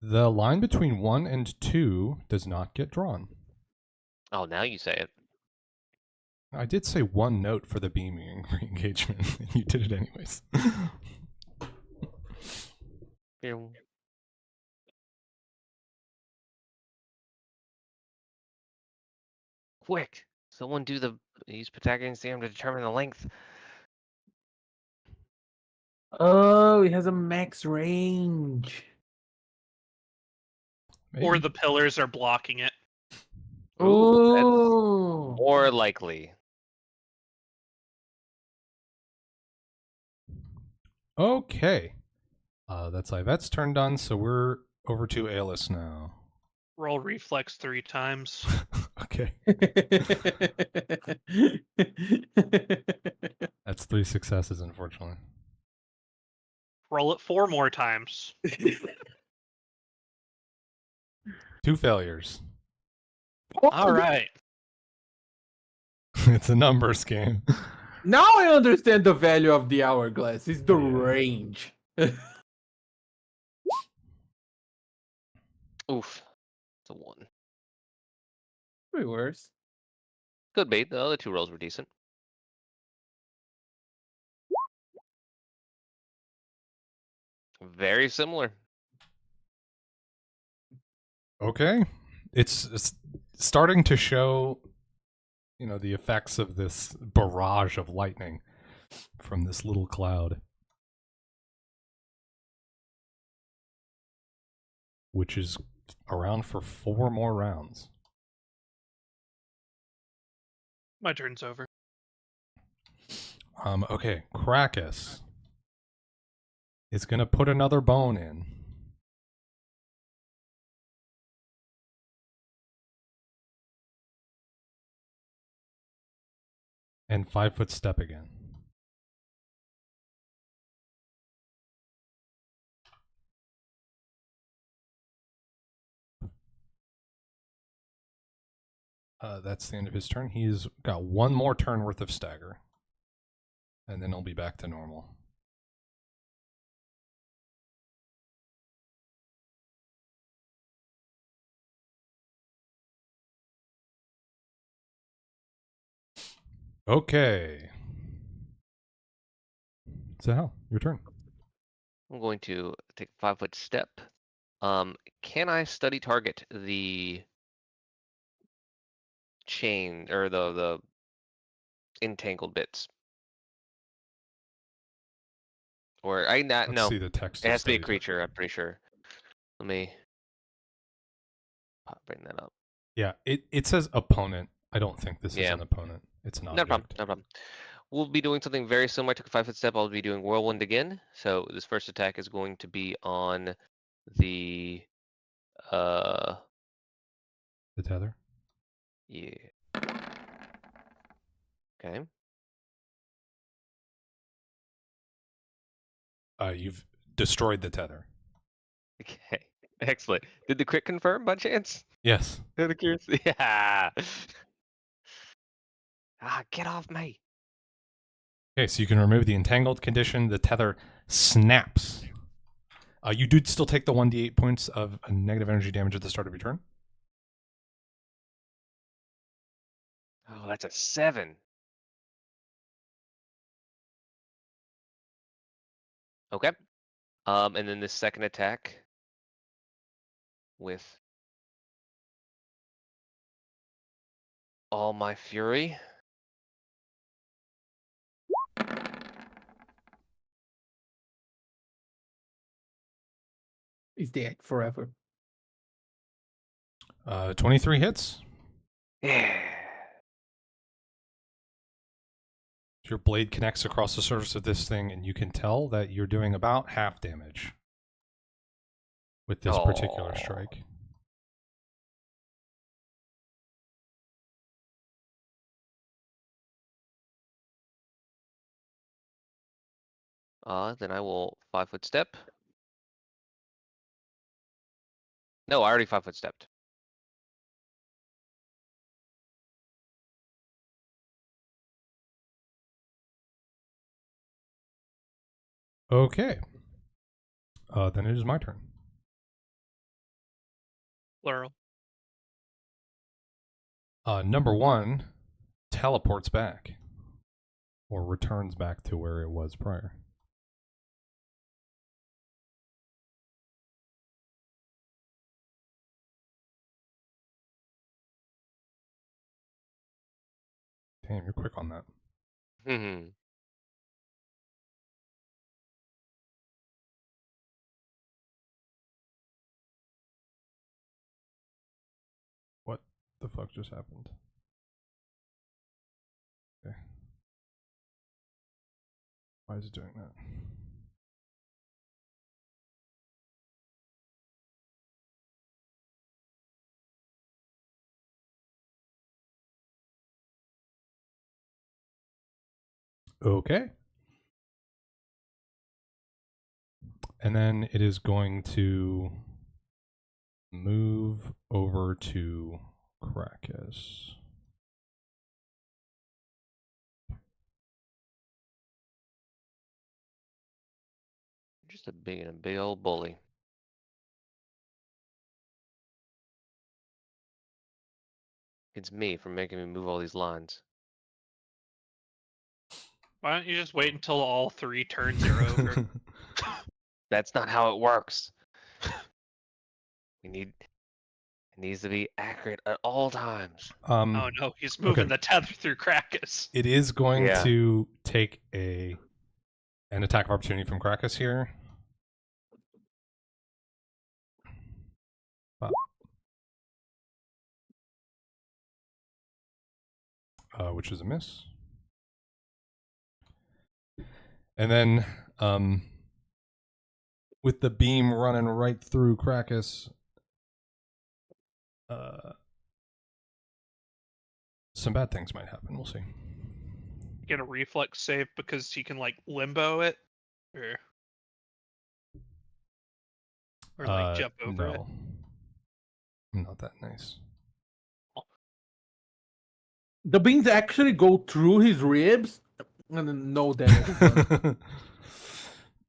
The line between 1 and 2 does not get drawn. Oh, now you say it. I did say one note for the beaming re-engagement. You did it anyways. Quick! Someone use Pythagorean theorem to determine the length. Oh, it has a max range. Maybe. Or the pillars are blocking it. Ooh, that's Oh, more likely. Okay. That's Ivette's turn done, so we're over to Aeolus now. Roll reflex 3 times. Okay. That's 3 successes, unfortunately. Roll it 4 more times. 2 failures. All right. It's a numbers game. Now I understand the value of the hourglass. It's the Yeah. range. Oof. It's a 1. Pretty worse. Could be. The other 2 rolls were decent. Very similar. Okay. It's starting to show, the effects of this barrage of lightning from this little cloud, which is around for 4 more rounds. My turn's over. Okay, Krakus is gonna put another bone in. And 5-foot step again. That's the end of his turn. He's got 1 more turn worth of stagger. And then he'll be back to normal. Okay. Sahel, your turn. I'm going to take a 5-foot step. Can I study target the chain or the entangled bits? Or I not Let's no. see the text. It of has to be a study creature. I'm pretty sure. Let me bring that up. Yeah, it says opponent. I don't think this is Yeah. an opponent. It's an No problem. object. No problem. We'll be doing something very similar. I took a 5-foot step. I'll be doing whirlwind again. So this first attack is going to be on the The tether. yeah. Okay. You've destroyed the tether. Okay. Excellent. Did the crit confirm by chance? Yes. Out of curiosity. Yeah. Get off me. Okay, so you can remove the entangled condition. The tether snaps. You do still take the 1d8 points of negative energy damage at the start of your turn. Oh, that's a 7. Okay. And then the second attack with all my fury. He's dead forever. 23 hits. Yeah. Your blade connects across the surface of this thing, and you can tell that you're doing about half damage with this particular strike. Then I will 5-foot step. No, I already 5-foot stepped. Okay. Then it is my turn. Plural. Number 1 teleports back, or returns back to where it was prior. Damn, you're quick on that. Hmm. What the fuck just happened? Okay. Why is it doing that? Okay. And then it is going to move over to Krakus. Just a big old bully. It's me for making me move all these lines. Why don't you just wait until all 3 turns are over? That's not how it works. It needs to be accurate at all times. Oh no, he's moving okay. the tether through Krakus. It is going Yeah. to take an attack of opportunity from Krakus here. Which is a miss. And then, with the beam running right through Krakus, some bad things might happen. We'll see. Get a reflex save because he can like limbo it, or like jump over it. No. Not that nice. The beams actually go through his ribs, and then no damage.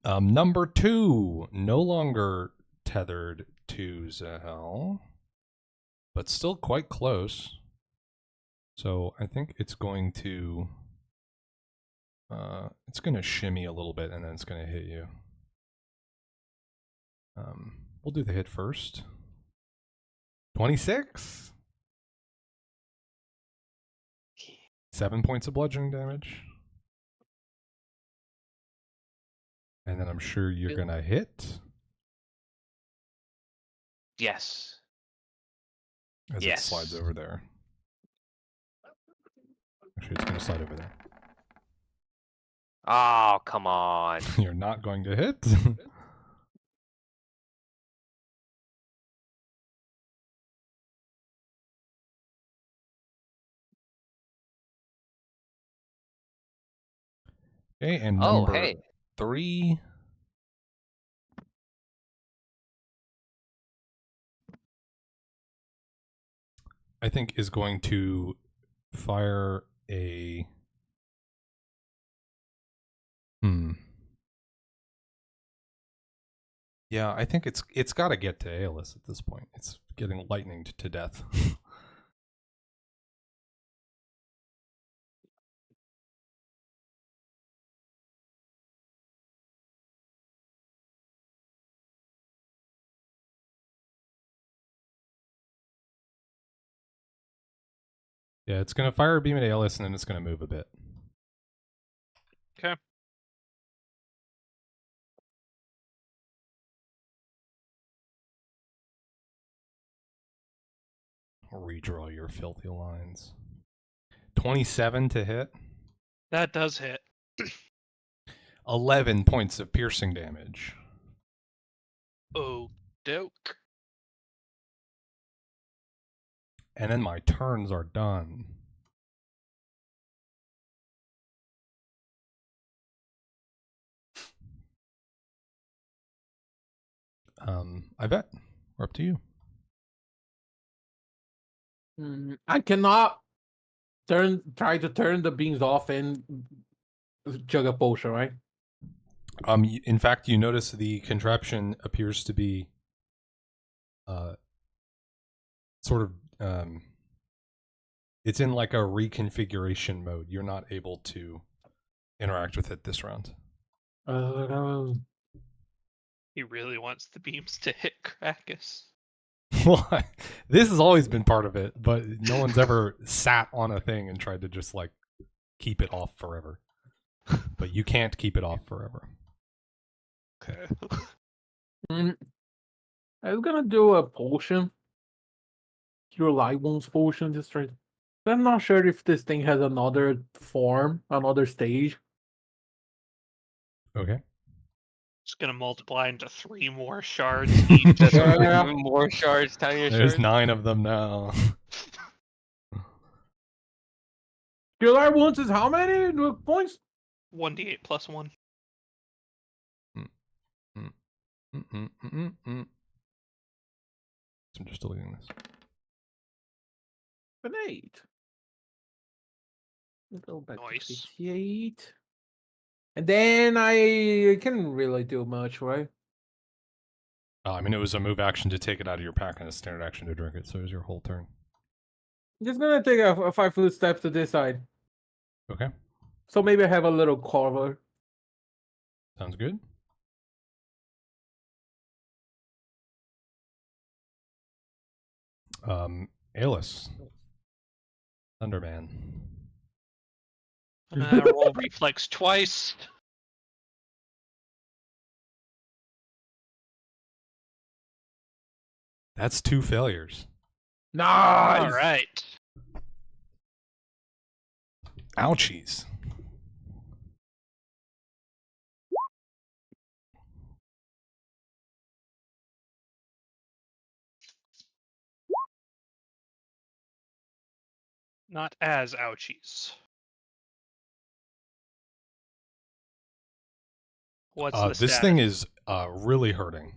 Number 2, no longer tethered to Zahel, but still quite close. So I think it's going to shimmy a little bit, and then it's going to hit you. We'll do the hit first. 26. 7 points of bludgeoning damage. And then I'm sure you're going to hit. Yes. As it slides over there. Actually, it's going to slide over there. Oh, come on. You're not going to hit. Okay, and number 3. I think is going to fire a... Yeah, I think it's got to get to Aeolus at this point. It's getting lightninged to death. Yeah, it's going to fire a beam at Aeolus, and then it's going to move a bit. Okay. Redraw your filthy lines. 27 to hit. That does hit. 11 points of piercing damage. Oh, doke. And then my turns are done. I bet. We're up to you. I cannot try to turn the beams off and chug a potion, right? In fact, you notice the contraption appears to be sort of it's in like a reconfiguration mode. You're not able to interact with it this round. He really wants the beams to hit Krakus. Well, this has always been part of it, but no one's ever sat on a thing and tried to just like keep it off forever. But you can't keep it off forever. Okay. I was gonna do a potion. Cure light wounds potion, just try. But I'm not sure if this thing has another form, another stage. Okay. Just gonna multiply into 3 more shards each. Just more shards, tinier There's shards. 9 of them now. Cure light wounds is how many points? 1d8 plus 1. I'm just deleting this. An 8. Let's go back Nice. to 58. And then I can't really do much, right? I mean, it was a move action to take it out of your pack and a standard action to drink it, so it was your whole turn. Just gonna take a 5-foot step to this side. Okay, So maybe I have a little cover. sounds good. Alis, Thunderman. Roll reflex twice. That's 2 failures. Nice. All right. Ouchies. Not as ouchies. What's the This status? thing is really hurting.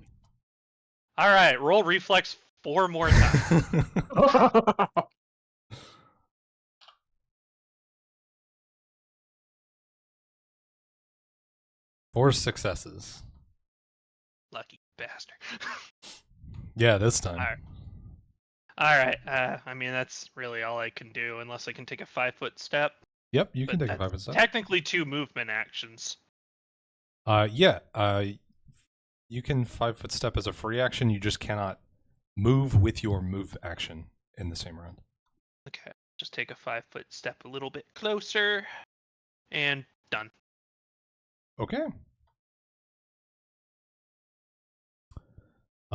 All right, roll reflex 4 more times. 4 successes. Lucky bastard. Yeah, this time. All right. All right. I mean, that's really all I can do, unless I can take a 5-foot step. Yep, you can But take a that's 5-foot step. Technically, 2 movement actions. Yeah. You can 5-foot step as a free action. You just cannot move with your move action in the same round. Okay. Just take a 5-foot step a little bit closer, and done. Okay.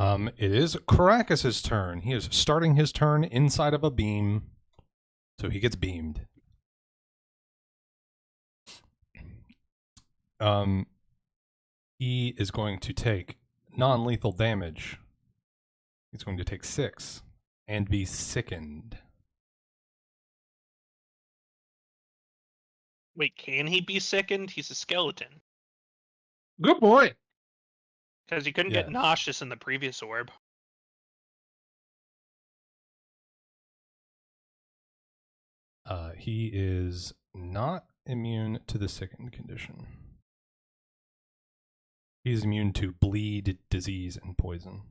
It is Caracas's turn. He is starting his turn inside of a beam, so he gets beamed. He is going to take non-lethal damage. He's going to take 6 and be sickened. Wait, can he be sickened? He's a skeleton. Good point. Because he couldn't Yeah. get nauseous in the previous orb. He is not immune to the sickened condition. He's immune to bleed, disease, and poison.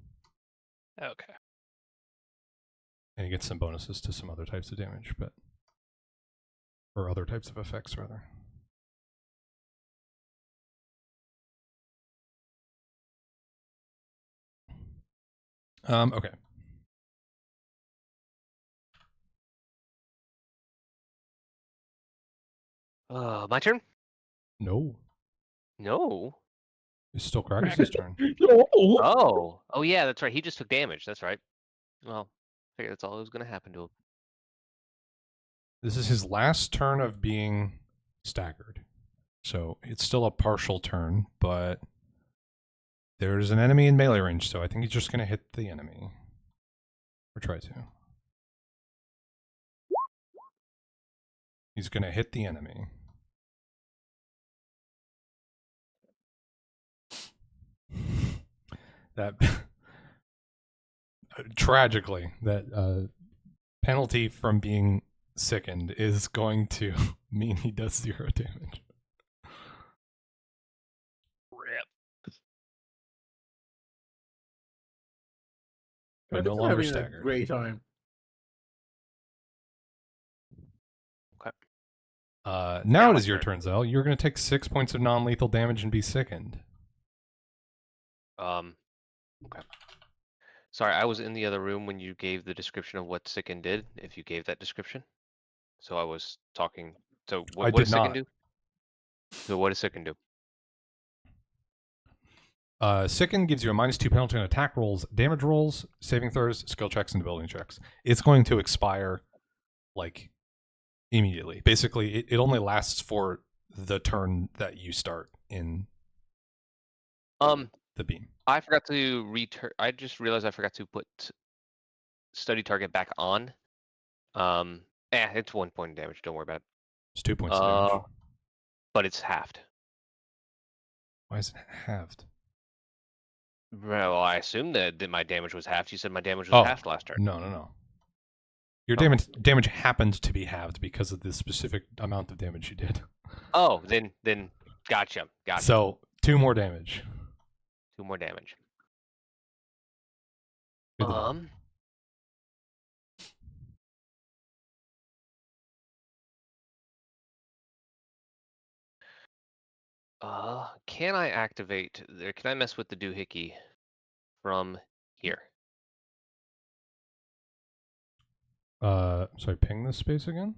Okay. And he gets some bonuses to some other types of damage, but... or other types of effects, rather. Okay. My turn? No. No. It's still Krakus' turn. Oh, yeah, that's right. He just took damage. That's right. Well, I figured that's all that was going to happen to him. This is his last turn of being staggered. So it's still a partial turn, but there's an enemy in melee range, so I think he's just going to hit the enemy. Or try to. He's going to hit the enemy. That tragically, that penalty from being sickened is going to mean he does 0 damage. Rip. But Krakus no is longer having a staggered. great time. Now it my is your turn, Zell. You're going to take 6 points of non-lethal damage and be sickened. Okay. Sorry, I was in the other room when you gave the description of what Sicken did, if you gave that description. So I was talking. So what did does Sicken not. do? So what does Sicken do? Sicken gives you a -2 penalty on attack rolls, damage rolls, saving throws, skill checks, and ability checks. It's going to expire, like, immediately. Basically, it only lasts for the turn that you start in the beam. I forgot to return. I just realized I forgot to put study target back on. It's 1 point of damage. Don't worry about it. It's 2 points of damage. But it's halved. Why is it halved? Well, I assumed that my damage was halved. You said my damage was halved last turn. No. Your damage happened to be halved because of the specific amount of damage you did. Oh, then gotcha. So 2 more damage. 2 more damage. Good luck. Can I activate there? Can I mess with the doohickey from here? Sorry, ping this space again.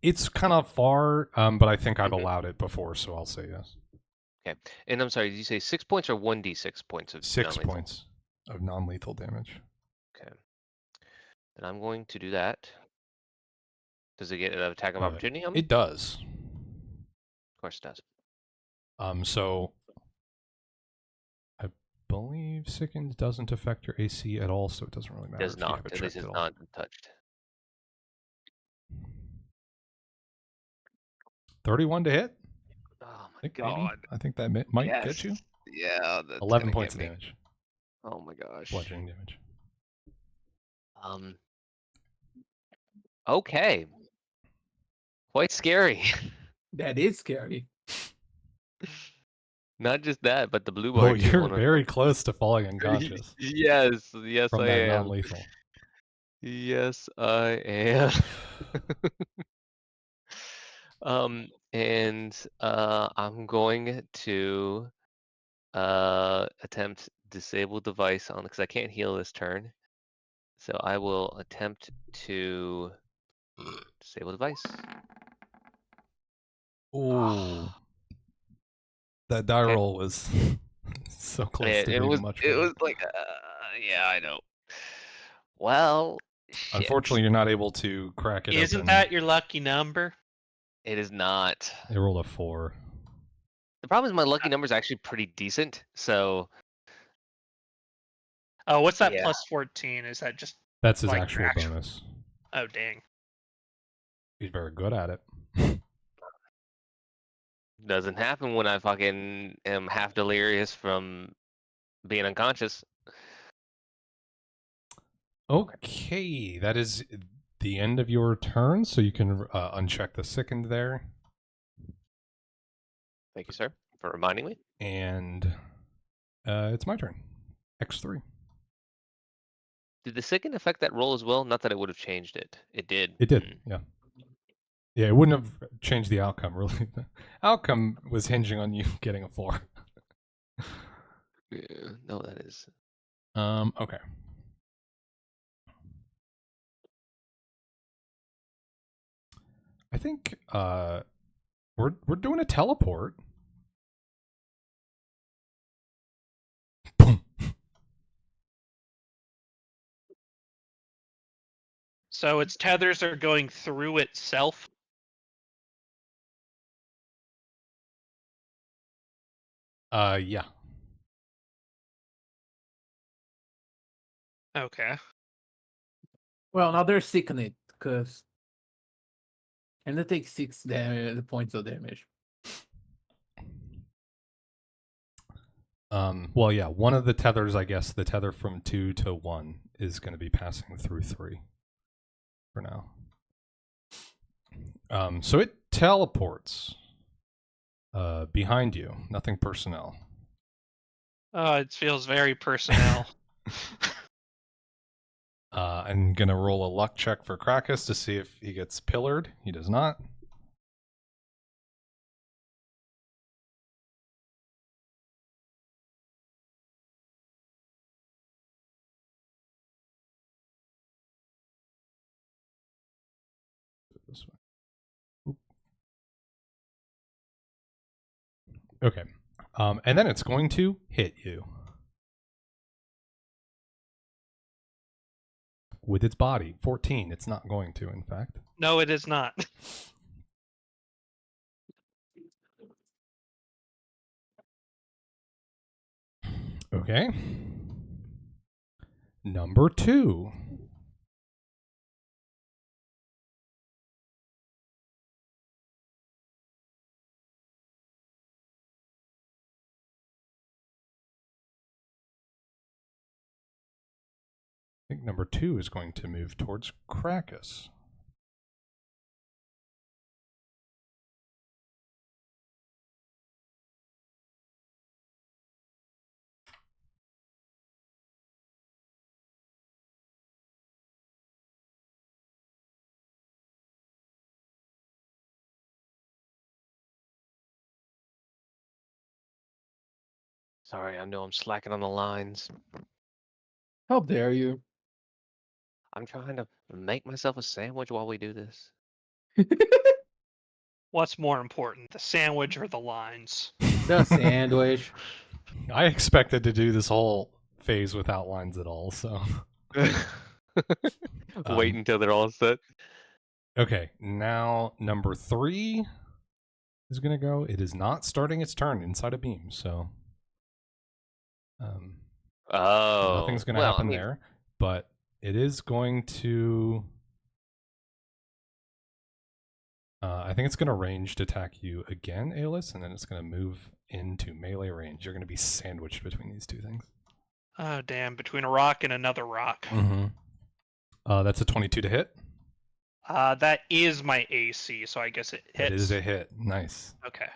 It's kind of far, but I think I've allowed it before, so I'll say yes. Okay. And I'm sorry, did you say 6 points or 1d6 points of 6 non-lethal? points of non-lethal damage. Okay. Then I'm going to do that. Does it get an attack of opportunity on me? It does. Of course it does. So I believe Sickened doesn't affect your AC at all, so it doesn't really matter. Does if you not. have it At least checked it's at all. not touched. 31 to hit. Oh my Maybe. god. I think that might Yes. get you. Yeah, that's 11 gonna points get of me. damage. Oh my gosh. Bludgeoning damage. Okay. Quite scary. That is scary. Not just that, but the blue bar Oh, too. you're Hold on. very close to falling unconscious Yes, from I that am. non-lethal. Yes, I am. I'm going to attempt disable device on because I can't heal this turn. So I will attempt to disable device. Ooh. That die Okay. roll was so close to It being was much it better. was like yeah, I know. Well, shit. Unfortunately, you're not able to crack it Isn't open. that your lucky number? It is not. They rolled a 4. The problem is my lucky number is actually pretty decent. So Oh, what's that Yeah. plus 14? Is that just That's his like actual your actual- bonus. Oh, dang. He's very good at it. doesn't happen when I fucking am half delirious from being unconscious. Okay, that is the end of your turn, so you can uncheck the Sickened there. Thank you, sir, for reminding me. And it's my turn. X3. Did the second affect that roll as well? Not that it would have changed it. It did. It did, yeah. Yeah, it wouldn't have changed the outcome, really. The outcome was hinging on you getting a 4. Yeah, no, that is. Okay. I think we're doing a teleport. Boom. So its tethers are going through itself. Yeah. Okay. Well, now they're sickened because, and they take 6 points of damage. Well, yeah, one of the tethers, I guess, the tether from 2 to 1 is going to be passing through 3 for now. So it teleports behind you. Nothing personnel. Oh, it feels very personnel. I'm going to roll a luck check for Krakus to see if he gets pillared. He does not. This way. Oop. Okay. And then it's going to hit you with its body. 14. It's not going to, in fact. No, it is not. Okay. Number 2. I think number 2 is going to move towards Krakus. Sorry, I know I'm slacking on the lines. How dare you? I'm trying to make myself a sandwich while we do this. What's more important, the sandwich or the lines? The sandwich. I expected to do this whole phase without lines at all, so. Wait until they're all set. Okay, now number 3 is going to go. It is not starting its turn inside a beam, so. Nothing's going to happen there, but it is going to. I think it's going to ranged attack you again, Aeolus, and then it's going to move into melee range. You're going to be sandwiched between these two things. Oh, damn. Between a rock and another rock. Mm-hmm. That's a 22 to hit. That is my AC, so I guess it hits. It is a hit. Nice. Okay.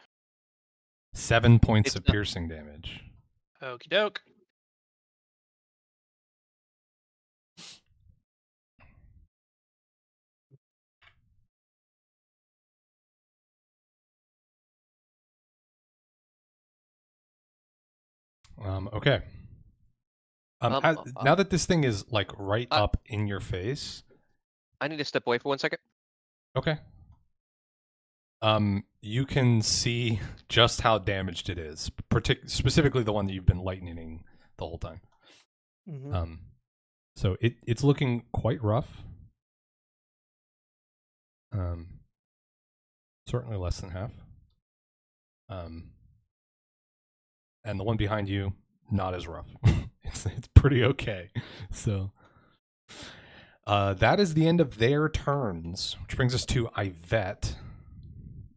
7 points of piercing damage. Okie doke. Okay. Now that this thing is like right up in your face, I need to step away for 1 second. Okay. You can see just how damaged it is, specifically the one that you've been lightning the whole time. Mm-hmm. So it's looking quite rough. Certainly less than half. And the one behind you, not as rough. It's pretty okay. So that is the end of their turns, which brings us to Yvette.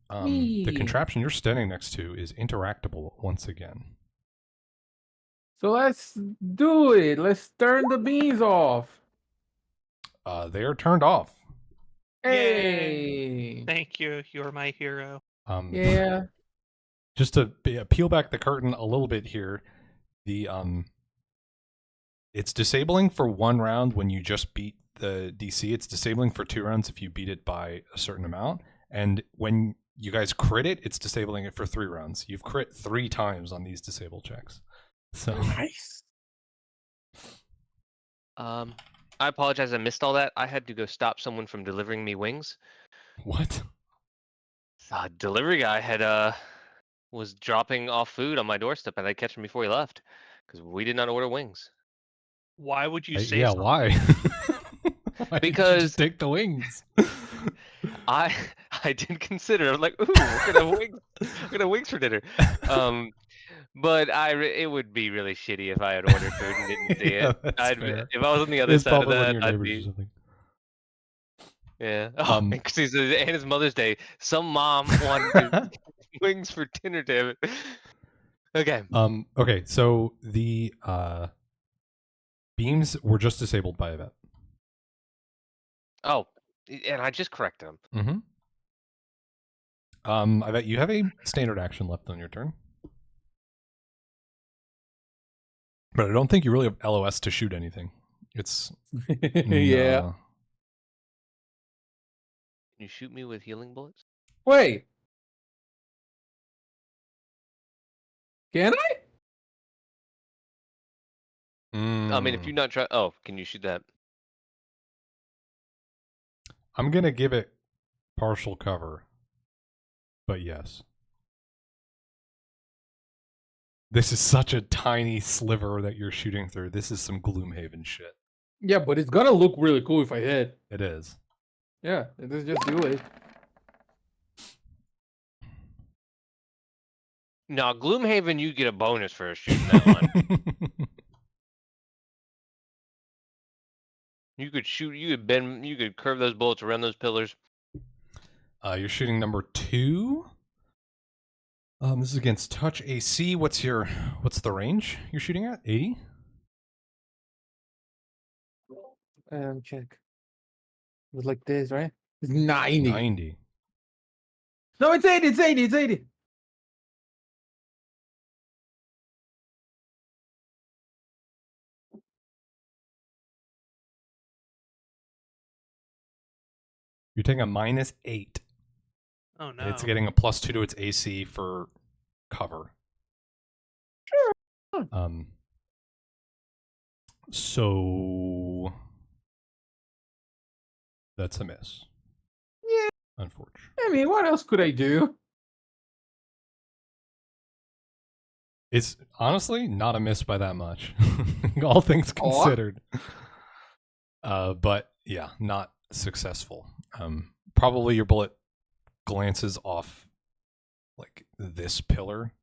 The contraption you're standing next to is interactable once again. So let's do it. Let's turn the beams off. They are turned off. Hey. Thank you. You're my hero. Yeah. Just to peel back the curtain a little bit here, it's disabling for 1 round when you just beat the DC. It's disabling for 2 rounds if you beat it by a certain amount. And when you guys crit it, it's disabling it for 3 rounds. You've crit 3 times on these disable checks. So nice. I apologize, I missed all that. I had to go stop someone from delivering me wings. What? Delivery guy had was dropping off food on my doorstep, and I catch him before he left because we did not order wings. Why would you say yeah, something? why? Why Because did you just take the wings. I did consider. I'm like, ooh, we're gonna have wings. We're gonna have wings for dinner. But it would be really shitty if I had ordered food and didn't see it. If I was on the other side of that, I'd be. Yeah. Because and his Mother's Day, some mom wanted wings for dinner. Damn it. Okay. Okay. So the beams were just disabled by Yvette. Oh, and I just corrected them. Mm-hmm. I bet you have a standard action left on your turn. But I don't think you really have LOS to shoot anything. It's yeah. Can you shoot me with healing bullets? Wait. Can I? I mean, if you not try. Oh, can you shoot that? I'm gonna give it partial cover, but yes. This is such a tiny sliver that you're shooting through. This is some Gloomhaven shit. Yeah, but it's gonna look really cool if I hit. It is. Yeah, let's just do it. No, Gloomhaven, you get a bonus for shooting that one. You could shoot. You could bend. You could curve those bullets around those pillars. You're shooting number 2. This is against touch AC. What's the range you're shooting at? 80? Check. It was like this, right? It's 90. 90. No, it's 80. It's 80. It's 80. You're taking a -8. Oh no. It's getting a +2 to its AC for cover. So that's a miss. Yeah. Unfortunately. I mean, what else could I do? It's honestly not a miss by that much, all things considered. But yeah, not successful. Probably your bullet glances off like this pillar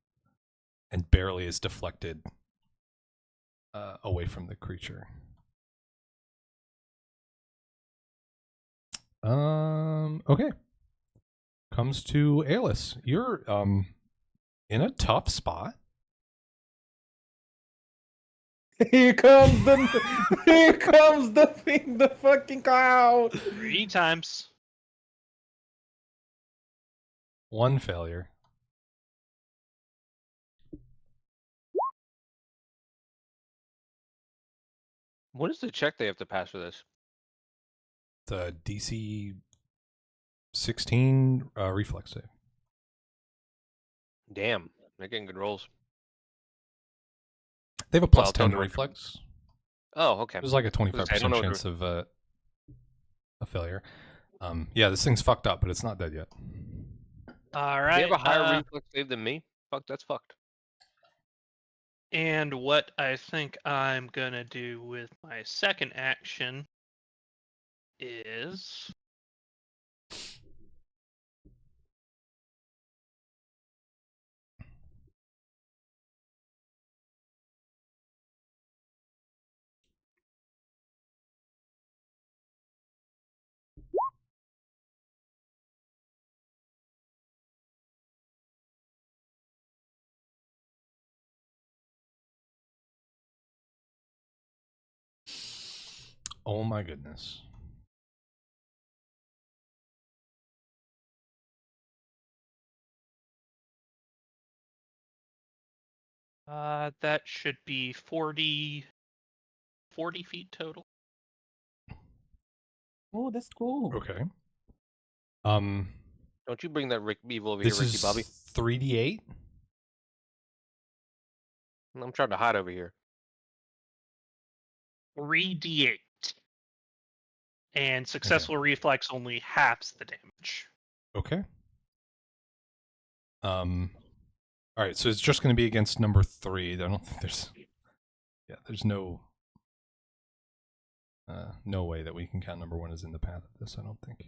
and barely is deflected away from the creature. Okay. Comes to Aeolus. You're in a tough spot. Here comes the thing, the fucking cloud. 3 times. One failure. What is the check they have to pass for this? The DC 16 reflex save. Damn, they're getting good rolls. They have a plus Well, 10 don't- reflex. Oh, okay. There's like a I don't 25% know chance of a failure. Yeah, this thing's fucked up, but it's not dead yet. All Do right. you have a higher reflex save than me? Fuck, that's fucked. And what I think I'm gonna do with my second action is Oh my goodness. that should be 40 feet total. Oh, that's cool. Okay. Don't you bring that Rick Beevil over This here, Ricky is Bobby? 3d8. I'm trying to hide over here. 3d8. And successful reflex only halves the damage. Okay. All right, so it's just going to be against number 3. I don't think there's no way that we can count number 1 as in the path of this, I don't think.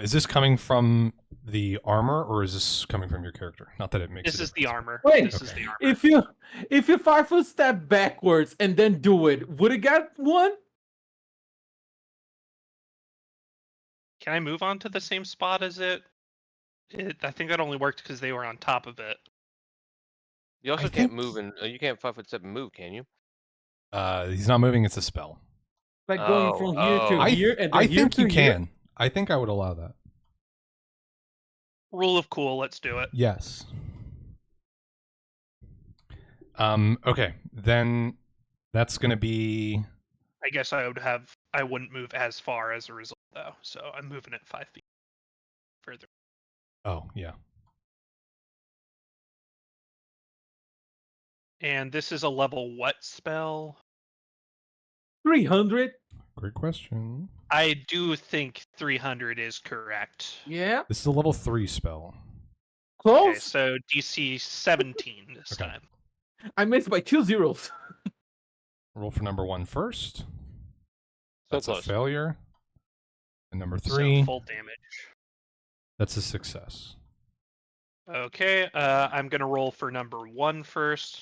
Is this coming from the armor or is this coming from your character? Not that it makes This a is the difference. armor. Wait, This is the armor. If you 5-foot step backwards and then do it, would it get 1? Can I move on to the same spot as it? I think that only worked because they were on top of it. You also I can't think- move and you can't 5 foot step and move, can you? He's not moving, it's a spell. Like going Oh, from here to oh. here and then I here think to you here? can. I think I would allow that. Rule of cool. Let's do it. Yes. Okay, then that's going to be I guess I wouldn't move as far as a result though. So I'm moving it 5 feet further. oh, yeah. And this is a level what spell? 300. Great question. I do think 300 is correct. Yeah, This is a level 3 spell. close. Okay, so DC 17 this Okay. time. I missed by 2 zeros. Roll for number 1 first. So That's a close. failure. And number So 3, full damage. that's a success. Okay, I'm gonna roll for number 1 first.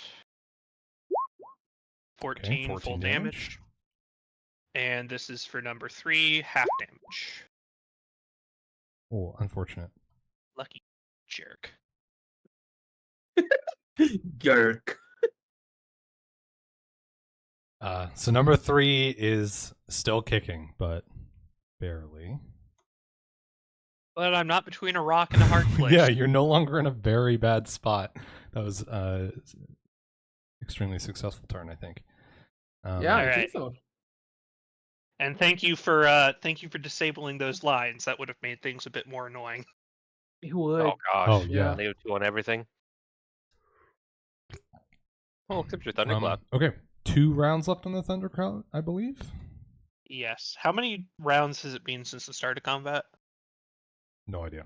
14, 14 full damage. damage. And this is for number 3, half damage. Oh, unfortunate. Lucky jerk. Yerk. So number 3 is still kicking, but barely. But I'm not between a rock and a hard place. Yeah, you're no longer in a very bad spot. That was extremely successful turn, I think. Yeah, I Alright. think so. And thank you for disabling those lines. That would have made things a bit more annoying. It would. Oh gosh. Oh, yeah. Negative 2 on everything. Oh, except your thundercloud. Okay, 2 rounds left on the thundercloud, I believe. Yes. How many rounds has it been since the start of combat? No idea.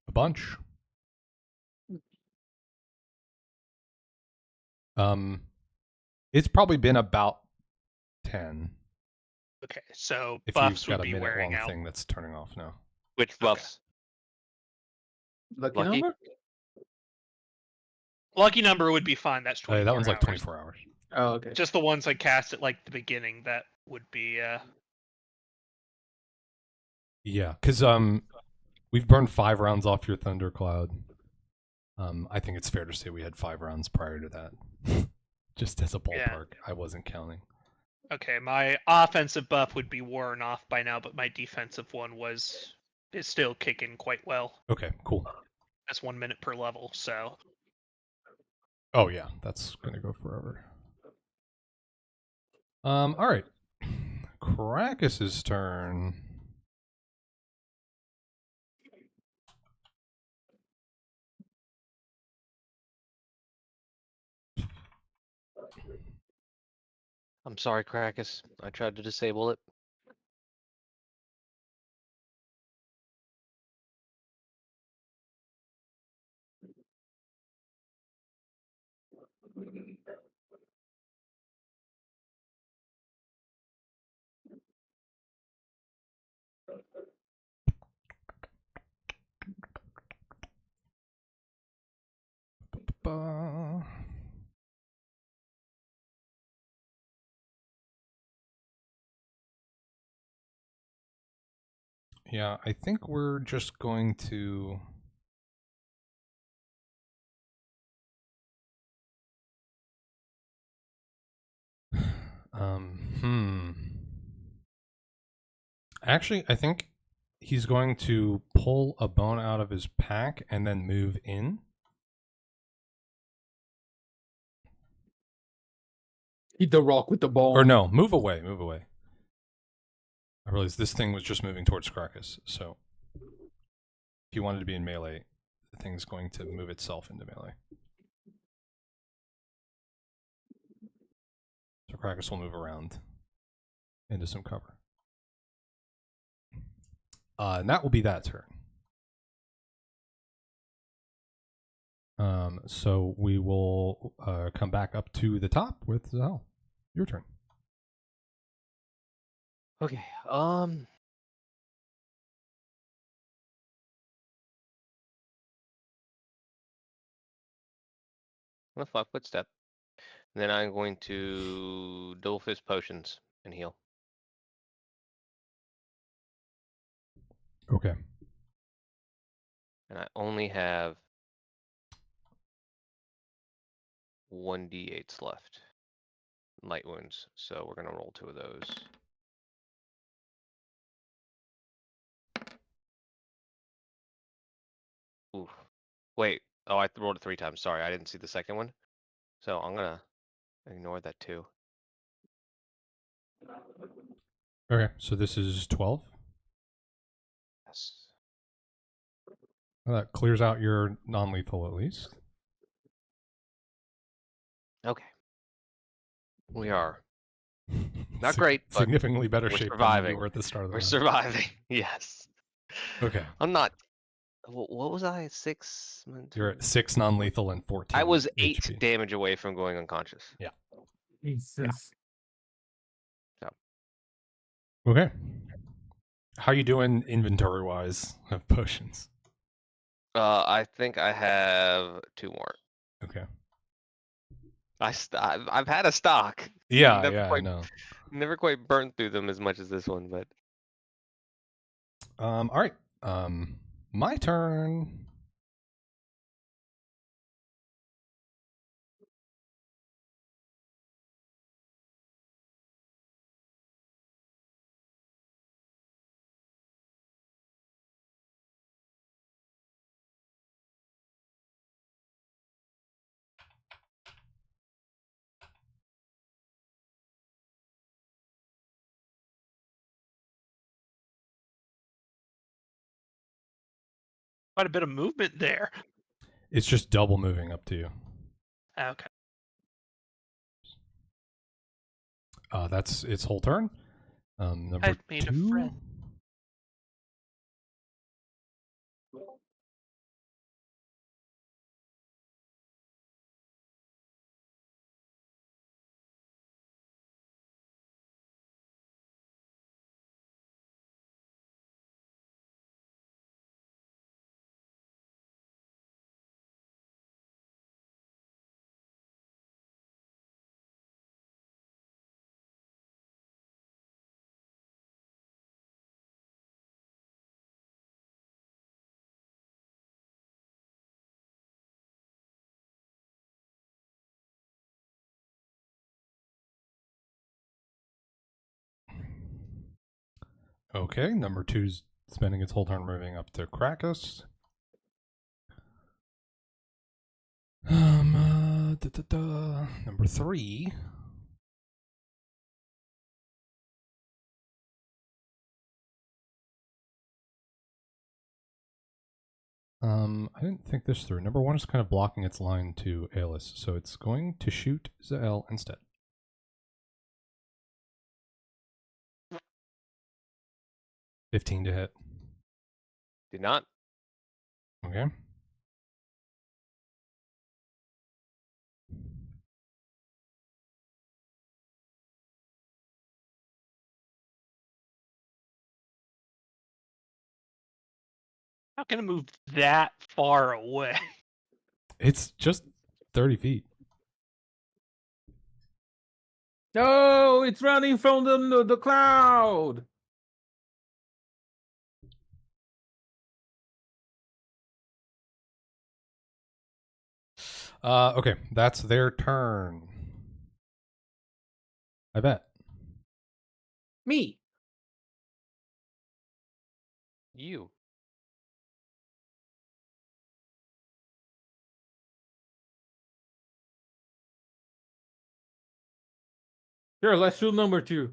A bunch. It's probably been about 10. Okay, so If buffs you've got would a be wearing minute-long out. thing that's turning off now. Which buffs? Lucky, Lucky? number? Lucky number would be fine. That's 24 That one's like hours. 24 hours. Oh, okay. Just the ones I cast at like the beginning. That would be. Yeah, because we've burned 5 rounds off your thundercloud. I think it's fair to say we had 5 rounds prior to that. Just as a ballpark, I wasn't counting. Okay, my offensive buff would be worn off by now, but my defensive one is still kicking quite well. Okay, cool. That's 1 minute per level, so Oh yeah, that's gonna go forever. All right, Krakus's turn. I'm sorry, Krakus. I tried to disable it. Ba- Yeah, I think we're just going to. Hmm. Actually, I think he's going to pull a bone out of his pack and then move in. Eat the rock with the bone. Or no, move away, move away. I realized this thing was just moving towards Krakus, so if you wanted to be in melee, the thing's going to move itself into melee. So Krakus will move around into some cover. And that will be that turn. So we will come back up to the top with Zal. Your turn. Okay. I'm gonna fuck footstep. And then I'm going to dual fist potions and heal. Okay. And I only have 1d8s left. Light wounds. So we're gonna roll 2 of those. Oof. Wait. Oh, I rolled it 3 times. Sorry, I didn't see the second one. So I'm gonna ignore that too. Okay, so this is 12. Yes. Well, that clears out your non-lethal at least. Okay. We are not great, but significantly better we're shape than surviving. you were at the start of the We're round. surviving. Yes. Okay. I'm not. What was I? 6? You're at 6 non-lethal and 14. I was 8 HP. damage away from going unconscious. Yeah. Jesus. Okay. How you doing inventory-wise of potions? I think I have 2 more. Okay. I've had a stock. Yeah, Never I quite, know. Never quite burnt through them as much as this one, but All right. My turn. quite a bit of movement there. It's just double moving up to you. Okay. That's its whole turn. Number I've made a 2. friend. Okay, number 2's spending its whole turn moving up to Krakus. Number 3. I didn't think this through. Number 1 is kind of blocking its line to Aeolus, so it's going to shoot Zael instead. $15 to hit. Do not. Okay. How can I move that far away? It's just 30 feet. No, it's running from the cloud. Okay, that's their turn. I bet. Me. You. Sure, let's shoot number 2.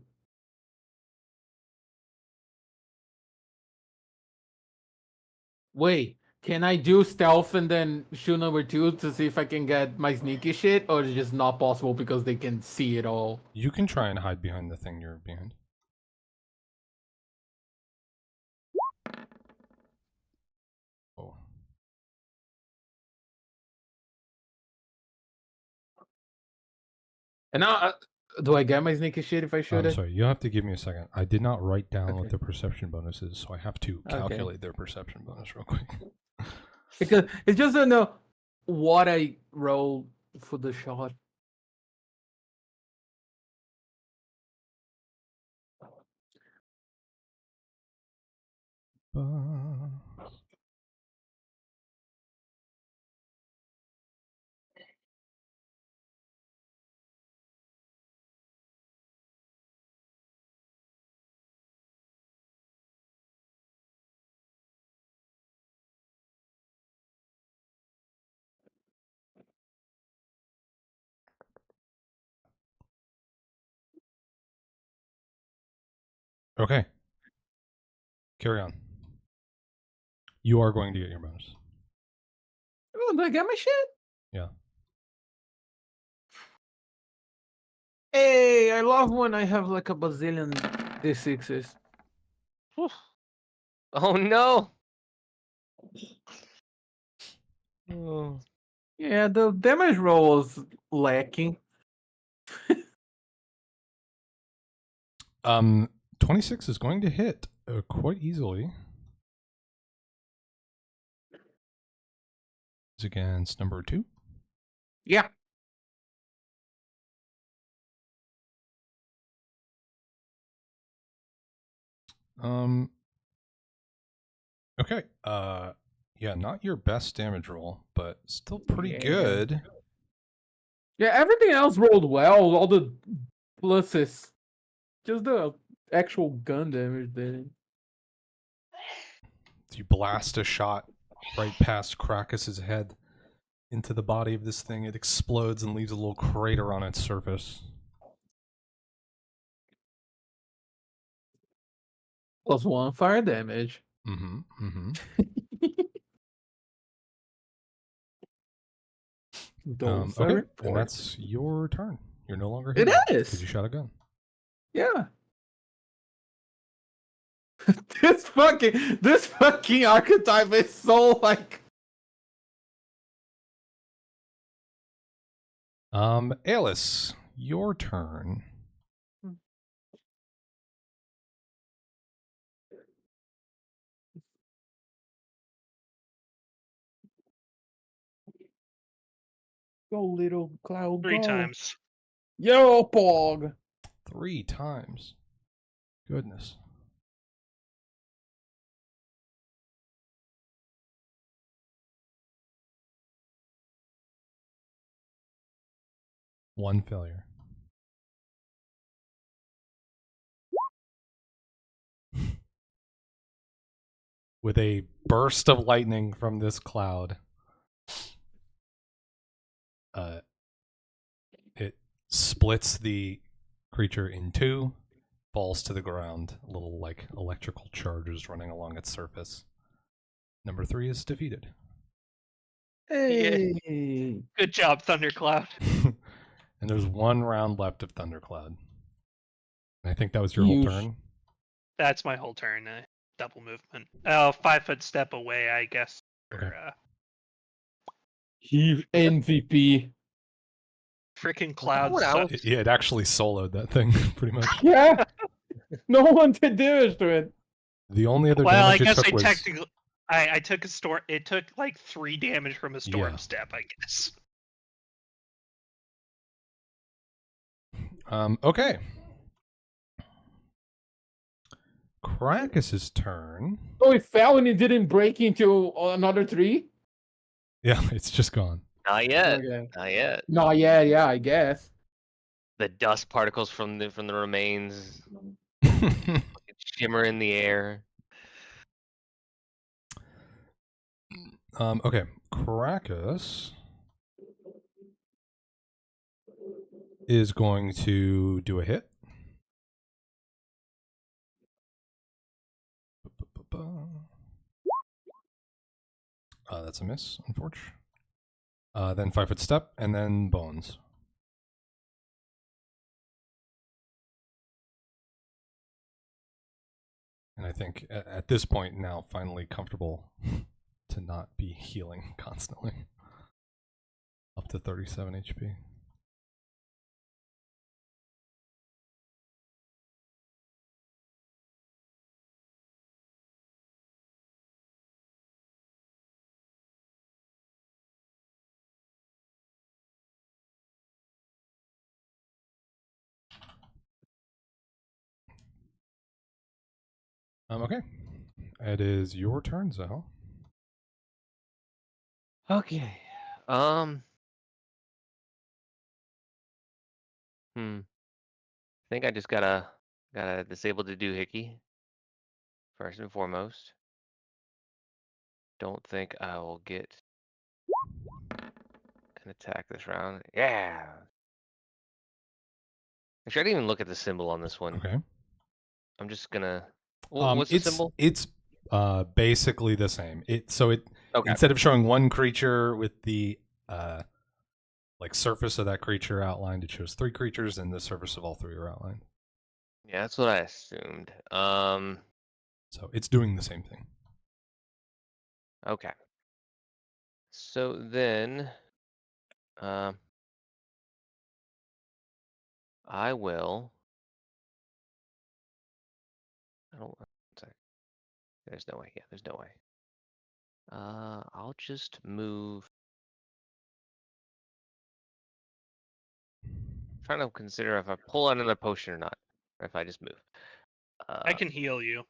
Wait, can I do stealth and then shoot number 2 to see if I can get my sneaky shit, or is it just not possible because they can see it all? You can try and hide behind the thing you're behind. Oh. And now, do I get my sneaky shit if I shoot I'm it? sorry, you have to give me a second. I did not write down what Okay. the perception bonus is, so I have to calculate their perception bonus real quick. Because it's just to know what I roll for the shot. Okay. Carry on. You are going to get your bonus. Oh, do I get my shit? Yeah. Hey, I love when I have like a bazillion D6s. Oh no. Oh. Yeah, the damage roll was lacking. 26 is going to hit quite easily. It's against number 2. Yeah. Okay. Yeah, not your best damage roll, but still pretty Yeah. good. Yeah, everything else rolled well. All the pluses. Just the actual gun damage didn't. You blast a shot right past Krakus's head into the body of this thing. It explodes and leaves a little crater on its surface. +1 fire damage. Mm-hmm. Mm-hmm. Don't Okay, report. and that's your turn. You're no longer It hidden because is. you shot a gun. Yeah. this fucking archetype is so like. Alice, your turn. Go little cloud. Three go. times. Yo, Pog. 3 times. Goodness. One failure. With a burst of lightning from this cloud, it splits the creature in two, falls to the ground. Little like electrical charges running along its surface. Number 3 is defeated. Hey. Good job, Thundercloud. And there's 1 round left of Thundercloud. And I think that was your whole turn. That's my whole turn. Double movement. Oh, 5 foot step away, I guess. Okay. He MVP. Freaking cloud What sucks. else? It actually soloed that thing pretty much. Yeah. No one did damage to it. The only other Well, I damage guess it took was technically, I took a storm. It took like 3 damage from a storm Yeah. step, I guess. Okay. Krakus's turn. Oh, it fell and it didn't break into another tree? Yeah, it's just gone. Not yet. Okay. Not yet. No, yeah, I guess. The dust particles from the remains shimmer in the air. Okay. Krakus is going to do a hit. That's a miss, unfortunately. Then 5 foot step, and then bones. And I think at this point now, finally comfortable to not be healing constantly. Up to 37 HP. Okay. It is your turn, Zell. Okay. I think I just gotta disable the doohickey first and foremost. Don't think I will get an attack this round. Yeah. Actually, I didn't even look at the symbol on this one. Okay. I'm just gonna. What's the symbol? It's basically the same. Okay. Instead of showing one creature with the like surface of that creature outlined, it shows 3 creatures and the surface of all 3 are outlined. Yeah, that's what I assumed. So it's doing the same thing. Okay. So then, I will. I don't. Sorry. There's no way. Yeah, there's no way. I'll just move. I'm trying to consider if I pull out another potion or not, or if I just move. I can heal you.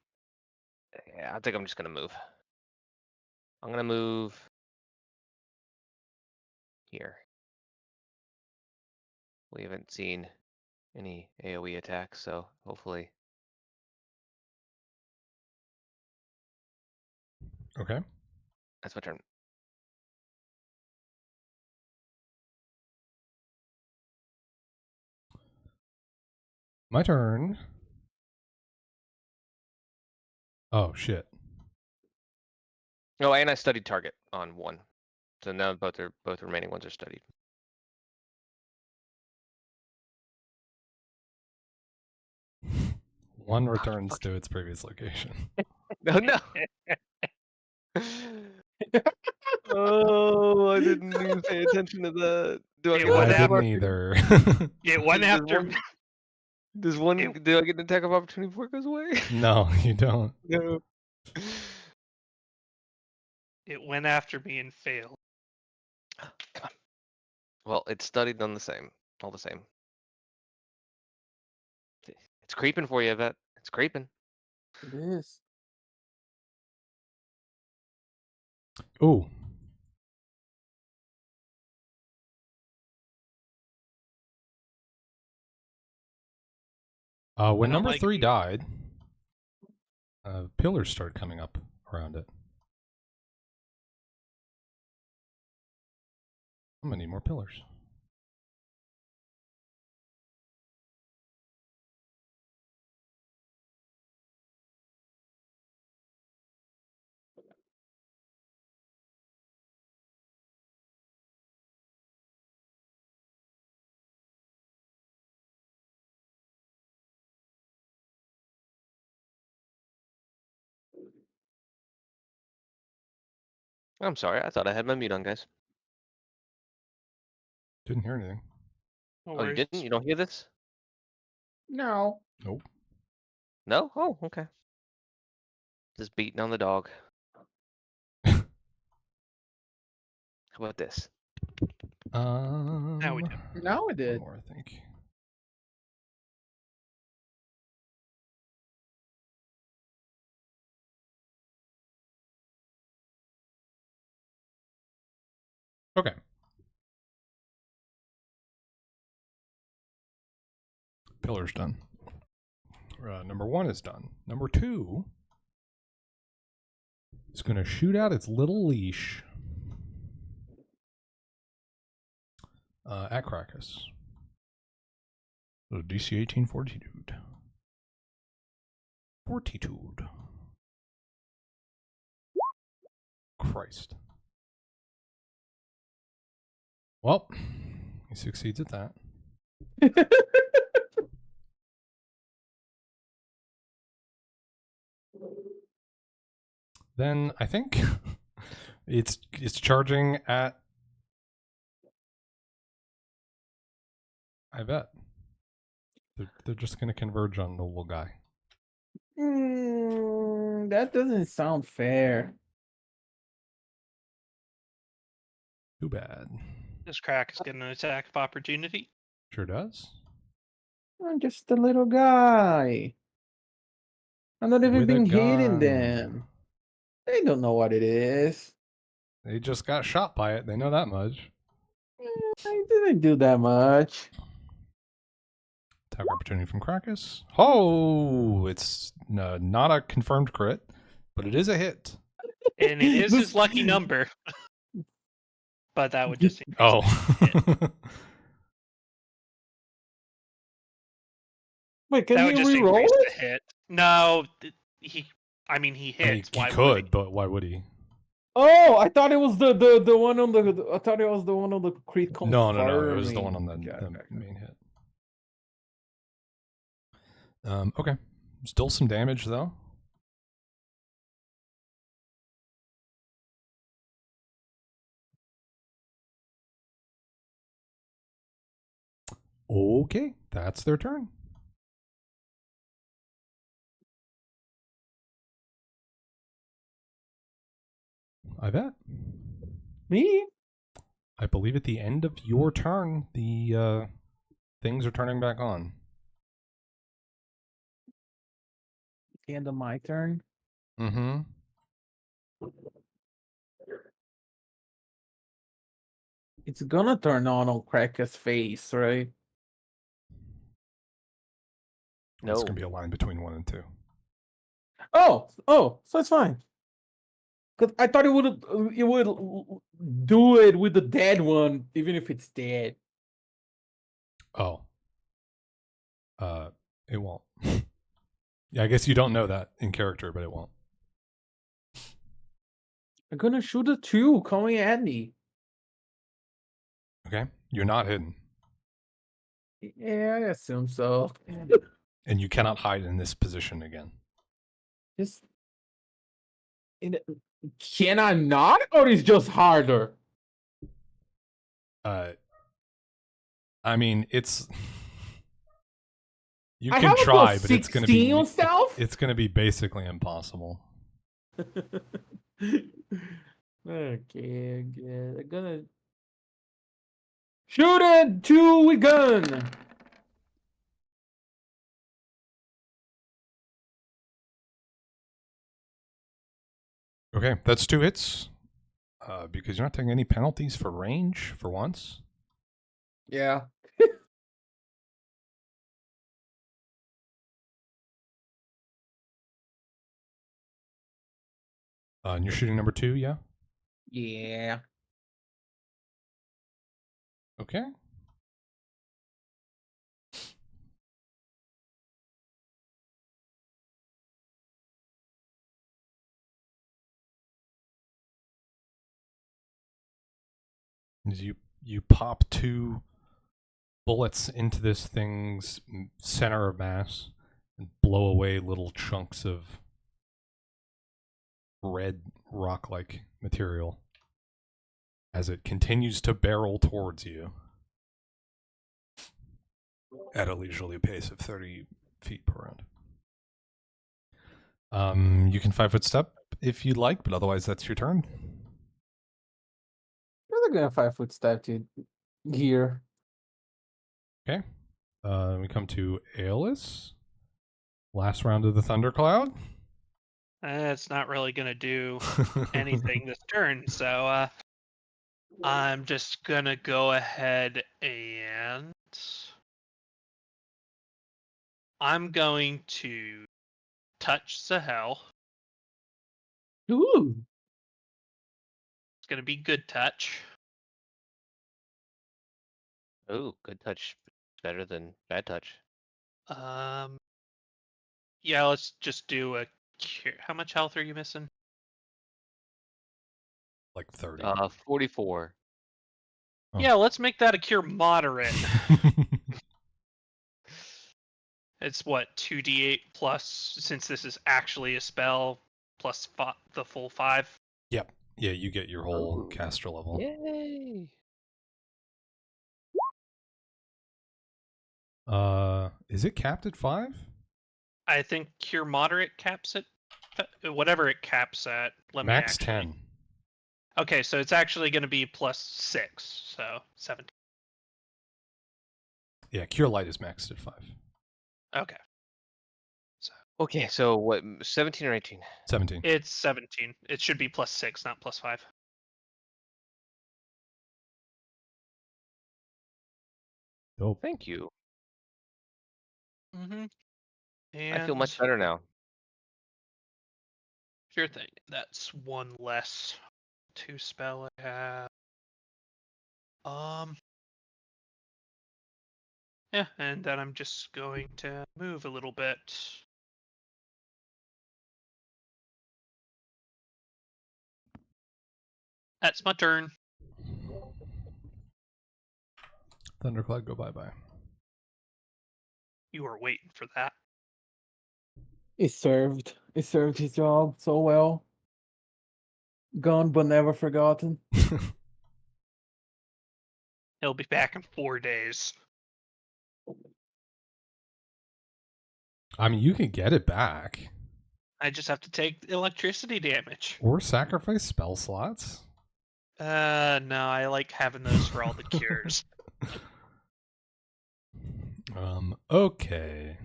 Yeah, I think I'm just gonna move. I'm gonna move here. We haven't seen any AoE attacks, so hopefully. Okay. That's my turn. My turn. Oh shit. Oh, and I studied target on 1, so now both remaining ones are studied. One returns to its previous location. No, no. Oh, I didn't even pay attention to that. Do I It get would an I attack have- didn't opportunity? either. It went Does after. one- Does one? It- Do I get an attack of opportunity before it goes away? No, you don't. No. It went after me and failed. Come on. Well, it's studied on the same. All the same. It's creeping for you, Yvette. It's creeping. It is. Ooh. When I don't number like 3 it. died, pillars started coming up around it. I'm gonna need more pillars. I'm sorry. I thought I had my mute on, guys. Didn't hear anything. No Oh, you worries. didn't? You don't hear this? No. Nope. No? Oh, okay. Just beating on the dog. How about this? Now we do. Now we One did. more, I think. Okay. Pillar's done. Number 1 is done. Number 2 is going to shoot out its little leash at Krakus. DC 18 Fortitude. Fortitude. Christ. Well, he succeeds at that. Then I think it's charging at I bet. They're just gonna converge on the little guy. That doesn't sound fair. Too bad. This crack is getting an attack of opportunity. Sure does. I'm just a little guy. I'm not even With a been hitting gun. them. They don't know what it is. They just got shot by it. They know that much. I didn't do that much. Attack opportunity from Krakus. Oh, it's not a confirmed crit, but it is a hit. And it is his lucky number. But that would just increase Oh. Wait, can that you would just re-roll increase it? the hit. No, he hits. I mean, he Why would could, he? but why would he? Oh, I thought it was the one on the. I thought it was the one on the crit confirming. No. It was the one on the, Okay. main hit. Okay. Still some damage though. Okay, that's their turn. I bet. Me? I believe at the end of your turn, the things are turning back on. The end of my turn. Mm-hmm. It's gonna turn on Krakus' face, right? No. It's gonna be a line between 1 and 2. Oh, so it's fine. Cause I thought it would do it with the dead one, even if it's dead. Oh. It won't. Yeah, I guess you don't know that in character, but it won't. I'm gonna shoot a 2 coming at me. Okay, you're not hidden. Yeah, I assume so. And you cannot hide in this position again. Just can I not, or is just harder? I mean, it's you I can have a try, plus but it's going to be 16 on stealth. it's going to be basically impossible. Okay, good. I'm gonna shoot it to a gun. Okay, that's 2 hits. Because you're not taking any penalties for range for once. Yeah. And you're shooting number 2, yeah? Yeah. Okay. As you pop 2 bullets into this thing's center of mass and blow away little chunks of red rock-like material as it continues to barrel towards you at a leisurely pace of 30 feet per round. You can 5-foot step if you'd like, but otherwise that's your turn. You're gonna 5-foot step to here. Okay. We come to Aeolus. Last round of the Thundercloud. It's not really gonna do anything this turn, so I'm just gonna go ahead and I'm going to touch Sahel. Ooh. It's gonna be good touch. Oh, good touch. Better than bad touch. Yeah, let's just do a cure. How much health are you missing? Like 30. 44. Oh. Yeah, let's make that a cure moderate. It's what, 2d8 plus, since this is actually a spell, plus the full 5. Yep. Yeah, you get your whole caster level. Yay! Is it capped at 5? I think cure moderate caps it. Whatever it caps at. Max 10. Okay, so it's actually going to be plus 6, so 17. Yeah, cure light is maxed at 5. Okay. Okay, so what, 17 or 18? 17. It's 17. It should be plus 6, not plus 5. Dope. Thank you. Mm-hmm. I feel much better now. Sure thing. That's one less to spell I have. Yeah, and then I'm just going to move a little bit. That's my turn. Thundercloud, go bye-bye. You were waiting for that. It served. It served his job so well. Gone but never forgotten. He'll be back in 4 days. I mean, you can get it back. I just have to take electricity damage. Or sacrifice spell slots. No, I like having those for all the cures. Okay.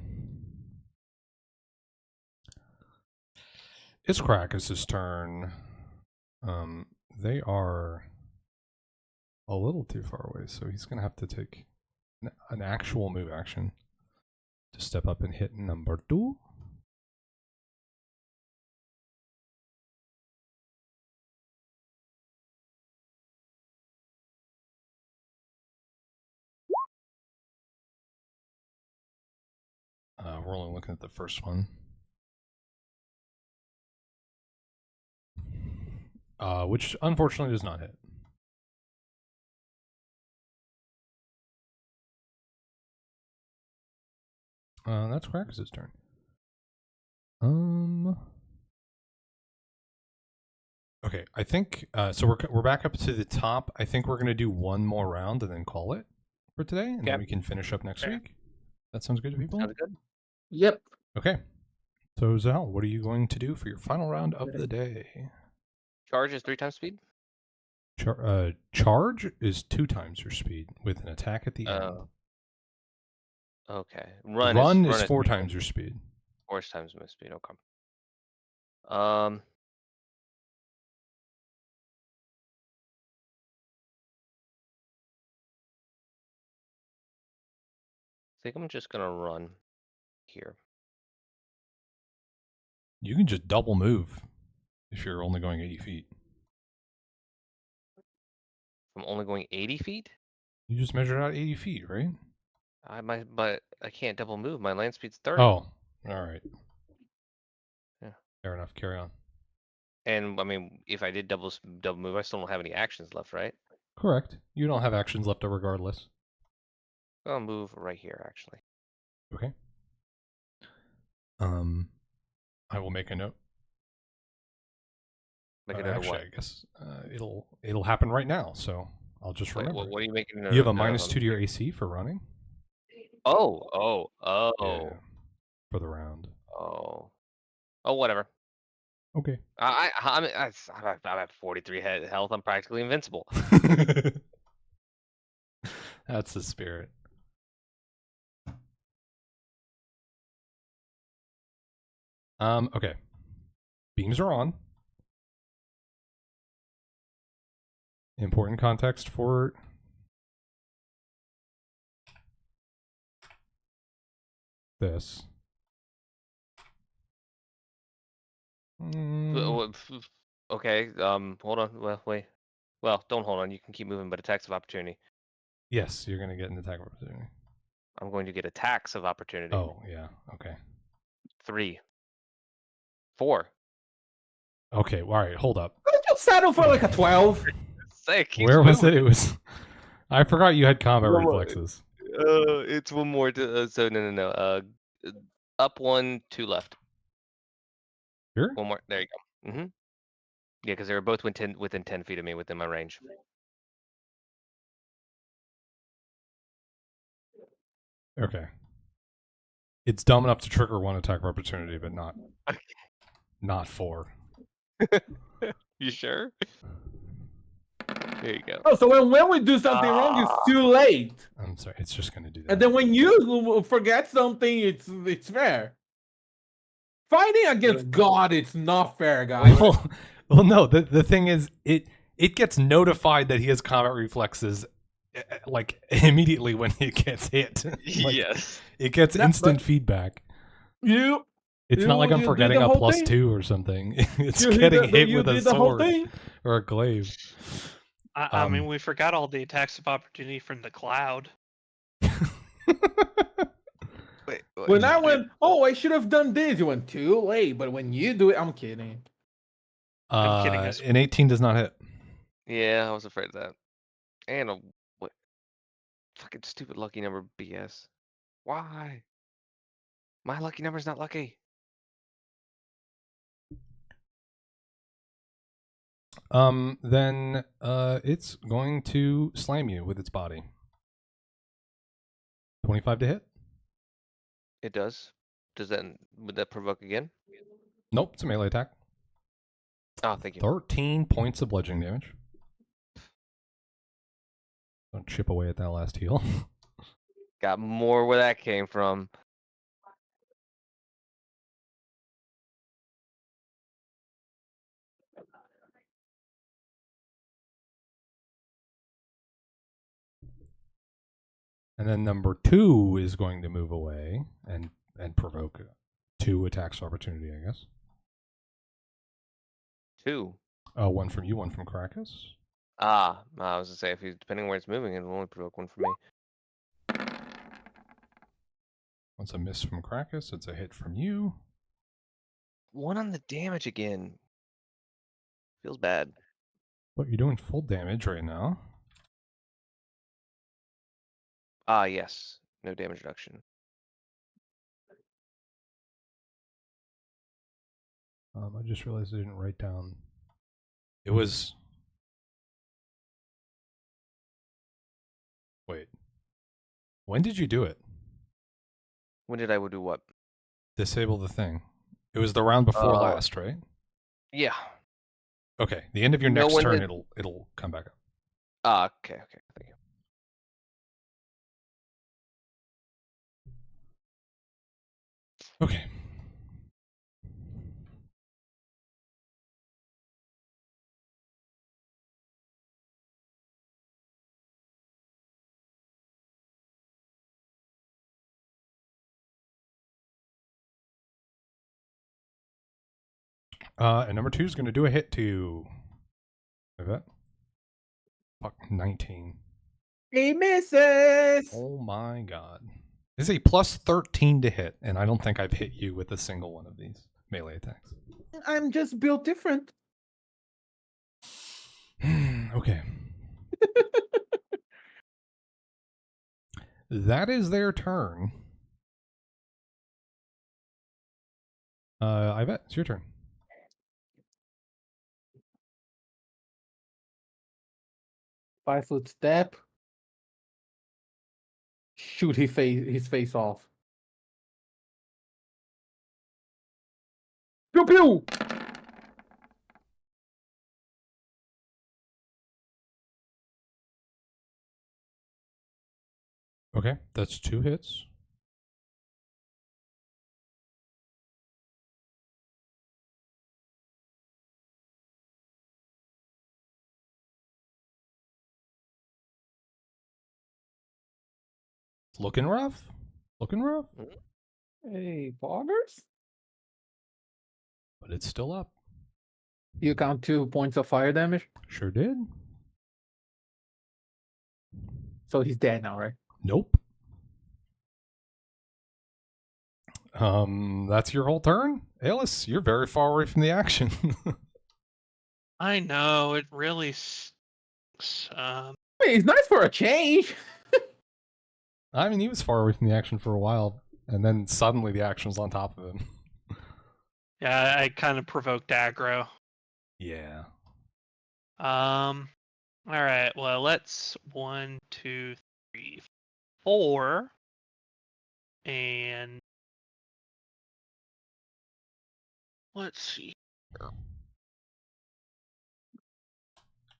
It's Krakus' turn. They are a little too far away, so he's gonna have to take an actual move action to step up and hit number 2. We're only looking at the first one. Which unfortunately does not hit. That's Krakus' turn. Okay, I think so. We're back up to the top. I think we're gonna do one more round and then call it for today, and then we can finish up next week. That sounds good to people. Sounds good. Yep. Okay. So Zal, what are you going to do for your final round of the day? Charge is 3 times speed. Charge is 2 times your speed with an attack at the end. Okay. Run is 4 times your speed. 4 times my speed. Okay. I think I'm just gonna run here. You can just double move if you're only going 80 feet. I'm only going 80 feet? You just measured out 80 feet, right? But I can't double move. My land speed's 30. Oh, all right. Yeah. Fair enough. Carry on. And I mean, if I did double move, I still don't have any actions left, right? Correct. You don't have actions left regardless. I'll move right here, actually. Okay. I will make a note. Make a note of Actually, what? I guess it'll happen right now. So I'll just Wait, remember. what are you making? You have a -2 to your AC for running. Oh. Yeah, for the round. Oh, whatever. Okay. I'm at 43 health. I'm practically invincible. That's the spirit. Okay. Beams are on. Important context for this. Okay. Hold on. Well, wait. Well, don't hold on. You can keep moving, but attacks of opportunity. Yes, you're gonna get an attack of opportunity. I'm going to get attacks of opportunity. Oh, yeah. Okay. 3. 4. Okay. All right. Hold up. Why don't you settle for like a 12? Where was it? It was. I forgot you had combat reflexes. It's one more. So no. Up 1, 2 left. Sure. One more. There you go. Yeah, because they were both within 10 feet of me, within my range. Okay. It's dumb enough to trigger 1 attack of opportunity, but not 4. You sure? There you go. Oh, so when we do something wrong, it's too late. I'm sorry. It's just gonna do that. And then when you forget something, it's fair. Fighting against God, it's not fair, guys. Well, no. The thing is, it gets notified that he has combat reflexes, like immediately when it gets hit. Like, Yes. it gets instant feedback. It's not like I'm forgetting a +2 or something. It's getting hit with a sword or a glaive. I mean, we forgot all the attacks of opportunity from the cloud. Wait, when I went, I should have done this. You went too late. But when you do it, I'm kidding. I'm kidding as An 18 does not hit. Yeah, I was afraid of that. And what? Fucking stupid lucky number BS. Why? My lucky number's not lucky. Then it's going to slam you with its body. 25 to hit? It does. Would that provoke again? Nope, it's a melee attack. Oh, thank you. 13 points of bludgeoning damage. Don't chip away at that last heal. Got more where that came from. And then number 2 is going to move away and provoke 2 attacks of opportunity, I guess. 2. 1 from you, 1 from Krakus. I was gonna say, if he's depending on where it's moving, it'll only provoke 1 for me. Once a miss from Krakus, it's a hit from you. 1 on the damage again. Feels bad. But you're doing full damage right now. Yes. No damage reduction. I just realized I didn't write down. It was. Wait. When did you do it? When did I do what? Disable the thing. It was the round before last, right? Yeah. Okay. The end of your No next one turn, did- it'll come back up. Okay. Thank you. Okay. And number 2 is going to do a hit to. I bet. Fuck, 19. He misses. Oh my god. This is a plus 13 to hit, and I don't think I've hit you with a single one of these melee attacks. I'm just built different. Okay. That is their turn. I bet it's your turn. Five-foot step. Shoot his face off. Pew pew! Okay, that's 2 hits. It's looking rough. Looking rough. Hey, poggers. But it's still up. You count 2 points of fire damage. Sure did. So he's dead now, right? Nope. That's your whole turn? Alice, you're very far away from the action. I know, it really sucks. I mean, it's nice for a change. I mean, he was far away from the action for a while, and then suddenly the action was on top of him. Yeah, I kind of provoked aggro. Yeah. All right. Well, let's 1, 2, 3, 4, and let's see. Here.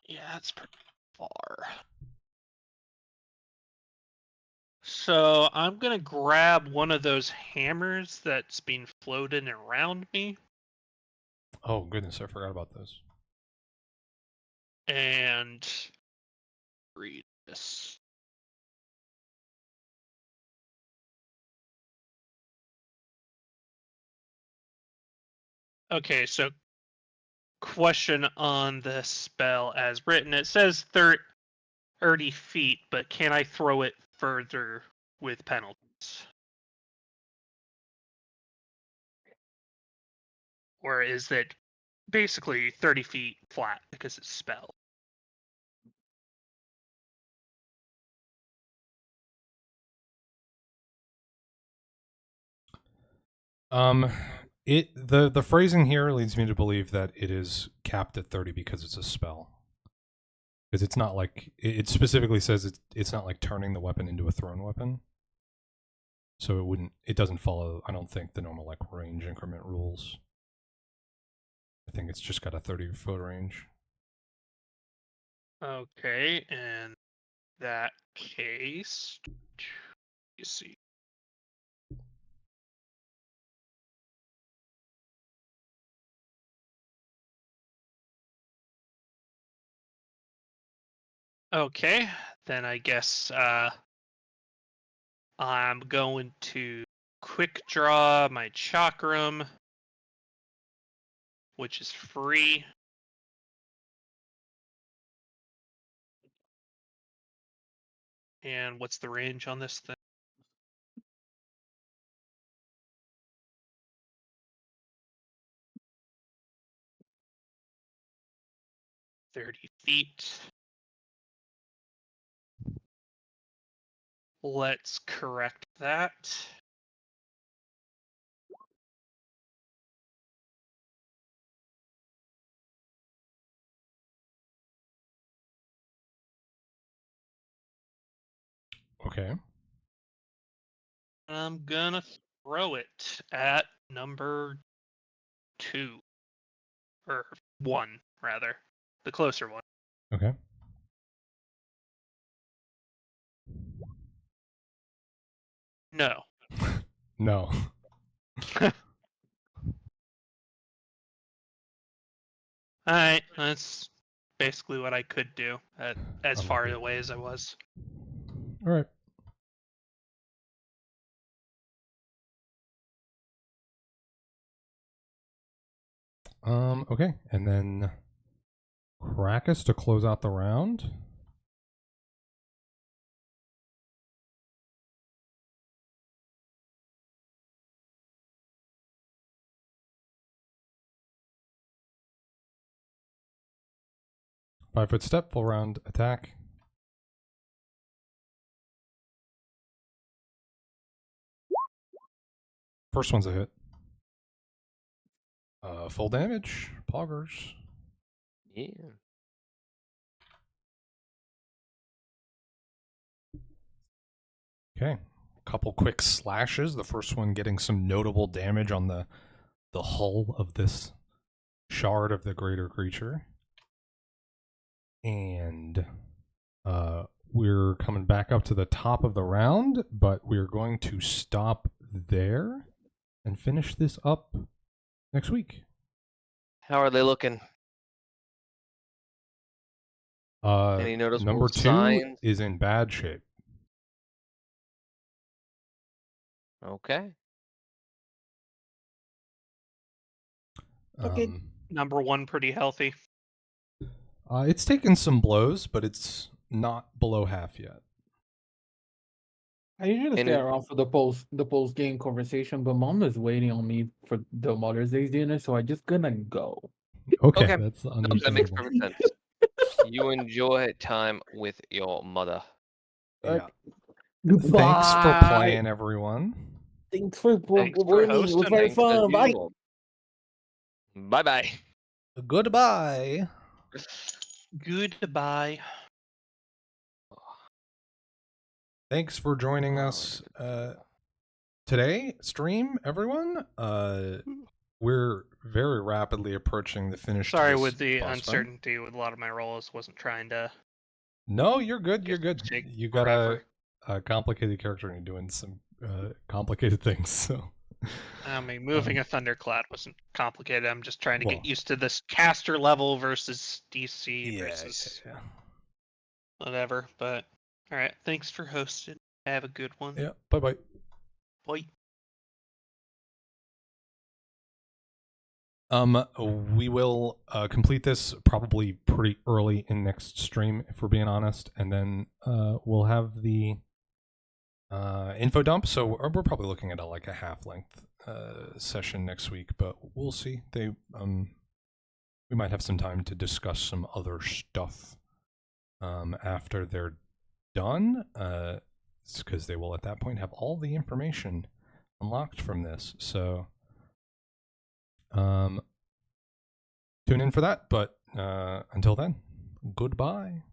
Yeah, that's pretty far. So I'm gonna grab one of those hammers that's been floating around me, Oh, goodness, I forgot about those. and read this. Okay, so question on the spell as written. It says 30 feet, but can I throw it further with penalties? Or is it basically 30 feet flat because it's spell? The phrasing here leads me to believe that it is capped at 30 because it's a spell. Because it's not like it specifically says it's not like turning the weapon into a thrown weapon. So it doesn't follow, I don't think, the normal like range increment rules. I think it's just got a 30-foot range. Okay, in that case, you see. Okay, then I guess I'm going to quick draw my chakram, which is free. And what's the range on this thing? 30 feet. Let's correct that. Okay. I'm gonna throw it at number 2. Or 1, rather. The closer one. Okay. No. No. Alright, that's basically what I could do at as far Unlucky. away as I was. All right. Okay, and then Krakus to close out the round. Five-foot step, full round attack. First one's a hit. Full damage, poggers. Yeah. Okay, couple quick slashes. The first one getting some notable damage on the hull of this shard of the greater creature. And we're coming back up to the top of the round, but we're going to stop there and finish this up next week. How are they looking? Any noticeable Number 2 signs? is in bad shape. Okay. Okay. Number 1 pretty healthy. It's taken some blows, but it's not below half yet. I usually And stay it- around for the post game conversation, but mom is waiting on me for the Mother's Day dinner, so I just gonna go. Okay, Okay. that's No, that makes understandable. perfect sense. You enjoy time with your mother. Yeah. Goodbye. Thanks for playing, everyone. Thanks for Thanks for winning. It was hosting. very Thanks as fun. Bye. usual. Bye-bye. Goodbye. Goodbye. Thanks for joining us today, stream, everyone. We're very rapidly approaching the finish. Sorry to this with the boss run. uncertainty with a lot of my rolls. Wasn't trying to. No, you're good. You're good. Take You got forever. a complicated character and you're doing some complicated things. So, I mean, moving a thunderclad wasn't complicated. I'm just trying to well, get used to this caster level versus DC versus yeah. whatever. But all right, thanks for hosting. Have a good one. Yeah. Bye bye. Bye. We will complete this probably pretty early in next stream, if we're being honest, and then we'll have the info dump. So we're probably looking at like a half-length session next week, but we'll see. We might have some time to discuss some other stuff after they're done, because they will at that point have all the information unlocked from this. So. Tune in for that, but until then, goodbye.